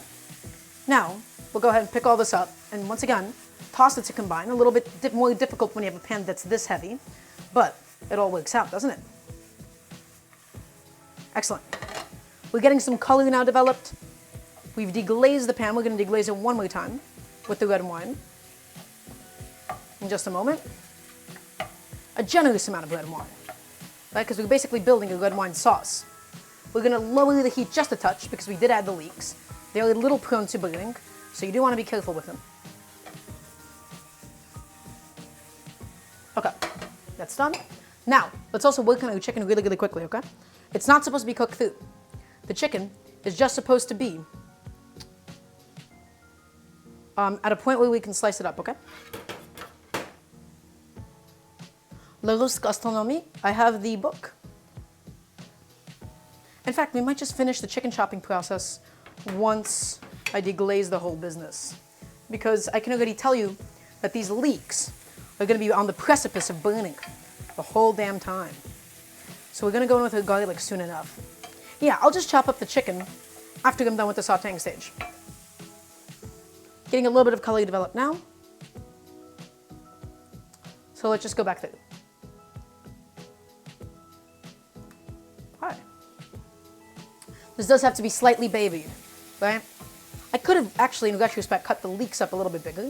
Now, we'll go ahead and pick all this up. And once again, toss it to combine. A little bit more difficult when you have a pan that's this heavy. But it all works out, doesn't it? Excellent. We're getting some color now developed. We've deglazed the pan. We're going to deglaze it one more time with the red wine. In just a moment. A generous amount of red wine. Right? Because we're basically building a red wine sauce. We're going to lower the heat just a touch because we did add the leeks. They are a little prone to burning, so you do want to be careful with them. Okay, that's done. Now, let's also work on our chicken really, really quickly, okay? It's not supposed to be cooked through. The chicken is just supposed to be at a point where we can slice it up, okay? La Russe Gastronomie, I have the book. In fact, we might just finish the chicken chopping process once I deglaze the whole business. Because I can already tell you that these leeks are going to be on the precipice of burning the whole damn time. So we're going to go in with the garlic soon enough. Yeah, I'll just chop up the chicken after I'm done with the sautéing stage. Getting a little bit of color developed now. So let's just go back there. Alright. This does have to be slightly babied, right? I could have actually, in retrospect, cut the leeks up a little bit bigger,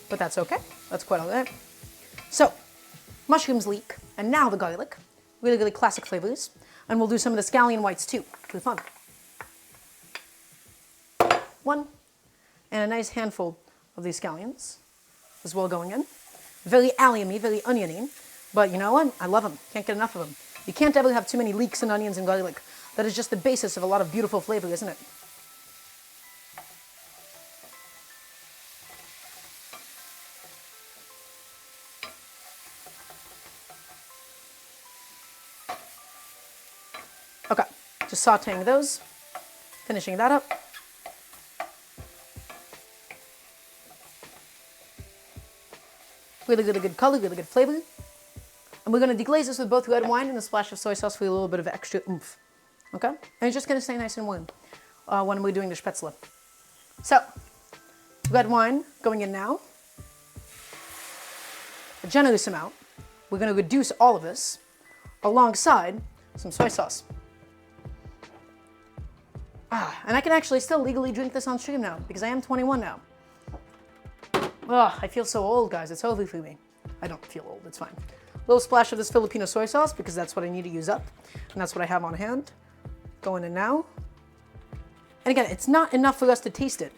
but that's okay. That's quite all right. So, mushrooms, leek, and now the garlic. Really, really classic flavors. And we'll do some of the scallion whites too, for fun. One, and a nice handful of these scallions as well going in. Very allium-y, very oniony, but you know what? I love them. Can't get enough of them. You can't ever have too many leeks and onions and garlic. That is just the basis of a lot of beautiful flavor, isn't it? Okay, just sauteing those, finishing that up. Really, really good color, really good flavor. And we're going to deglaze this with both red wine and a splash of soy sauce for a little bit of extra oomph. Okay? And it's just going to stay nice and warm when we're doing the Spaetzle. So, red wine going in now. A generous amount. We're going to reduce all of this alongside some soy sauce. And I can actually still legally drink this on stream now because I am 21 now. I feel so old, guys. It's over for me. I don't feel old. It's fine. A little splash of this Filipino soy sauce because that's what I need to use up. And that's what I have on hand. Going in now. And again, it's not enough for us to taste it.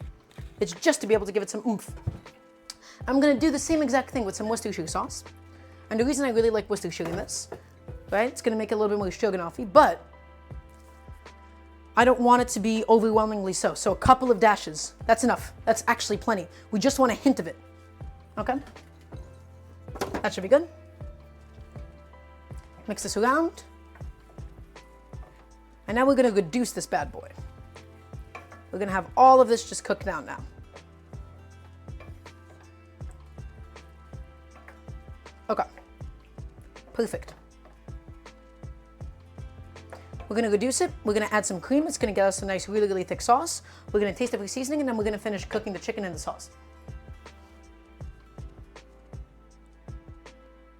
It's just to be able to give it some oomph. I'm gonna do the same exact thing with some Worcestershire sauce. And the reason I really like Worcestershire in this, right? It's gonna make it a little bit more stroganoff-y, but I don't want it to be overwhelmingly so. So a couple of dashes, that's enough. That's actually plenty. We just want a hint of it, okay? That should be good. Mix this around. And now we're gonna reduce this bad boy. We're gonna have all of this just cooked down now. Okay, perfect. We're gonna reduce it. We're gonna add some cream. It's gonna get us a nice, really, really thick sauce. We're gonna taste every seasoning, and then we're gonna finish cooking the chicken in the sauce.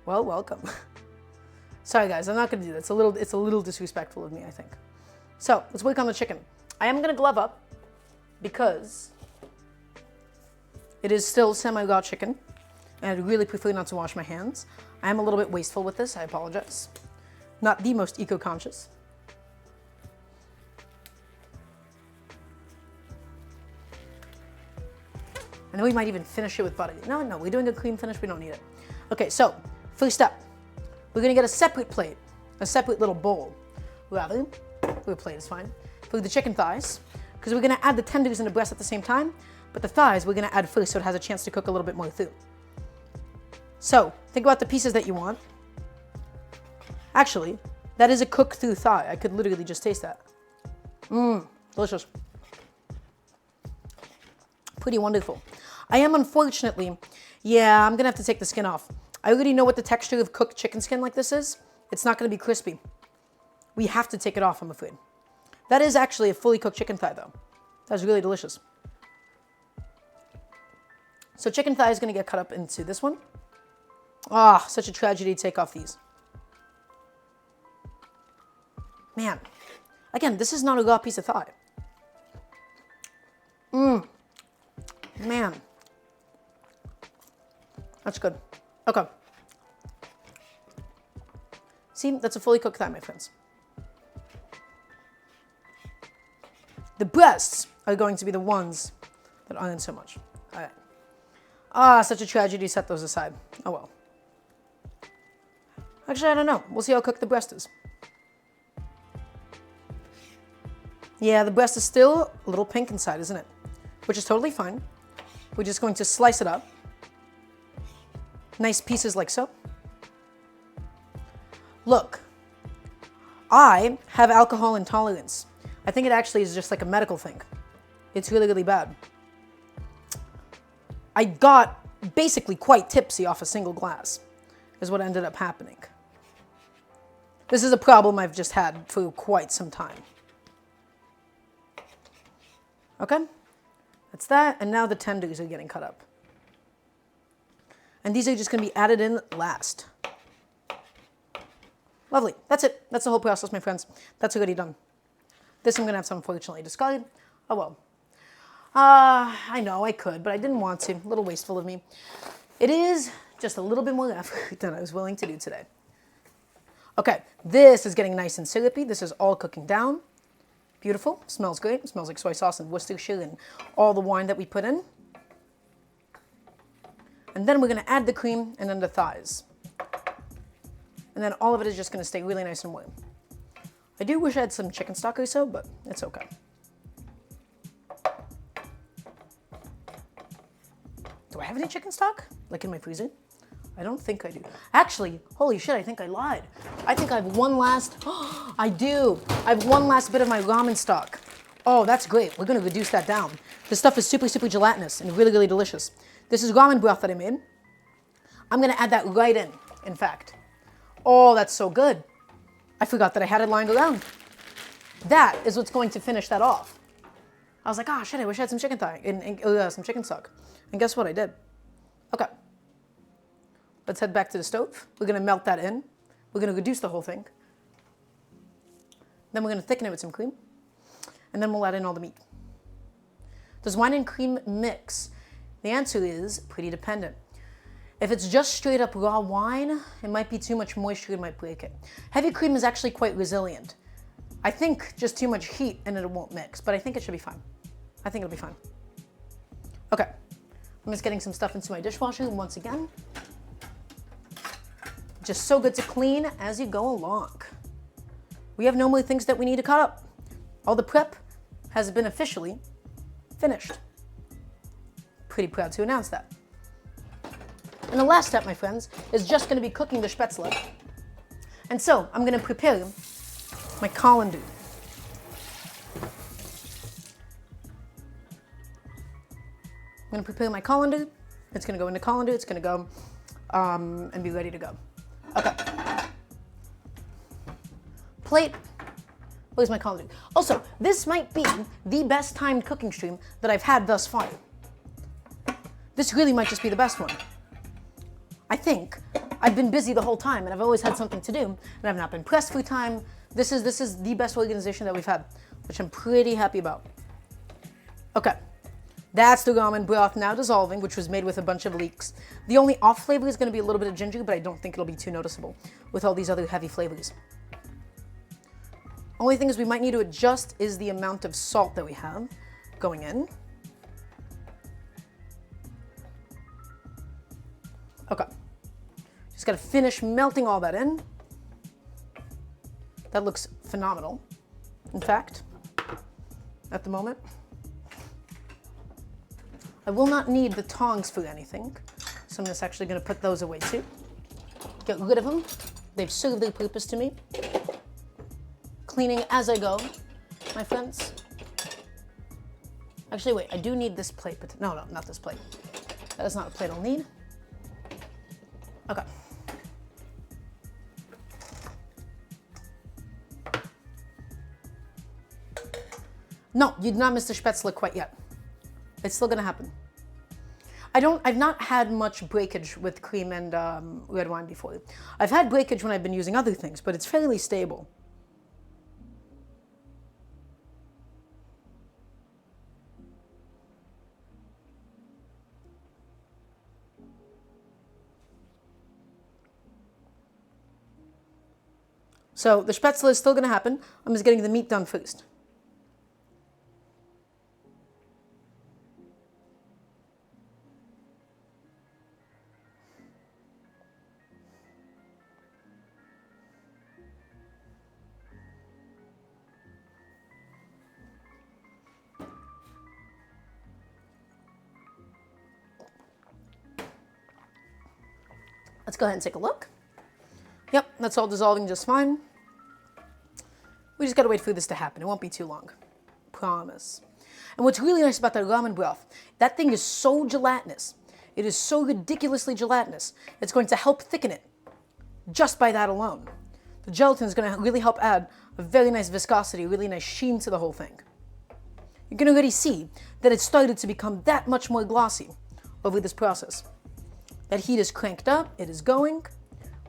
Well, welcome. Sorry guys, I'm not gonna do that. It's a little disrespectful of me, I think. So let's work on the chicken. I am gonna glove up because it is still semi-raw chicken, and I'd really prefer not to wash my hands. I am a little bit wasteful with this, I apologize. Not the most eco-conscious. And then we might even finish it with butter. No, we're doing a cream finish, we don't need it. Okay, so first step, we're gonna get a separate plate, a separate little bowl, rather, or a plate is fine, for the chicken thighs, because we're gonna add the tenders and the breast at the same time, but the thighs we're gonna add first so it has a chance to cook a little bit more through. So, think about the pieces that you want. Actually, that is a cooked through thigh. I could literally just taste that. Mmm, delicious. Pretty wonderful. I am unfortunately, yeah, I'm gonna have to take the skin off. I already know what the texture of cooked chicken skin like this is. It's not gonna be crispy. We have to take it off, I'm afraid. That is actually a fully cooked chicken thigh though. That's really delicious. So chicken thigh is gonna get cut up into this one. Ah, such a tragedy to take off these. Man, again, this is not a raw piece of thigh. Mmm, man. That's good. Okay. See, that's a fully cooked thigh, my friends. The breasts are going to be the ones that aren't so much. All right. Ah, such a tragedy, set those aside. Oh well. Actually, I don't know. We'll see how cooked the breast is. Yeah, the breast is still a little pink inside, isn't it? Which is totally fine. We're just going to slice it up. Nice pieces like so. Look, I have alcohol intolerance. I think it actually is just like a medical thing. It's really, really bad. I got basically quite tipsy off a single glass, is what ended up happening. This is a problem I've just had for quite some time. Okay, that's that, and now the tenders are getting cut up. And these are just gonna be added in last. Lovely, that's it. That's the whole process, my friends. That's already done. This I'm gonna have to unfortunately discard. Oh well. I know I could, but I didn't want to. A little wasteful of me. It is just a little bit more effort than I was willing to do today. Okay, this is getting nice and syrupy. This is all cooking down. Beautiful, smells great. It smells like soy sauce and Worcestershire and all the wine that we put in. And then we're gonna add the cream and then the thighs. And then all of it is just gonna stay really nice and warm. I do wish I had some chicken stock or so, but it's okay. Do I have any chicken stock? Like in my freezer? I don't think I do. Actually, holy shit, I think I lied. I think I have one last, I do. I have one last bit of my ramen stock. Oh, that's great. We're gonna reduce that down. This stuff is super, super gelatinous and really, really delicious. This is ramen broth that I made. I'm gonna add that right in fact. Oh, that's so good. I forgot that I had it lying around. That is what's going to finish that off. I was like, oh shit, I wish I had some chicken thigh and some chicken stock. And guess what, I did. Okay. Let's head back to the stove. We're gonna melt that in. We're gonna reduce the whole thing. Then we're gonna thicken it with some cream. And then we'll add in all the meat. Does wine and cream mix? The answer is pretty dependent. If it's just straight up raw wine, it might be too much moisture, it might break it. Heavy cream is actually quite resilient. I think just too much heat and it won't mix, but I think it should be fine. I think it'll be fine. Okay, I'm just getting some stuff into my dishwasher once again. Just so good to clean as you go along. We have no more things that we need to cut up. All the prep has been officially finished. Pretty proud to announce that. And the last step, my friends, is just going to be cooking the Spaetzle. And so I'm going to prepare my colander. I'm going to prepare my colander. It's going to go into colander. It's going to go and be ready to go. Okay. Plate. Where's my colander? Also, this might be the best timed cooking stream that I've had thus far. This really might just be the best one. I think I've been busy the whole time and I've always had something to do and I've not been pressed for time. This is the best organization that we've had, which I'm pretty happy about. Okay. That's the ramen broth now dissolving, which was made with a bunch of leeks. The only off flavor is going to be a little bit of ginger, but I don't think it'll be too noticeable with all these other heavy flavors. Only thing is we might need to adjust is the amount of salt that we have going in. Okay. Just got to finish melting all that in. That looks phenomenal. In fact, at the moment, I will not need the tongs for anything, so I'm just actually going to put those away too. Get rid of them. They've served their purpose to me. Cleaning as I go, my friends. Actually, wait, I do need this plate, but no, not this plate. That is not a plate I'll need. Okay. No, you did not miss the Spaetzle quite yet. It's still gonna happen. I've not had much breakage with cream and red wine before. I've had breakage when I've been using other things, but it's fairly stable. So the Spaetzle is still gonna happen. I'm just getting the meat done first. Let's go ahead and take a look. Yep, that's all dissolving just fine. We just gotta wait for this to happen. It won't be too long. Promise. And what's really nice about that ramen broth, that thing is so gelatinous. It is so ridiculously gelatinous. It's going to help thicken it just by that alone. The gelatin is gonna really help add a very nice viscosity, a really nice sheen to the whole thing. You can already see that it started to become that much more glossy over this process. That heat is cranked up, it is going.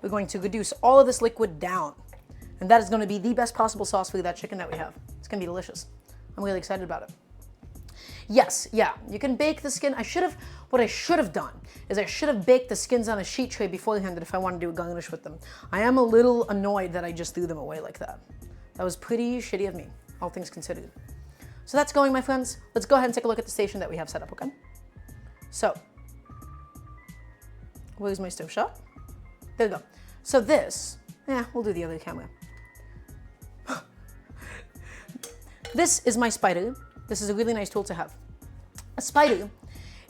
We're going to reduce all of this liquid down. And that is going to be the best possible sauce for that chicken that we have. It's going to be delicious. I'm really excited about it. Yes, yeah, you can bake the skin. What I should have done is I should have baked the skins on a sheet tray beforehand if I want to do a garnish with them. I am a little annoyed that I just threw them away like that. That was pretty shitty of me, all things considered. So that's going, my friends. Let's go ahead and take a look at the station that we have set up, okay? So, where's my stove shot? There we go. So this, we'll do the other camera. This is my spider. This is a really nice tool to have. A spider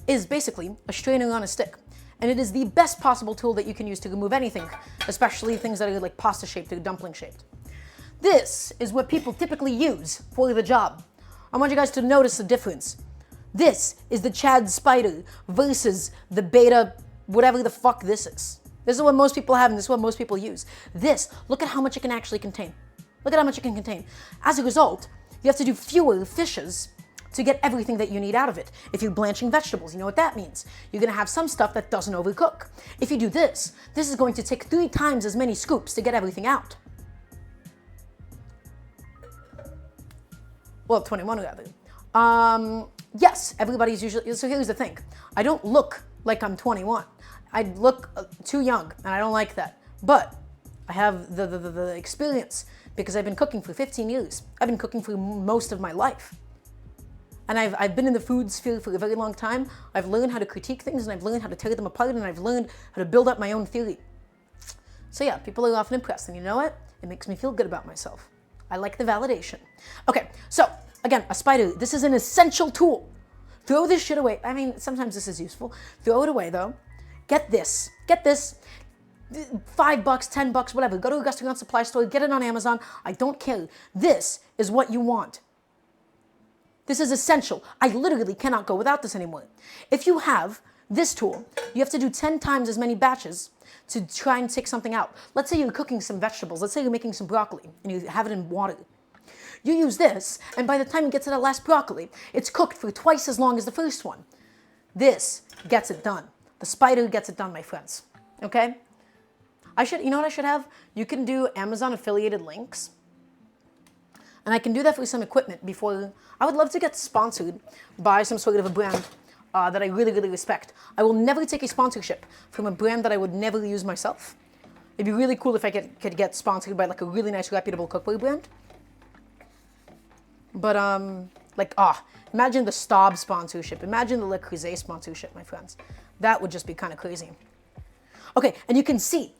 is basically a strainer on a stick, and it is the best possible tool that you can use to remove anything, especially things that are like pasta shaped or dumpling shaped. This is what people typically use for the job. I want you guys to notice the difference. This is the Chad spider versus the beta, whatever the fuck this is. This is what most people have and this is what most people use. This, look at how much it can actually contain. Look at how much it can contain. As a result, you have to do fewer fishes to get everything that you need out of it. If you're blanching vegetables, you know what that means. You're gonna have some stuff that doesn't overcook. If you do this, this is going to take 3 times as many scoops to get everything out. Well, 21 rather. Yes, everybody's usually, so here's the thing. I don't look like I'm 21. I look too young, and I don't like that. But I have the experience because I've been cooking for 15 years. I've been cooking for most of my life. And I've been in the food sphere for a very long time. I've learned how to critique things, and I've learned how to tear them apart, and I've learned how to build up my own theory. So yeah, people are often impressed, and you know what? It makes me feel good about myself. I like the validation. Okay, so again, a spider. This is an essential tool. Throw this shit away. I mean, sometimes this is useful. Throw it away though. Get this. Get this. $5, $10, whatever. Go to a restaurant supply store, get it on Amazon. I don't care. This is what you want. This is essential. I literally cannot go without this anymore. If you have this tool, you have to do 10 times as many batches to try and take something out. Let's say you're cooking some vegetables. Let's say you're making some broccoli and you have it in water. You use this, and by the time you get to that last broccoli, it's cooked for twice as long as the first one. This gets it done. The spider gets it done, my friends. Okay? You know what I should have? You can do Amazon affiliated links. And I can do that for some equipment before. I would love to get sponsored by some sort of a brand that I really, really respect. I will never take a sponsorship from a brand that I would never use myself. It'd be really cool if I could get sponsored by like a really nice, reputable cookware brand. But imagine the Staub sponsorship. Imagine the Le Creuset sponsorship, my friends. That would just be kind of crazy. Okay, and you can see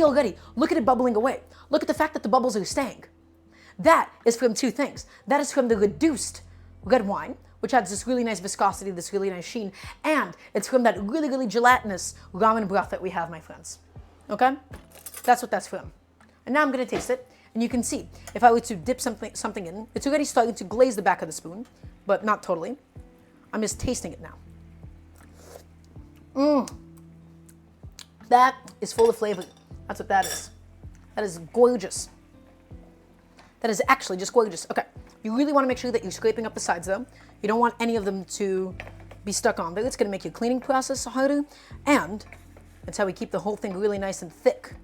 already. Look at it bubbling away. Look at the fact that the bubbles are staying. That is from two things. That is from the reduced red wine, which adds this really nice viscosity, this really nice sheen, and it's from that really, really gelatinous ramen broth that we have, my friends. Okay? That's what that's from. And now I'm going to taste it, and you can see, if I were to dip something in, it's already starting to glaze the back of the spoon, but not totally. I'm just tasting it now. That is full of flavor. That's what that is. That is gorgeous. That is actually just gorgeous. Okay, you really want to make sure that you're scraping up the sides though. You don't want any of them to be stuck on there. It's going to make your cleaning process harder, and that's how we keep the whole thing really nice and thick.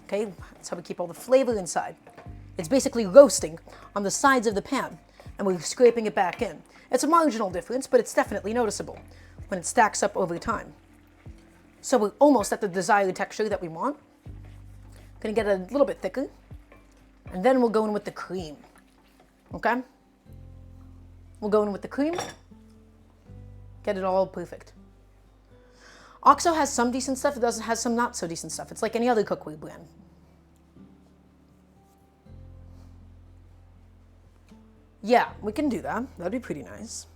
Okay, that's how we keep all the flavor inside. It's basically roasting on the sides of the pan, and we're scraping it back in. It's a marginal difference, but it's definitely noticeable when it stacks up over time. So we're almost at the desired texture that we want. Gonna get it a little bit thicker. And then we'll go in with the cream. Okay? We'll go in with the cream. Get it all perfect. OXO has some decent stuff. It has some not so decent stuff. It's like any other cookware brand. Yeah, we can do that. That'd be pretty nice.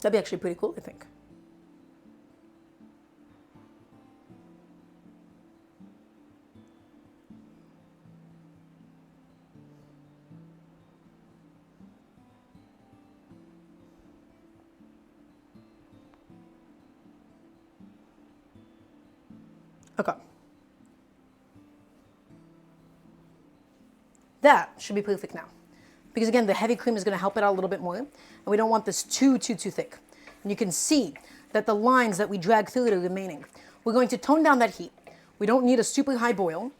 That'd be actually pretty cool, I think. Okay. That should be perfect now. Because again, the heavy cream is going to help it out a little bit more. And we don't want this too thick. And you can see that the lines that we drag through it are remaining. We're going to tone down that heat. We don't need a super high boil.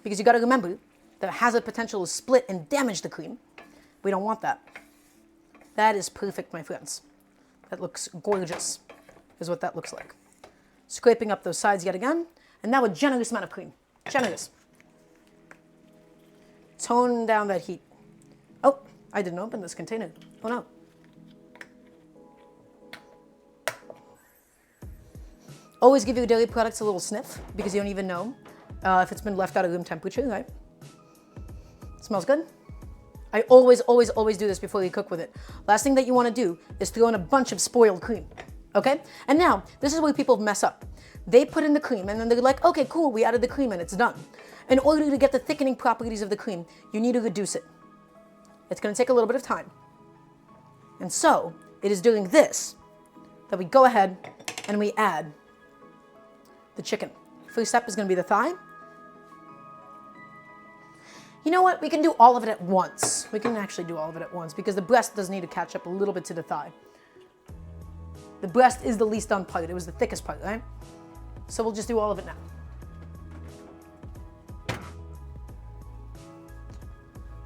Because you got to remember that it has a potential to split and damage the cream. We don't want that. That is perfect, my friends. That looks gorgeous, is what that looks like. Scraping up those sides yet again. And now a generous amount of cream. Generous. Tone down that heat. Oh, I didn't open this container. Oh no. Always give your dairy products a little sniff because you don't even know if it's been left out of room temperature, right? Smells good. I always do this before you cook with it. Last thing that you want to do is throw in a bunch of spoiled cream. Okay? And now, this is where people mess up. They put in the cream and then they're like, okay, cool, we added the cream and it's done. In order to get the thickening properties of the cream, you need to reduce it. It's going to take a little bit of time. And so, it is during this that we go ahead and we add the chicken. First step is going to be the thigh. You know what? We can do all of it at once. We can actually do all of it at once because the breast does need to catch up a little bit to the thigh. The breast is the least done part. It was the thickest part, right? So we'll just do all of it now.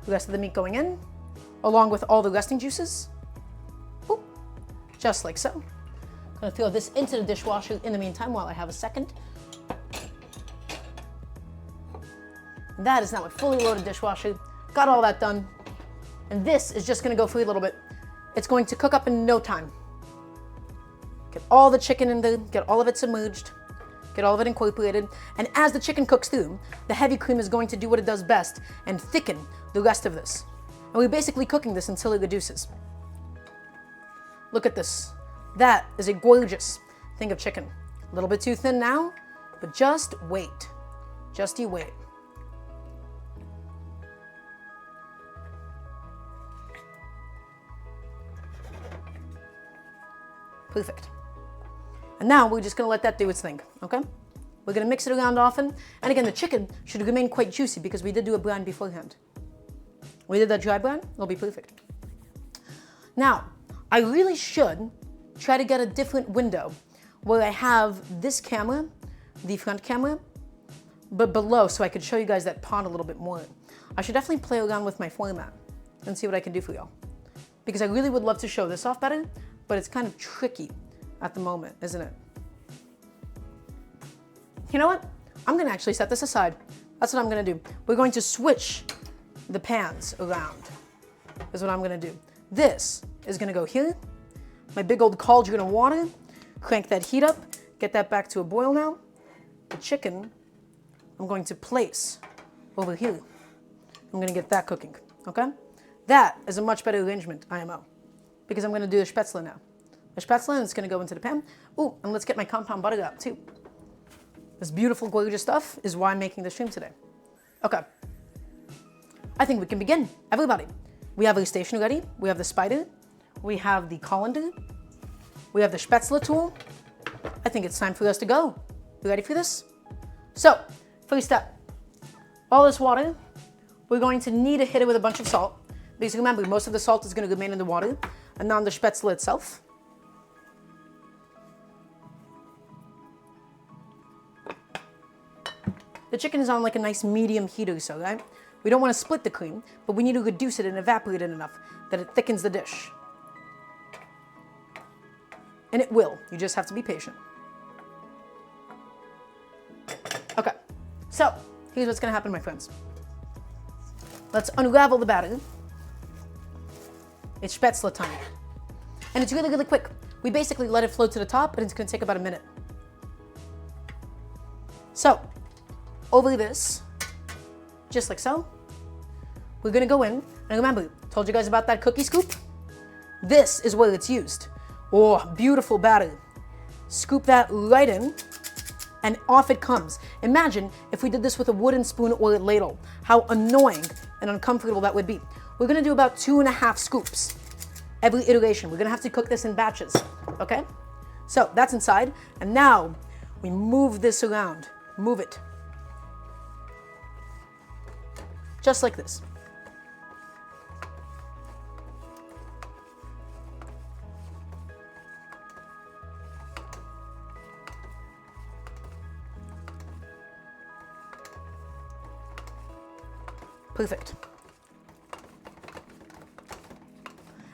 The rest of the meat going in, along with all the resting juices. Boop. Just like so. I'm gonna throw this into the dishwasher in the meantime while I have a second. That is now a fully loaded dishwasher. Got all that done. And this is just gonna go for a little bit. It's going to cook up in no time. Get all the chicken in there, get all of it submerged, get all of it incorporated. And as the chicken cooks through, the heavy cream is going to do what it does best and thicken the rest of this. And we're basically cooking this until it reduces. Look at this. That is a gorgeous thing of chicken. A little bit too thin now, but just wait. Just you wait. Perfect. And now we're just gonna let that do its thing, okay? We're gonna mix it around often. And again, the chicken should remain quite juicy because we did do a brine beforehand. We did that dry brine, it'll be perfect. Now, I really should try to get a different window where I have this camera, the front camera, but below so I could show you guys that pond a little bit more. I should definitely play around with my format and see what I can do for y'all. Because I really would love to show this off better, but it's kind of tricky at the moment, isn't it? You know what? I'm gonna actually set this aside. That's what I'm gonna do. We're going to switch the pans around, is what I'm gonna do. This is gonna go here. My big old cauldron of water. Crank that heat up, get that back to a boil now. The chicken, I'm going to place over here. I'm gonna get that cooking, okay? That is a much better arrangement, IMO, because I'm gonna do the Spaetzle now. The Spaetzle, and it's gonna go into the pan. Ooh, and let's get my compound butter out too. This beautiful, gorgeous stuff is why I'm making the stream today. Okay, I think we can begin. Everybody, we have our station ready. We have the spider. We have the colander. We have the Spaetzle tool. I think it's time for us to go. You ready for this? So, first step, all this water, we're going to need to hit it with a bunch of salt. Because remember, most of the salt is going to remain in the water and not on the Spaetzle itself. The chicken is on like a nice medium heat or so, right? We don't want to split the cream, but we need to reduce it and evaporate it enough that it thickens the dish. And it will. You just have to be patient. Okay, so here's what's going to happen, my friends. Let's unravel the batter. It's Spaetzle time. And it's really, really quick. We basically let it float to the top, and it's going to take about a minute. So, over this, just like so, we're going to go in. And remember, told you guys about that cookie scoop? This is where it's used. Oh, beautiful batter. Scoop that right in, and off it comes. Imagine if we did this with a wooden spoon or a ladle, how annoying and uncomfortable that would be. We're gonna do about 2.5 scoops every iteration. We're gonna have to cook this in batches, okay? So that's inside, and now we move this around. Move it. Just like this. Perfect.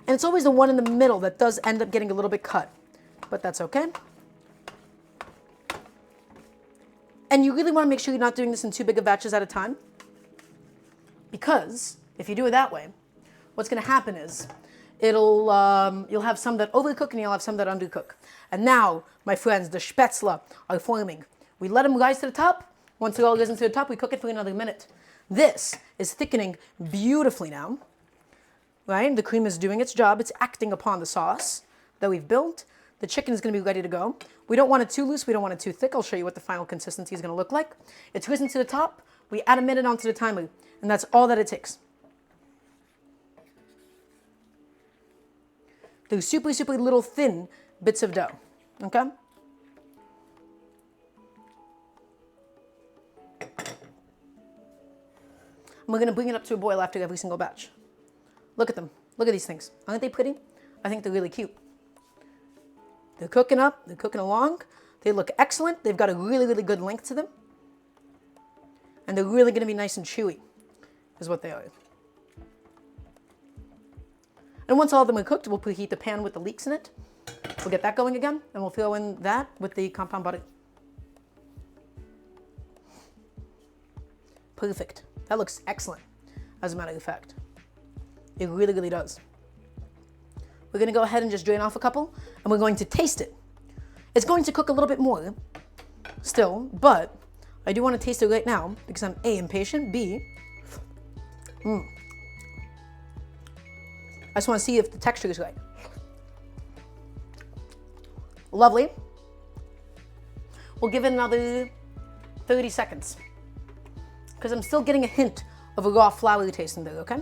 And it's always the one in the middle that does end up getting a little bit cut, but that's okay. And you really want to make sure you're not doing this in too big of batches at a time, because if you do it that way, what's going to happen is you'll have some that overcook and you'll have some that undercook. And now, my friends, the Spaetzle are forming. We let them rise to the top. Once it all goes into the top, we cook it for another minute. This is thickening beautifully now, right? The cream is doing its job. It's acting upon the sauce that we've built. The chicken is going to be ready to go. We don't want it too loose. We don't want it too thick. I'll show you what the final consistency is going to look like. It's risen to the top. We add a minute onto the timer, and that's all that it takes. They're super, super little thin bits of dough, okay? And we're going to bring it up to a boil after every single batch. Look at them. Look at these things. Aren't they pretty? I think they're really cute. They're cooking up. They're cooking along. They look excellent. They've got a really, really good length to them. And they're really going to be nice and chewy, is what they are. And once all of them are cooked, we'll preheat the pan with the leeks in it. We'll get that going again, and we'll throw in that with the compound butter. Perfect. That looks excellent, as a matter of fact. It really, really does. We're going to go ahead and just drain off a couple, and we're going to taste it. It's going to cook a little bit more still, but I do want to taste it right now because I'm A, impatient, B, I just want to see if the texture is right. Lovely. We'll give it another 30 seconds because I'm still getting a hint of a raw floury taste in there, okay?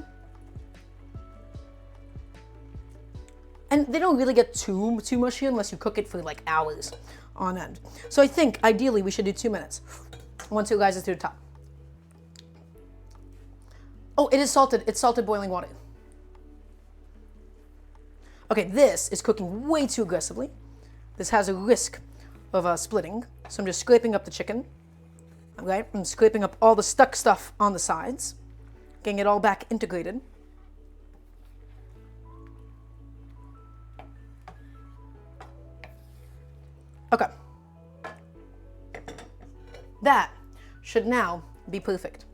And they don't really get too mushy unless you cook it for like hours on end. So I think ideally we should do 2 minutes once it rises to the top. Oh, it is salted. It's salted boiling water. Okay, this is cooking way too aggressively. This has a risk of splitting. So I'm just scraping up the chicken. Okay, I'm scraping up all the stuck stuff on the sides, getting it all back integrated. Okay. That should now be perfect.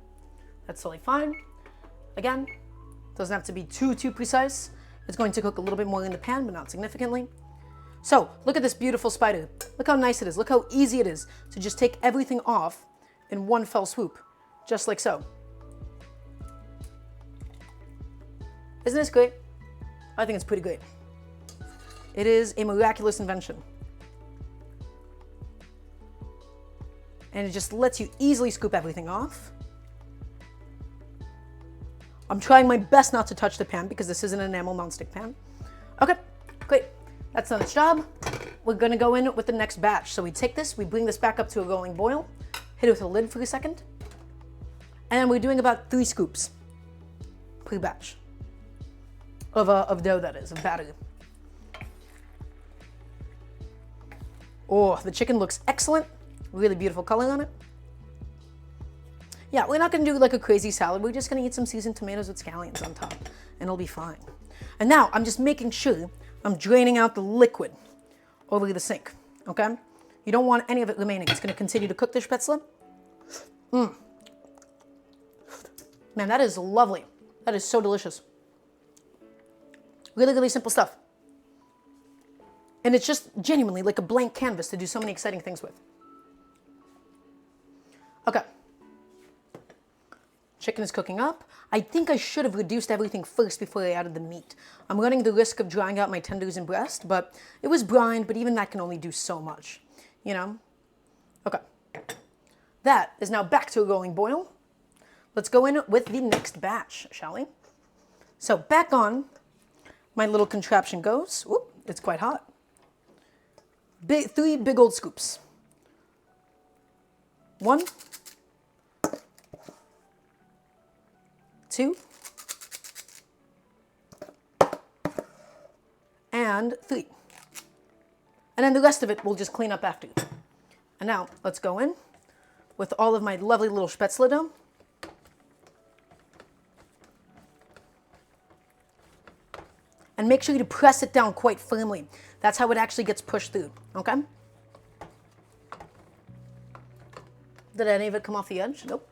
That's totally fine. Again, doesn't have to be too precise. It's going to cook a little bit more in the pan, but not significantly. So, look at this beautiful spider. Look how nice it is. Look how easy it is to just take everything off in one fell swoop, just like so. Isn't this great? I think it's pretty great. It is a miraculous invention. And it just lets you easily scoop everything off. I'm trying my best not to touch the pan because this is an enamel nonstick pan. Okay, great. That's done its job. We're gonna go in with the next batch. So we take this, we bring this back up to a rolling boil, hit it with a lid for a second, and then we're doing about 3 scoops per batch of dough, that is, of batter. Oh, the chicken looks excellent. Really beautiful color on it. Yeah, we're not gonna do like a crazy salad. We're just gonna eat some seasoned tomatoes with scallions on top, and it'll be fine. And now I'm just making sure I'm draining out the liquid over the sink, okay? You don't want any of it remaining. It's gonna continue to cook the Spaetzle. Man, that is lovely. That is so delicious. Really, really simple stuff. And it's just genuinely like a blank canvas to do so many exciting things with. Okay. Chicken is cooking up. I think I should have reduced everything first before I added the meat. I'm running the risk of drying out my tenders and breast, but it was brine, but even that can only do so much, you know? Okay. That is now back to a rolling boil. Let's go in with the next batch, shall we? So back on my little contraption goes. Whoop, it's quite hot. 3 big old scoops. 1, 2, and 3. And then the rest of it we'll just clean up after. And now let's go in with all of my lovely little Spaetzle dough. And make sure you press it down quite firmly. That's how it actually gets pushed through, okay? Did any of it come off the edge? Nope.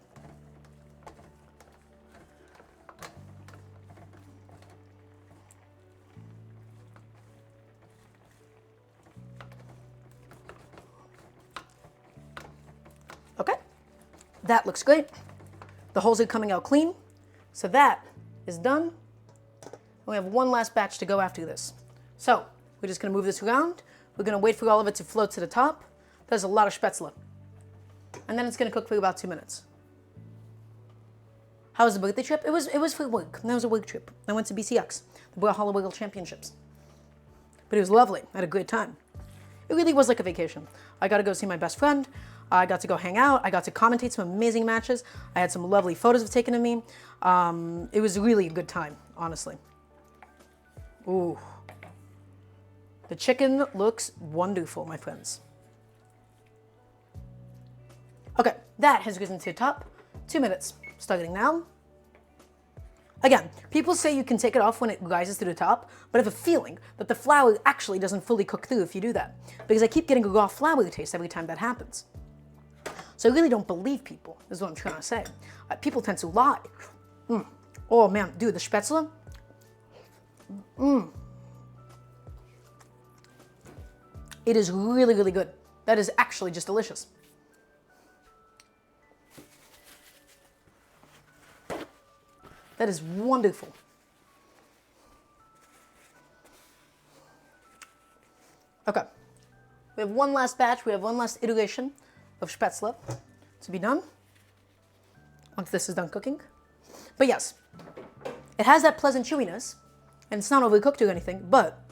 Okay, that looks great. The holes are coming out clean. So that is done. We have one last batch to go after this. So we're just gonna move this around. We're gonna wait for all of it to float to the top. There's a lot of Spaetzle. And then it's gonna cook for about 2 minutes. How was the birthday trip? It was for work. That was a work trip. I went to BCX, the Brawlhalla World Championships. But it was lovely. I had a great time. It really was like a vacation. I got to go see my best friend. I got to go hang out. I got to commentate some amazing matches. I had some lovely photos taken of me. It was really a good time, honestly. Ooh. The chicken looks wonderful, my friends. Okay, that has risen to the top. 2 minutes, starting now. Again, people say you can take it off when it rises to the top, but I have a feeling that the flour actually doesn't fully cook through if you do that, because I keep getting a raw flour taste every time that happens. So I really don't believe people, is what I'm trying to say. People tend to lie. Oh man, dude, the Spaetzle. It is really, really good. That is actually just delicious. That is wonderful. Okay. We have one last batch, we have one last iteration of Spaetzle to be done once this is done cooking. But yes, it has that pleasant chewiness, and it's not overcooked or anything, but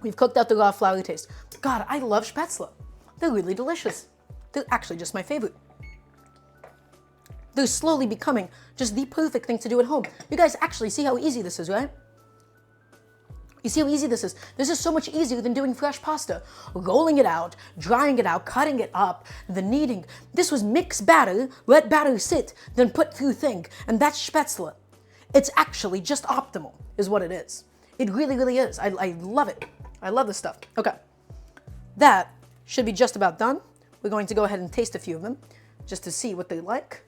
we've cooked out the raw flour taste. God, I love Spaetzle. They're really delicious. They're actually just my favorite. They're slowly becoming just the perfect thing to do at home. You guys actually see how easy this is, right? You see how easy this is? This is so much easier than doing fresh pasta. Rolling it out, drying it out, cutting it up, the kneading. This was mix batter, let batter sit, then put through thing. And that's Spaetzle. It's actually just optimal, is what it is. It really, really is. I love it. I love this stuff. Okay. That should be just about done. We're going to go ahead and taste a few of them just to see what they like.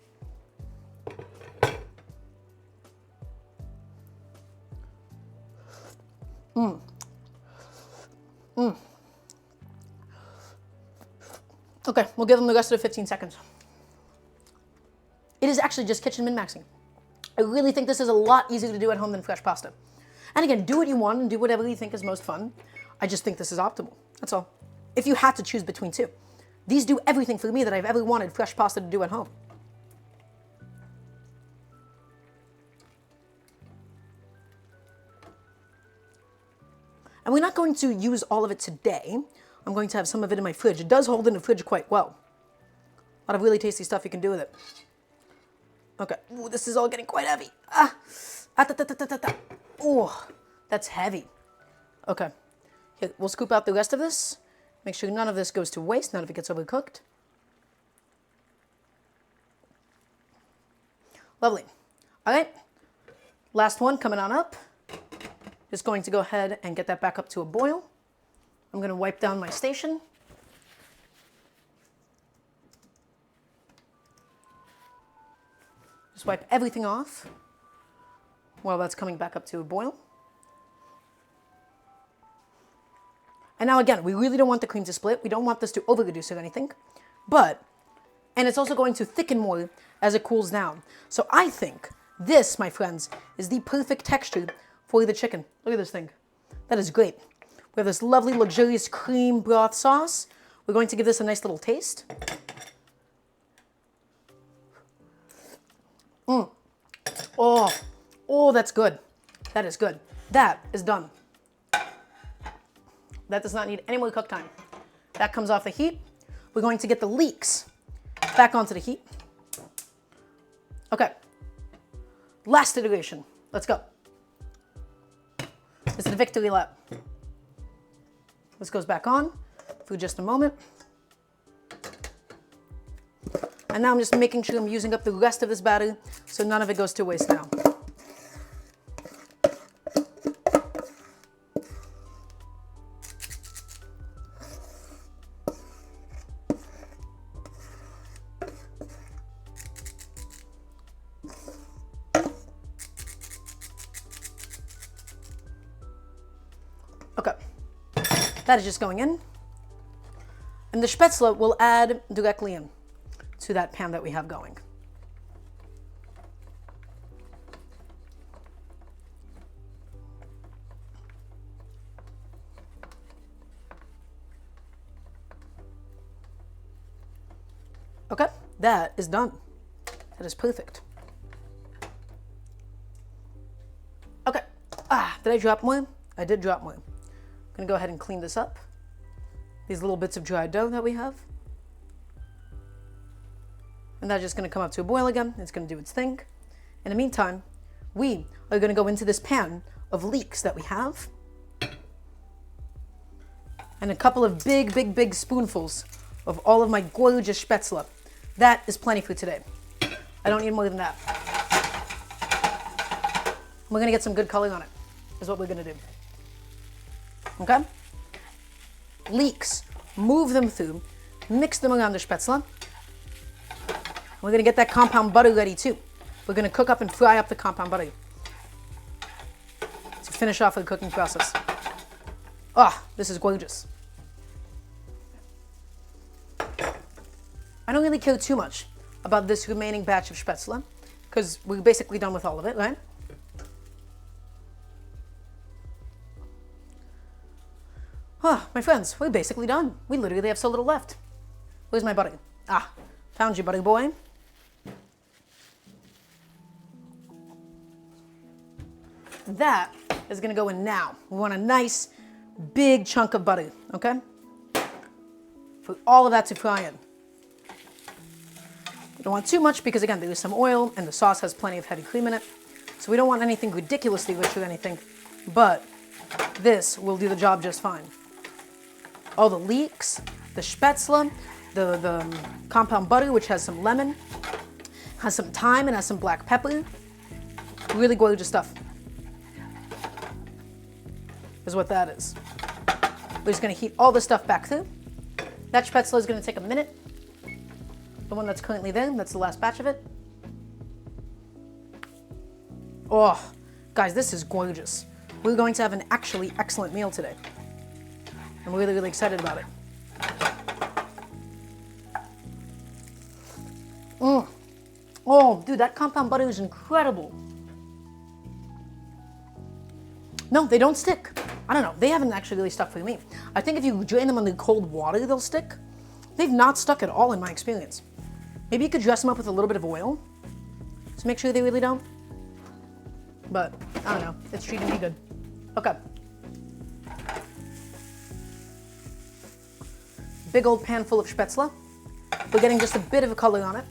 Okay, we'll give them the rest of the 15 seconds. It is actually just kitchen min-maxing. I really think this is a lot easier to do at home than fresh pasta. And again, do what you want and do whatever you think is most fun. I just think this is optimal. That's all. If you had to choose between two. These do everything for me that I've ever wanted fresh pasta to do at home. And we're not going to use all of it today. I'm going to have some of it in my fridge. It does hold in the fridge quite well. A lot of really tasty stuff you can do with it. Okay. Ooh, this is all getting quite heavy. Oh, that's heavy. Okay. Here, we'll scoop out the rest of this. Make sure none of this goes to waste. None of it gets overcooked. Lovely. All right. Last one coming on up. Just going to go ahead and get that back up to a boil. I'm going to wipe down my station. Just wipe everything off while that's coming back up to a boil. And now again, we really don't want the cream to split. We don't want this to over reduce or anything. And it's also going to thicken more as it cools down. So I think this, my friends, is the perfect texture for the chicken. Look at this thing. That is great. We have this lovely, luxurious cream broth sauce. We're going to give this a nice little taste. Oh, that's good. That is good. That is done. That does not need any more cook time. That comes off the heat. We're going to get the leeks back onto the heat. Okay. Last iteration. Let's go. This is the victory lap. This goes back on for just a moment. And now I'm just making sure I'm using up the rest of this batter so none of it goes to waste now. Okay, that is just going in. And the Spaetzle will add directly in to that pan that we have going. Okay, that is done. That is perfect. Okay, did I drop more? I did drop more. I'm gonna go ahead and clean this up. These little bits of dry dough that we have. And that's just gonna come up to a boil again. It's gonna do its thing. In the meantime, we are gonna go into this pan of leeks that we have. And a couple of big spoonfuls of all of my gorgeous Spaetzle. That is plenty for today. I don't need more than that. We're gonna get some good color on it, is what we're gonna do. Okay? Leeks, move them through, mix them around the Spaetzle. We're gonna get that compound butter ready too. We're gonna cook up and fry up the compound butter to finish off the cooking process. Ah, this is gorgeous. I don't really care too much about this remaining batch of Spaetzle because we're basically done with all of it, right? Ah, my friends, we're basically done. We literally have so little left. Where's my butter? Ah, found you, buddy boy. That is gonna go in now. We want a nice, big chunk of butter, okay? For all of that to fry in. We don't want too much because, again, there is some oil and the sauce has plenty of heavy cream in it. So we don't want anything ridiculously rich or anything, but this will do the job just fine. All the leeks, the Spaetzle, the compound butter, which has some lemon, has some thyme, and has some black pepper. Really gorgeous stuff. Is what that is. We're just gonna heat all this stuff back through. That Spaetzle is gonna take a minute. The one that's currently there, that's the last batch of it. Oh, guys, this is gorgeous. We're going to have an actually excellent meal today. I'm really, really excited about it. Oh, dude, that compound butter is incredible. No, they don't stick. I don't know. They haven't actually really stuck for me. I think if you drain them on the cold water, they'll stick. They've not stuck at all in my experience. Maybe you could dress them up with a little bit of oil to make sure they really don't. But I don't know. It's treating me good. Okay. Big old pan full of Spaetzle. We're getting just a bit of a color on it.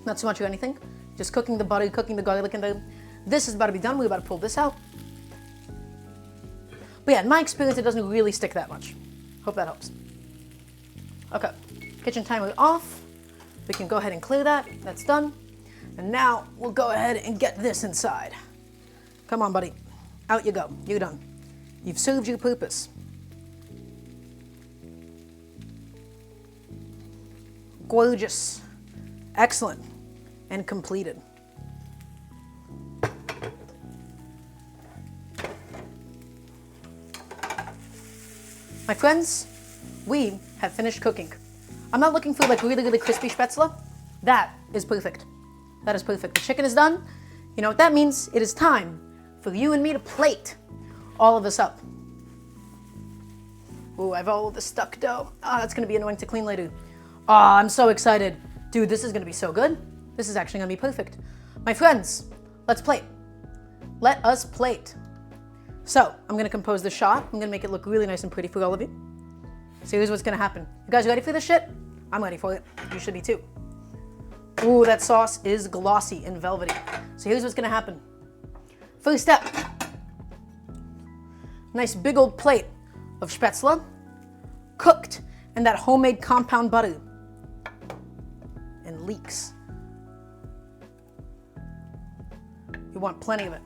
Not too much or anything. Just cooking the butter, cooking the garlic in there. This is about to be done. We're about to pull this out. But yeah, in my experience, it doesn't really stick that much. Hope that helps. Okay, kitchen timer off. We can go ahead and clear that. That's done. And now we'll go ahead and get this inside. Come on, buddy. Out you go. You're done. You've served your purpose. Gorgeous. Excellent. And completed. My friends, we have finished cooking. I'm not looking for like really, really crispy Spaetzle. That is perfect. That is perfect. The chicken is done. You know what that means? It is time for you and me to plate all of this up. Ooh, I have all of the stuck dough. Ah, that's gonna be annoying to clean later. Ah, I'm so excited. Dude, this is gonna be so good. This is actually gonna be perfect. My friends, let's plate. Let us plate. So, I'm gonna compose the shot. I'm gonna make it look really nice and pretty for all of you. So here's what's gonna happen. You guys ready for this shit? I'm ready for it. You should be too. Ooh, that sauce is glossy and velvety. So here's what's gonna happen. First step. Nice big old plate of Spaetzle, cooked in that homemade compound butter and leeks. You want plenty of it.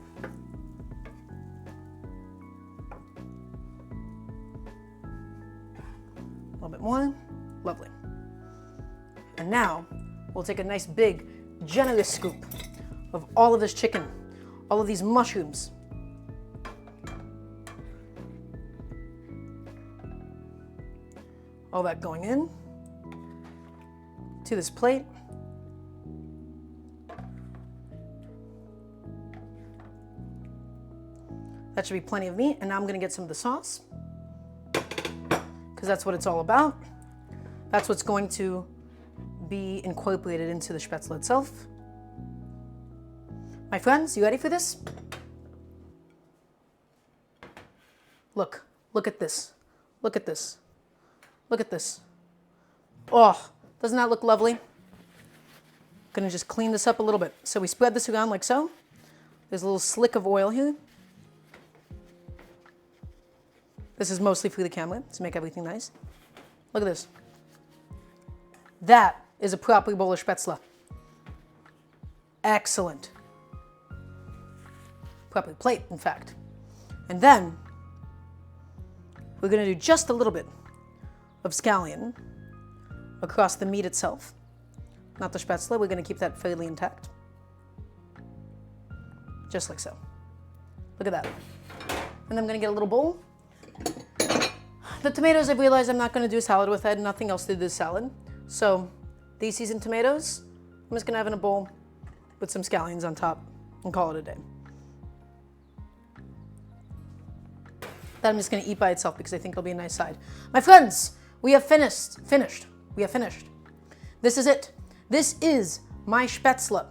A little bit more. Lovely. And now we'll take a nice big, generous scoop of all of this chicken, all of these mushrooms. All that going in to this plate. That should be plenty of meat. And now I'm gonna get some of the sauce, because that's what it's all about. That's what's going to be incorporated into the Spaetzle itself. My friends, you ready for this? Look at this. Look at this. Look at this. Oh, doesn't that look lovely? Gonna just clean this up a little bit. So we spread this around like so. There's a little slick of oil here. This is mostly for the camera to make everything nice. Look at this. That is a proper bowl of Spaetzle. Excellent. Proper plate, in fact. And then we're going to do just a little bit of scallion across the meat itself. Not the Spaetzle, we're going to keep that fairly intact. Just like so. Look at that. And I'm going to get a little bowl. The tomatoes, I've realized I'm not going to do a salad with. I had nothing else to do this salad. So these seasoned tomatoes, I'm just going to have in a bowl with some scallions on top and call it a day. That I'm just going to eat by itself because I think it'll be a nice side. My friends, we have finished. We have finished. This is it. This is my Spaetzle.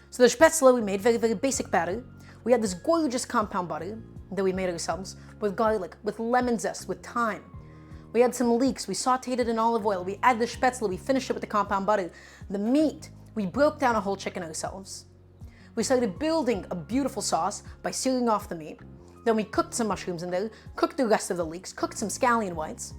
So the Spaetzle we made, very, very basic batter. We had this gorgeous compound butter that we made ourselves with garlic, with lemon zest, with thyme. We had some leeks. We sauteed it in olive oil. We added the Spaetzle. We finished it with the compound butter. The meat, we broke down a whole chicken ourselves. We started building a beautiful sauce by sealing off the meat. Then we cooked some mushrooms in there, cooked the rest of the leeks, cooked some scallion whites,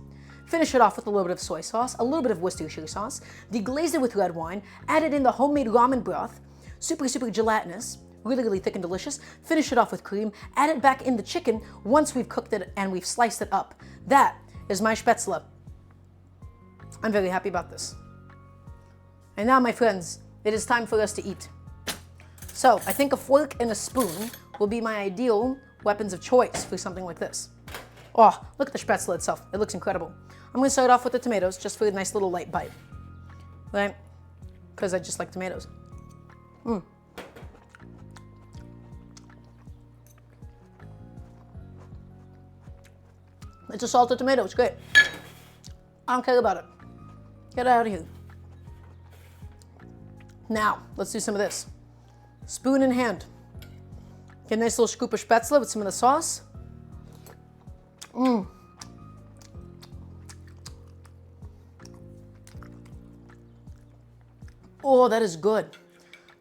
finished it off with a little bit of soy sauce, a little bit of Worcestershire sauce, deglazed it with red wine, added in the homemade ramen broth, super, super gelatinous, really, really thick and delicious, finished it off with cream, added back in the chicken once we've cooked it and we've sliced it up. That is my Spaetzle. I'm very happy about this. And now, my friends, it is time for us to eat. So I think a fork and a spoon will be my ideal weapons of choice for something like this. Oh, look at the Spaetzle itself. It looks incredible. I'm going to start off with the tomatoes just for a nice little light bite. Right? Because I just like tomatoes. It's a salted tomato. It's great. I don't care about it. Get it out of here. Now, let's do some of this. Spoon in hand. Get a nice little scoop of Spaetzle with some of the sauce. Oh, that is good.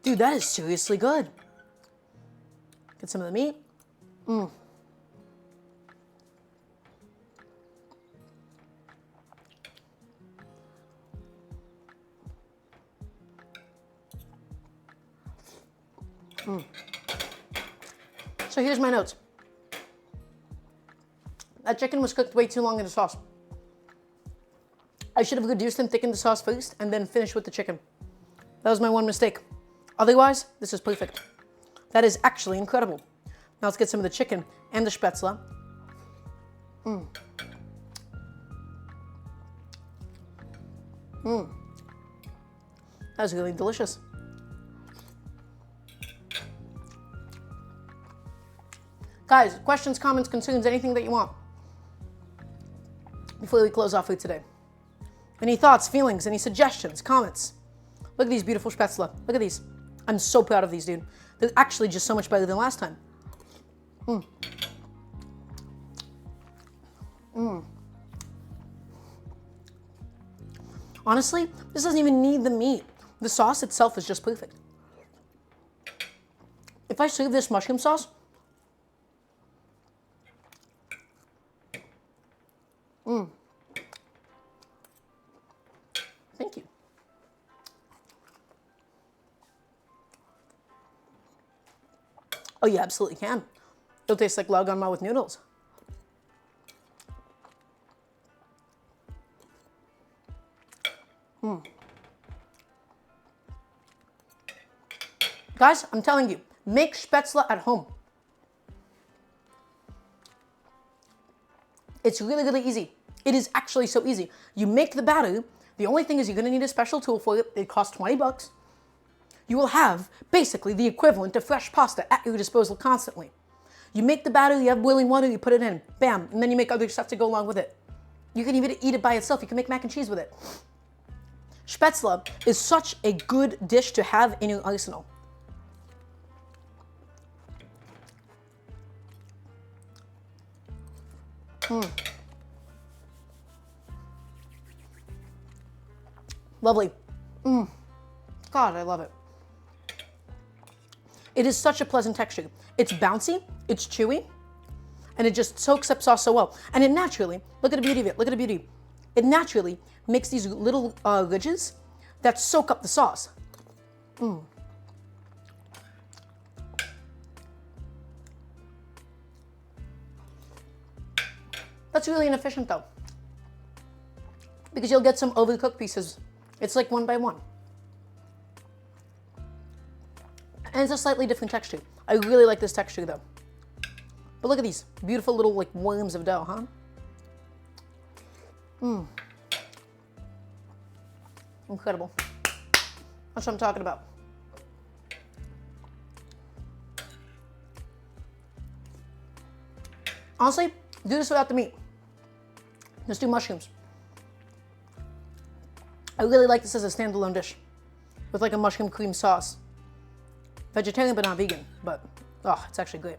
Dude, that is seriously good. Get some of the meat. So here's my notes. That chicken was cooked way too long in the sauce. I should have reduced and thickened the sauce first and then finished with the chicken. That was my one mistake. Otherwise, this is perfect. That is actually incredible. Now let's get some of the chicken and the Spaetzle. That was really delicious. Guys, questions, comments, concerns, anything that you want before we close off for today. Any thoughts, feelings, any suggestions, comments? Look at these beautiful Spaetzle. Look at these. I'm so proud of these, dude. They're actually just so much better than last time. Honestly, this doesn't even need the meat. The sauce itself is just perfect. If I serve this mushroom sauce, thank you. Oh, you absolutely can. It'll taste like lau gan ma with noodles. Guys, I'm telling you, make Spaetzle at home. It's really, really easy. It is actually so easy. You make the batter. The only thing is you're going to need a special tool for it. It costs 20 bucks. You will have basically the equivalent of fresh pasta at your disposal constantly. You make the batter, you have boiling water, you put it in, bam, and then you make other stuff to go along with it. You can even eat it by itself. You can make mac and cheese with it. Spaetzle is such a good dish to have in your arsenal. Lovely. God, I love it. It is such a pleasant texture. It's bouncy, it's chewy, and it just soaks up sauce so well. And it naturally, look at the beauty of it, look at the beauty. It naturally makes these little ridges that soak up the sauce. That's really inefficient though, because you'll get some overcooked pieces. It's like 1 by 1. And it's a slightly different texture. I really like this texture though. But look at these beautiful little like worms of dough, huh? Incredible. That's what I'm talking about. Honestly, do this without the meat. Let's do mushrooms. I really like this as a standalone dish with like a mushroom cream sauce. Vegetarian but not vegan, but oh, it's actually great.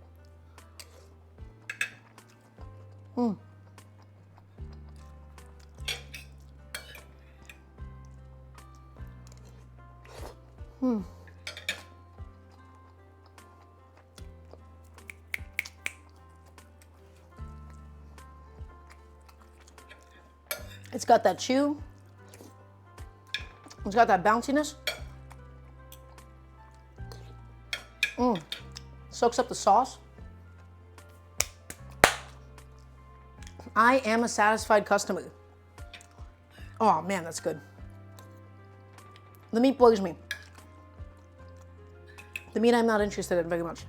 It's got that chew. It's got that bounciness. Soaks up the sauce. I am a satisfied customer. Oh man, that's good. The meat blows me. The meat I'm not interested in very much.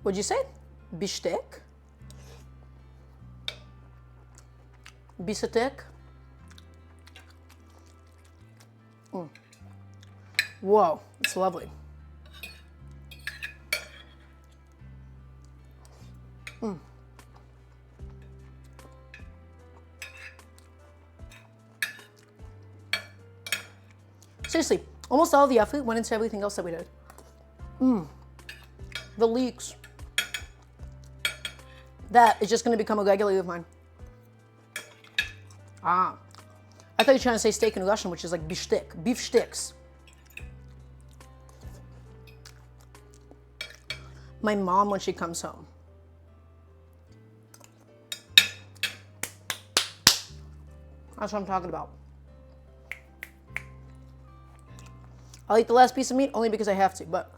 What'd you say? Biftek? Bisatek? Whoa, it's lovely. Seriously, almost all the effort went into everything else that we did. The leeks. That is just going to become a regular of mine. I thought you were trying to say steak in Russian, which is like biftek, beef sticks. My mom when she comes home. That's what I'm talking about. I'll eat the last piece of meat only because I have to, but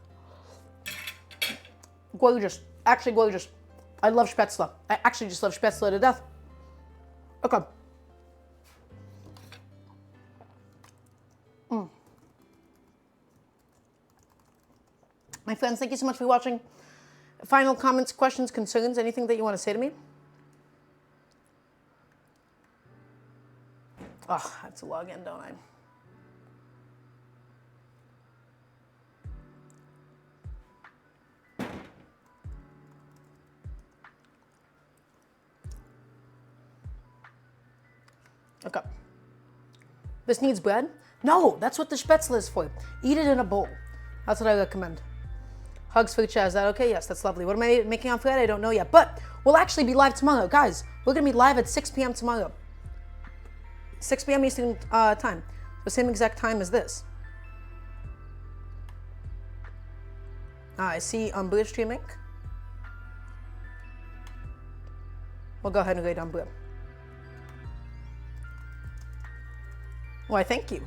gorgeous, actually gorgeous. I love Spaetzle. I actually just love Spaetzle to death. Okay. My friends, thank you so much for watching. Final comments, questions, concerns, anything that you want to say to me? Oh, I have to log in, don't I? Okay. This needs bread? No, that's what the Spaetzle is for. Eat it in a bowl. That's what I recommend. Hugs for Chaz. Is that okay? Yes, that's lovely. What am I making on Friday? I don't know yet. But we'll actually be live tomorrow. Guys, we're going to be live at 6 p.m. tomorrow. 6 p.m. Eastern time. The same exact time as this. I see Umbrella streaming. We'll go ahead and rate Umbrella. Why, thank you.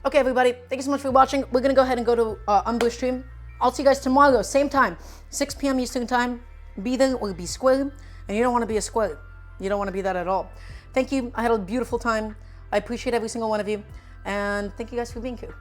Okay, everybody, thank you so much for watching. We're going to go ahead and go to Umbrella stream. I'll see you guys tomorrow, same time, 6 p.m. Eastern time. Be there or be square. And you don't want to be a square. You don't want to be that at all. Thank you. I had a beautiful time. I appreciate every single one of you. And thank you guys for being here.